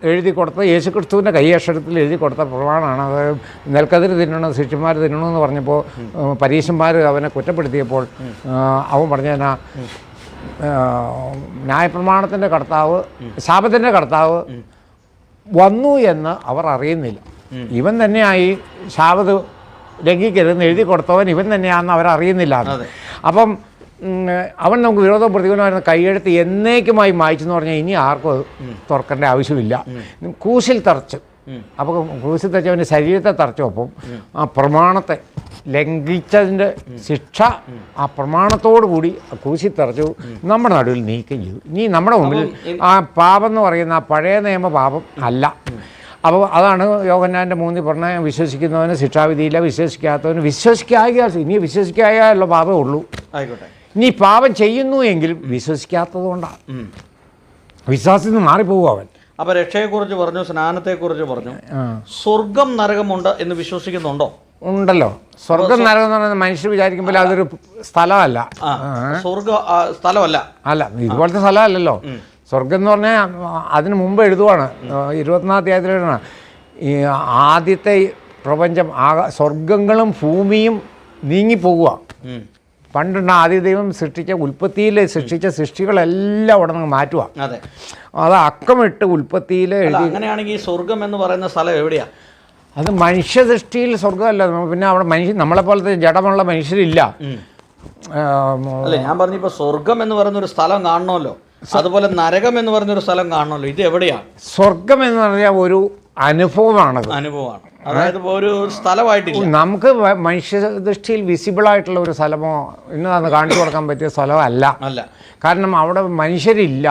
എഴുതി കൊടുത്ത യേശുക്രിസ്തുവിൻ്റെ കൈയക്ഷരത്തിൽ എഴുതി കൊടുത്ത പ്രമാണമാണ്. അത് നെൽക്കതിര് തിന്നണം, ശിഷ്യന്മാർ തിന്നണമെന്ന് പറഞ്ഞപ്പോൾ പരീശന്മാർ അവനെ കുറ്റപ്പെടുത്തിയപ്പോൾ അവൻ പറഞ്ഞാൽ ന്യായപ്രമാണത്തിൻ്റെ കർത്താവ്, ശാപത്തിൻ്റെ കർത്താവ് വന്നു എന്ന് അവർ അറിയുന്നില്ല. ഇവൻ തന്നെയായി ശാപത്ത് ലംഘിക്കരുതെന്ന് എഴുതി കൊടുത്തവൻ ഇവൻ തന്നെയാണെന്ന് അവരറിയുന്നില്ല. അപ്പം അവൻ നമുക്ക് വിരോധം പ്രതികൂലമായിരുന്ന കൈയെഴുത്ത് എന്നേക്കുമായി മായ്ച്ചെന്ന് പറഞ്ഞാൽ ഇനി ആർക്കും അത് തുറക്കേണ്ട ആവശ്യമില്ല. ക്രൂശിൽ തറച്ച്, അപ്പോൾ ക്രൂശിൽ തറച്ച് അവൻ്റെ ശരീരത്തെ തറച്ചപ്പം ആ പ്രമാണത്തെ ലംഘിച്ചതിൻ്റെ ശിക്ഷ ആ പ്രമാണത്തോടു കൂടി ക്രൂശിൽ തറച്ചു നമ്മുടെ നടുവിൽ നീക്കം ചെയ്തു. ഇനി നമ്മുടെ മുമ്പിൽ ആ പാപം എന്ന് പറയുന്ന ആ പഴയ നിയമ പാപം അല്ല. അപ്പോൾ അതാണ് യോഹന്നാൻ്റെ 3 പറഞ്ഞ വിശ്വസിക്കുന്നവന് ശിക്ഷാവിധിയില്ല, വിശ്വസിക്കാത്തവന് ഇനി വിശ്വസിക്കാനുള്ള പാപമേ ഉള്ളൂ. ആയിക്കോട്ടെ. ഇനി പാപം ചെയ്യുന്നു എങ്കിലും വിശ്വസിക്കാത്തത് കൊണ്ടാണ്. വിശ്വാസത്തിൽ നിന്ന് മാറിപ്പോകും അവൻ. അപ്പോൾ രക്ഷയെക്കുറിച്ച് പറഞ്ഞു, സ്നാനത്തെക്കുറിച്ച് പറഞ്ഞു. സ്വർഗം നരകമുണ്ട് എന്ന് വിശ്വസിക്കുന്നുണ്ടോ? ഉണ്ടല്ലോ. സ്വർഗം നരകം എന്ന് പറയുന്നത് മനുഷ്യർ വിചാരിക്കുമ്പോൾ അതൊരു സ്ഥലമല്ല, സ്ഥലമല്ല, അല്ല ഇതുപോലത്തെ സ്ഥലമല്ലല്ലോ. സ്വർഗം എന്ന് പറഞ്ഞാൽ അതിന് മുമ്പ് എഴുതുവാണ്, 24ാം അധ്യായത്തിൽ എഴുതണം. ഈ ആദ്യത്തെ പ്രപഞ്ചം സ്വർഗങ്ങളും ഭൂമിയും നീങ്ങിപ്പോകുക. പണ്ടുണ്ട് ആദ്യ ദൈവം ഉൽപ്പത്തിയിൽ സൃഷ്ടിച്ച സൃഷ്ടികളെല്ലാം അവിടെ നിന്ന് മാറ്റുക. അത് അക്കമിട്ട് ഉൽപ്പത്തിയിൽ എഴുതി. അങ്ങനെയാണെങ്കിൽ സ്വർഗം എന്ന് പറയുന്ന സ്ഥലം എവിടെയാ? അത് മനുഷ്യദൃഷ്ടിയിൽ സ്വർഗമല്ല. പിന്നെ അവിടെ നമ്മളെപ്പോലത്തെ ജഡമുള്ള മനുഷ്യരില്ല. അല്ല, ഞാൻ പറഞ്ഞപ്പോൾ സ്വർഗം എന്ന് പറയുന്ന ഒരു സ്ഥലം കാണണമല്ലോ, അതുപോലെ നരകം എന്ന് പറഞ്ഞൊരു സ്ഥലം കാണണമല്ലോ. ഇത് എവിടെയാണ്? സ്വർഗം എന്ന് പറഞ്ഞാൽ ഒരു അനുഭവമാണ്. അതായത് ഒരു സ്ഥലമായിട്ടില്ല. നമുക്ക് മനുഷ്യദൃഷ്ടിയിൽ വിസിബിളായിട്ടുള്ള ഒരു സ്ഥലമോ ഇന്നതാന്ന് കാണിച്ചു കൊടുക്കാൻ പറ്റിയ സ്ഥലമല്ല. കാരണം അവിടെ മനുഷ്യരില്ല,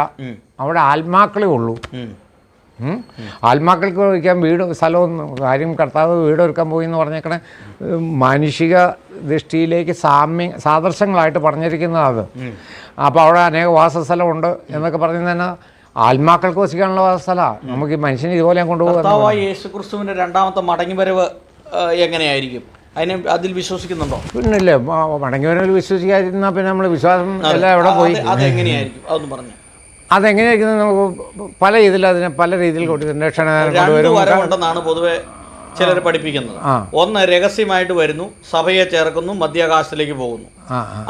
അവിടെ ആത്മാക്കളേ ഉള്ളൂ. ആത്മാക്കൾക്ക് വയ്ക്കാൻ വീട് സ്ഥലമൊന്നും കാര്യം. കർത്താവ് വീട് ഒരുക്കാൻ പോയി എന്ന് പറഞ്ഞേക്കണേ മാനുഷിക ദൃഷ്ടിയിലേക്ക് സാദൃശ്യങ്ങളായിട്ട് പറഞ്ഞിരിക്കുന്നത് അത്. അപ്പോൾ അവിടെ അനേക വാസസ്ഥലമുണ്ട് എന്നൊക്കെ പറഞ്ഞു തന്നെ ആത്മാക്കൾക്ക് വസിക്കാനുള്ള വാസസ്ഥലമാണ്. നമുക്ക് ഈ മനുഷ്യനെ ഇതുപോലെ കൊണ്ടുപോകുക. യേശുക്രിസ്തുവിന്റെ 2ാമത്തെ മടങ്ങിവരവ് എങ്ങനെയായിരിക്കും? അതിൽ വിശ്വസിക്കുന്നുണ്ടോ? പിന്നില്ലേ, മടങ്ങിവരവിൽ വിശ്വസിക്കാതിരുന്നാൽ പിന്നെ നമ്മൾ വിശ്വാസം എല്ലാം എവിടെ പോയി? അതെങ്ങനെയായിരിക്കും അതൊന്ന് പറഞ്ഞു. അതെങ്ങനെയായിരിക്കും? നമുക്ക് പല രീതിയിൽ അതിനെ പല രീതിയിൽ കൊണ്ടുവരും. വരവുണ്ടെന്നാണ് പൊതുവെ ചിലർ പഠിപ്പിക്കുന്നത്. ഒന്ന്, രഹസ്യമായിട്ട് വരുന്നു, സഭയെ ചേർക്കുന്നു, മധ്യാകാശത്തിലേക്ക് പോകുന്നു.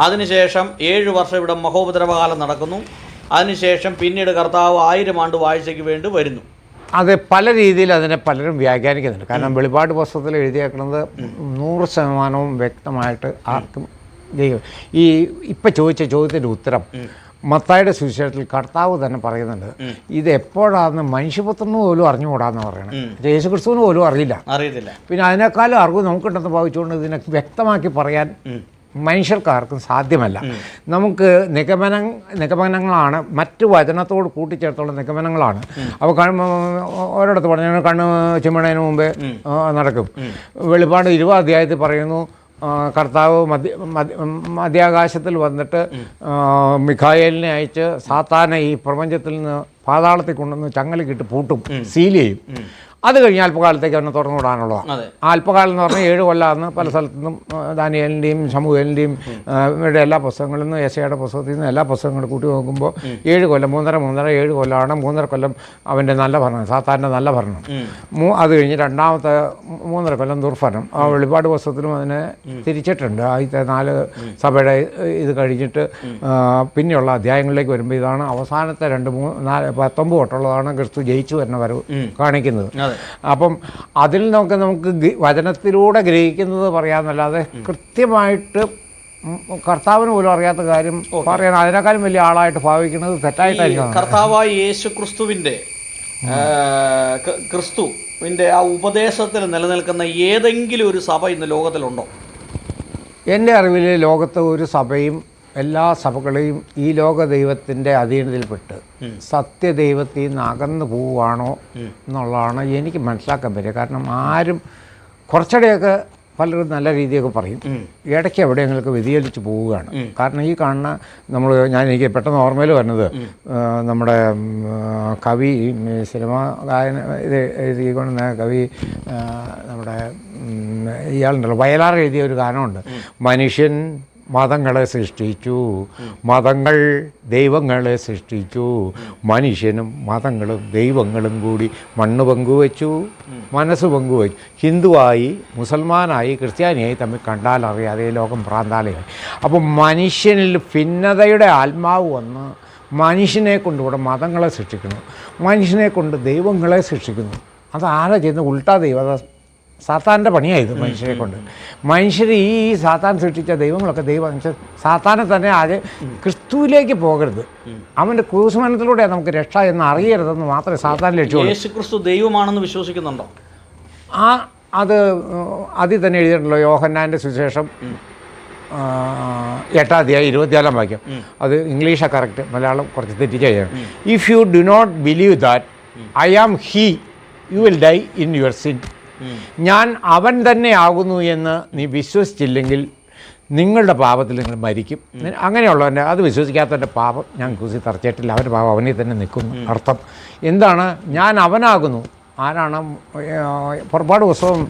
അതിനുശേഷം 7 വർഷം ഇവിടെ മഹോപദ്രവകാലം നടക്കുന്നു. അതിനുശേഷം പിന്നീട് കർത്താവ് 1000 ആണ്ട് വാഴ്ചയ്ക്ക് വേണ്ടി വരുന്നു. അത് പല രീതിയിൽ അതിനെ പലരും വ്യാഖ്യാനിക്കുന്നുണ്ട്. കാരണം വെളിപാട് പുസ്തകത്തിൽ എഴുതിയേക്കുന്നത് 100% വ്യക്തമായിട്ട് ആർക്കും ഈ ഇപ്പം ചോദിച്ച ചോദ്യത്തിൻ്റെ ഉത്തരം മത്തായിയുടെ സുവിശേഷത്തിൽ കർത്താവ് തന്നെ പറയുന്നുണ്ട്. ഇത് എപ്പോഴാണെന്ന് മനുഷ്യപുത്രന് പോലും അറിഞ്ഞുകൂടാന്ന് പറയണം. യേശുക്രിസ്തുവിന് പോലും അറിയില്ല. പിന്നെ അതിനേക്കാളും അറിവ് നമുക്കുണ്ടെന്ന് ഭാവിച്ചുകൊണ്ട് ഇതിനെ വ്യക്തമാക്കി പറയാൻ മനുഷ്യർക്കാർക്കും സാധ്യമല്ല. നമുക്ക് നിഗമനങ്ങളാണ്, മറ്റു വചനത്തോട് കൂട്ടിച്ചേർത്തുള്ള നിഗമനങ്ങളാണ്. അപ്പോൾ ഓരോടത്ത് പറഞ്ഞു കണ്ണ് ചിമ്മണതിന് മുമ്പേ നടക്കും. വെളിപാട് 20 അധ്യായത്തിൽ പറയുന്നു കർത്താവ് മധ്യാകാശത്തിൽ വന്നിട്ട് മിഖായേലിനെ അയച്ച് സാത്താനെ ഈ പ്രപഞ്ചത്തിൽ നിന്ന് പാതാളത്തിൽ കൊണ്ടുവന്ന് ചങ്ങലക്കിട്ട് പൂട്ടും, സീൽ ചെയ്യും. അത് കഴിഞ്ഞ് അല്പകാലത്തേക്ക് അവനെ തുറന്നു വിടാനുള്ളതാണ്. അല്പകാലം എന്ന് പറഞ്ഞാൽ 7 കൊല്ലമെന്ന് പല സ്ഥലത്തുനിന്നും ദാനിയേലിൻ്റെയും ശമൂവേലിൻ്റെയും ഇവരുടെ എല്ലാ പുസ്തകങ്ങളിൽ നിന്നും യെശയ്യായുടെ പുസ്തകത്തിൽ നിന്ന് എല്ലാ പുസ്തകങ്ങളും കൂട്ടി നോക്കുമ്പോൾ 7 കൊല്ലം 3.5 കൊല്ലമാണ്. 3.5 കൊല്ലം അവൻ്റെ നല്ല ഭരണം, സാത്താൻ്റെ നല്ല ഭരണം. അത് കഴിഞ്ഞ് രണ്ടാമത്തെ 3.5 കൊല്ലം ദുർഭരണം. ആ വെളിപാട് പുസ്തകത്തിലും അതിനെ തിരിച്ചിട്ടുണ്ട്. ആദ്യത്തെ 4 സഭയുടെ ഇത് കഴിഞ്ഞിട്ട് പിന്നെയുള്ള അധ്യായങ്ങളിലേക്ക് വരുമ്പോൾ ഇതാണ് അവസാനത്തെ 19 തൊട്ടുള്ളതാണ് ക്രിസ്തു ജയിച്ചു വരുന്ന വരവ് കാണിക്കുന്നത്. അപ്പം അതിൽ നമുക്ക് വചനത്തിലൂടെ ഗ്രഹിക്കുന്നത് പറയാമെന്നല്ലാതെ കൃത്യമായിട്ട് കർത്താവിന് പോലും അറിയാത്ത കാര്യം പറയാൻ അതിനേക്കാളും വലിയ ആളായിട്ട് ഭാവിക്കുന്നത് തെറ്റായിട്ടായിരിക്കും. കർത്താവായ യേശു ക്രിസ്തുവിൻ്റെ ആ ഉപദേശത്തിൽ നിലനിൽക്കുന്ന ഏതെങ്കിലും ഒരു സഭ ഇന്ന് ലോകത്തിലുണ്ടോ? എൻ്റെ അറിവിൽ ലോകത്ത് ഒരു സഭയും എല്ലാ സഭകളെയും ഈ ലോക ദൈവത്തിൻ്റെ അധീനതയിൽപ്പെട്ട് സത്യദൈവത്തിൽ നിന്ന് അകന്നു പോവുകയാണോ എന്നുള്ളതാണ് എനിക്ക് മനസ്സിലാക്കാൻ പറ്റുക. കാരണം ആരും കുറച്ചുകൂടെയൊക്കെ പലരും നല്ല രീതിയൊക്കെ പറയും, ഇടയ്ക്ക് എവിടെയെങ്കിലൊക്കെ വ്യതിചലിച്ച് പോവുകയാണ്. കാരണം ഈ കാണുന്ന എനിക്ക് പെട്ടെന്ന് ഓർമ്മയിൽ വരുന്നത് നമ്മുടെ കവി സിനിമാ ഗായന ഇത് എഴുതിക്കൊണ്ട കവി നമ്മുടെ ഇയാളുണ്ടല്ലോ വയലാർ എഴുതിയ ഒരു ഗാനമുണ്ട്. മനുഷ്യൻ മതങ്ങളെ സൃഷ്ടിച്ചു, മതങ്ങൾ ദൈവങ്ങളെ സൃഷ്ടിച്ചു, മനുഷ്യനും മതങ്ങളും ദൈവങ്ങളും കൂടി മണ്ണ് പങ്കുവച്ചു, മനസ്സ് പങ്കുവച്ചു. ഹിന്ദുവായി മുസൽമാനായി ക്രിസ്ത്യാനിയായി തമ്മിൽ കണ്ടാൽ അറിയാതെ ലോകം ഭ്രാന്താലയമായി. അപ്പോൾ മനുഷ്യനിൽ ഭിന്നതയുടെ ആത്മാവ് വന്ന് മനുഷ്യനെ കൊണ്ടിവിടെ മതങ്ങളെ സൃഷ്ടിക്കുന്നു, മനുഷ്യനെ കൊണ്ട് ദൈവങ്ങളെ സൃഷ്ടിക്കുന്നു. അതാരാ ചെയ്യുന്നത്? ഉൾട്ടാ ദൈവത സാത്താൻ്റെ പണിയായത് മനുഷ്യരെ കൊണ്ട്. മനുഷ്യർ ഈ സാത്താൻ സൃഷ്ടിച്ച ദൈവങ്ങളൊക്കെ സാത്താനെ തന്നെ ആദ്യം ക്രിസ്തുവിലേക്ക് പോകരുത്, അവൻ്റെ ക്രൂശമരണത്തിലൂടെ നമുക്ക് രക്ഷ എന്ന് അറിയരുതെന്ന് മാത്രമേ സാത്താൻ ലക്ഷ്യമുള്ളൂ. യേശുക്രിസ്തു ദൈവമാണെന്ന് വിശ്വസിക്കുന്നുണ്ടോ? അത് അതിൽ തന്നെ എഴുതിയിട്ടുണ്ടല്ലോ. യോഹന്നാൻ്റെ സുവിശേഷം 8ാം അധ്യായം 24 വാക്യം. അത് ഇംഗ്ലീഷാണ് കറക്റ്റ്, മലയാളം കുറച്ച് തെറ്റിച്ച് ചെയ്യണം. If you do not believe that I am he you will die in your sin. ഞാൻ അവൻ തന്നെ ആകുന്നു എന്ന് നീ വിശ്വസിച്ചില്ലെങ്കിൽ നിങ്ങളുടെ പാപത്തിൽ നിങ്ങൾ മരിക്കും. അങ്ങനെയുള്ളവൻ്റെ അത് വിശ്വസിക്കാത്തവൻ്റെ പാപം ഞാൻ കുസി തറച്ചിട്ടില്ല, അവൻ്റെ പാപം അവനിൽ തന്നെ നിൽക്കുന്നു. അർത്ഥം എന്താണ്? ഞാൻ അവനാകുന്നു. ആരാണ്? പുറപ്പാട് പുസ്തകം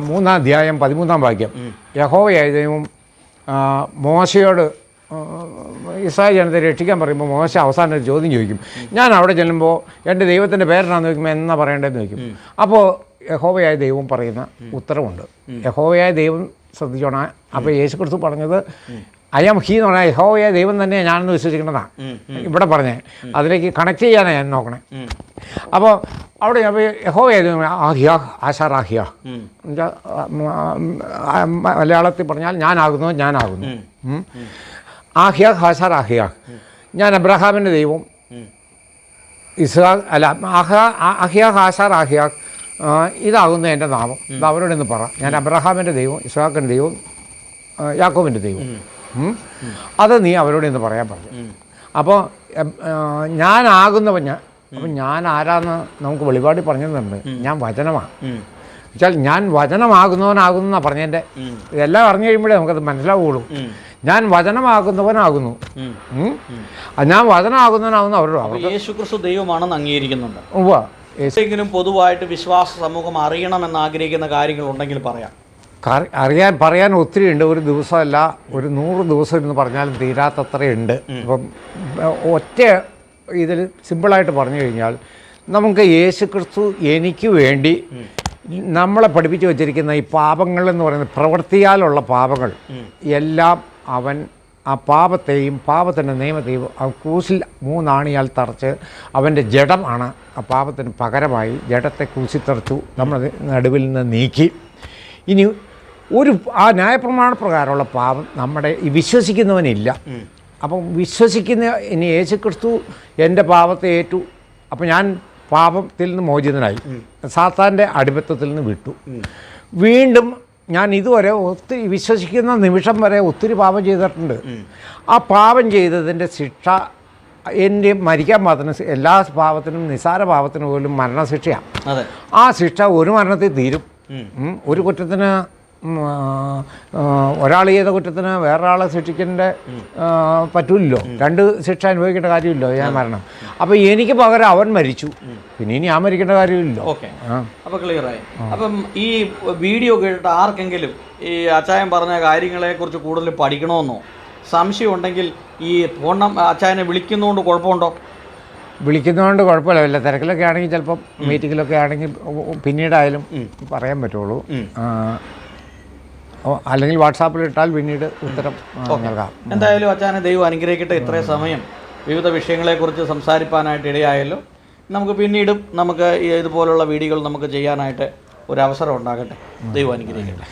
3ാം അധ്യായം 13ാം വാക്യം. യഹോവയായ ദൈവം മോശയോട് ഇസ്രായേൽ ജനത്തെ രക്ഷിക്കാൻ പറയുമ്പോൾ മോശ അവസാനം ഒരു ചോദ്യം ചോദിക്കും. ഞാൻ അവിടെ ചെല്ലുമ്പോൾ എൻ്റെ ദൈവത്തിൻ്റെ പേരെന്നാന്ന് ചോദിക്കുമ്പോൾ എന്നാ പറയേണ്ടതെന്ന് ചോദിക്കും. അപ്പോൾ യഹോവയായ ദൈവം പറയുന്ന ഉത്തരവുണ്ട്. യഹോവയായ ദൈവം ശ്രദ്ധിച്ചോണേ. അപ്പോൾ യേശുക്രിസ്തു പറഞ്ഞത് ഐ ആം ഹീ എന്ന് പറഞ്ഞാൽ യഹോവയായ ദൈവം തന്നെ ഞാനെന്ന് വിശ്വസിക്കേണ്ടതാണ് ഇവിടെ പറഞ്ഞേ. അതിലേക്ക് കണക്ട് ചെയ്യാനാണ് ഞാൻ നോക്കണേ. അപ്പോൾ അവിടെ യഹോവയായ ദൈവം ആഹിയ ആശാറാഹിയ മലയാളത്തിൽ പറഞ്ഞാൽ ഞാനാകുന്നു. ആഹിയ ഹാസാറാഹിയ, ഞാൻ അബ്രഹാമിൻ്റെ ദൈവം, ഇസ്ഹാഖ് അല്ല ആഹിയ ഹാസാറാഹിയ ഇതാകുന്നു എൻ്റെ നാമം. ഇത് അവരോട് ഇന്ന് പറ. ഞാൻ അബ്രഹാമിൻ്റെ ദൈവം, ഇസ്ഹാക്കിൻ്റെ ദൈവം, യാക്കോബിൻ്റെ ദൈവം. അത് നീ അവരോട് ഇന്ന് പറയാൻ പറഞ്ഞു. അപ്പോൾ ഞാനാകുന്നവൻ അപ്പം ഞാൻ ആരാന്ന് നമുക്ക് വെളിപാടി പറഞ്ഞു തന്നിട്ടുണ്ട്. ഞാൻ വചനമാണ് വെച്ചാൽ ഞാൻ വചനമാകുന്നവനാകുന്നാണ് പറഞ്ഞതിൻ്റെ. ഇതെല്ലാം അറിഞ്ഞു കഴിയുമ്പോഴേ നമുക്കത് മനസ്സിലാവുള്ളൂ. ഞാൻ വചനമാകുന്നവനാകുന്നു. ഞാൻ വചനമാകുന്നവനാകുന്നു അവരോട്. യേശുക്രിസ്തു ദൈവമാണെന്ന് അംഗീകരിക്കുന്നുണ്ട്. എങ്കിലും പൊതുവായിട്ട് വിശ്വാസ സമൂഹം അറിയണമെന്ന് ആഗ്രഹിക്കുന്ന കാര്യങ്ങളുണ്ടെങ്കിൽ പറയാൻ ഒത്തിരി ഉണ്ട്. ഒരു ദിവസമല്ല, ഒരു 100 ദിവസം എന്ന് പറഞ്ഞാലും തീരാത്തത്രയുണ്ട്. അപ്പം ഒറ്റ ഇതിൽ സിമ്പിളായിട്ട് പറഞ്ഞു കഴിഞ്ഞാൽ നമുക്ക് യേശുക്രിസ്തു എനിക്ക് വേണ്ടി നമ്മളെ പഠിപ്പിച്ചു വച്ചിരിക്കുന്ന ഈ പാപങ്ങൾ എന്ന് പറയുന്നത് പ്രവൃത്തിയാലുള്ള പാപങ്ങൾ എല്ലാം അവൻ ആ പാപത്തെയും പാപത്തിൻ്റെ നിയമത്തെയും ക്രൂസിൽ 3 ആണിയാൽ തറച്ച് അവൻ്റെ ജഡമാണ് ആ പാപത്തിന് പകരമായി ജഡത്തെ ക്രൂശിത്തറച്ചു നമ്മൾ നടുവിൽ നിന്ന് നീക്കി. ഇനി ആ ന്യായപ്രമാണ പ്രകാരമുള്ള പാപം നമ്മുടെ ഈ വിശ്വസിക്കുന്നവനില്ല. അപ്പം വിശ്വസിക്കുന്ന ഇനി യേശുക്രിസ്തു എൻ്റെ പാപത്തെ ഏറ്റു, അപ്പം ഞാൻ പാപത്തിൽ നിന്ന് മോചിതനായി, സാത്താൻ്റെ അടിമത്തത്തിൽ നിന്ന് വിട്ടു. വീണ്ടും ഞാൻ ഇതുവരെ ഒത്തിരി വിശ്വസിക്കുന്ന നിമിഷം വരെ ഒത്തിരി പാപം ചെയ്തിട്ടുണ്ട്. ആ പാപം ചെയ്തതിൻ്റെ ശിക്ഷ എൻ്റെ മരിക്കാൻ പാകത്തിന് എല്ലാ പാപത്തിനും നിസാര പാപത്തിനും പോലും മരണശിക്ഷയാണ്. ആ ശിക്ഷ ഒരു മരണത്തിൽ തീരും. ഒരു കുറ്റത്തിന് ഒരാൾ ചെയ്ത കുറ്റത്തിന് വേറൊരാളെ ശിക്ഷിക്കേണ്ട പറ്റൂല്ലോ, 2 ശിക്ഷ അനുഭവിക്കേണ്ട കാര്യമില്ലോ ഞാൻ മരണം. അപ്പോൾ എനിക്ക് പകരം അവൻ മരിച്ചു, പിന്നെ ഇനി ഞാൻ മരിക്കേണ്ട കാര്യമില്ലല്ലോ. ഓക്കെ, അപ്പോൾ ക്ലിയറായി. അപ്പം ഈ വീഡിയോ കേട്ടിട്ട് ആർക്കെങ്കിലും ഈ അച്ചായൻ പറഞ്ഞ കാര്യങ്ങളെക്കുറിച്ച് കൂടുതൽ പഠിക്കണമെന്നോ സംശയം ഉണ്ടെങ്കിൽ ഈ ഫോൺ അച്ചായനെ വിളിക്കുന്നതുകൊണ്ട് കുഴപ്പമുണ്ടോ? വിളിക്കുന്നതുകൊണ്ട് കുഴപ്പമില്ല. തിരക്കിലൊക്കെ ആണെങ്കിൽ ചിലപ്പം മീറ്റിങ്ങിലൊക്കെ ആണെങ്കിൽ പിന്നീടായാലും പറയാൻ പറ്റുള്ളൂ. അല്ലെങ്കിൽ വാട്സാപ്പിൽ ഇട്ടാൽ പിന്നീട് ഉത്തരം നൽകാം. എന്തായാലും അച്ചായനെ ദൈവം അനുഗ്രഹിക്കട്ടെ. ഇത്രയും സമയം വിവിധ വിഷയങ്ങളെക്കുറിച്ച് സംസാരിക്കാനായിട്ട് ഇടയായല്ലോ. നമുക്ക് പിന്നീടും ഇതുപോലുള്ള വീഡിയോകൾ നമുക്ക് ചെയ്യാനായിട്ട് ഒരു അവസരം ഉണ്ടാകട്ടെ. ദൈവം അനുഗ്രഹിക്കട്ടെ.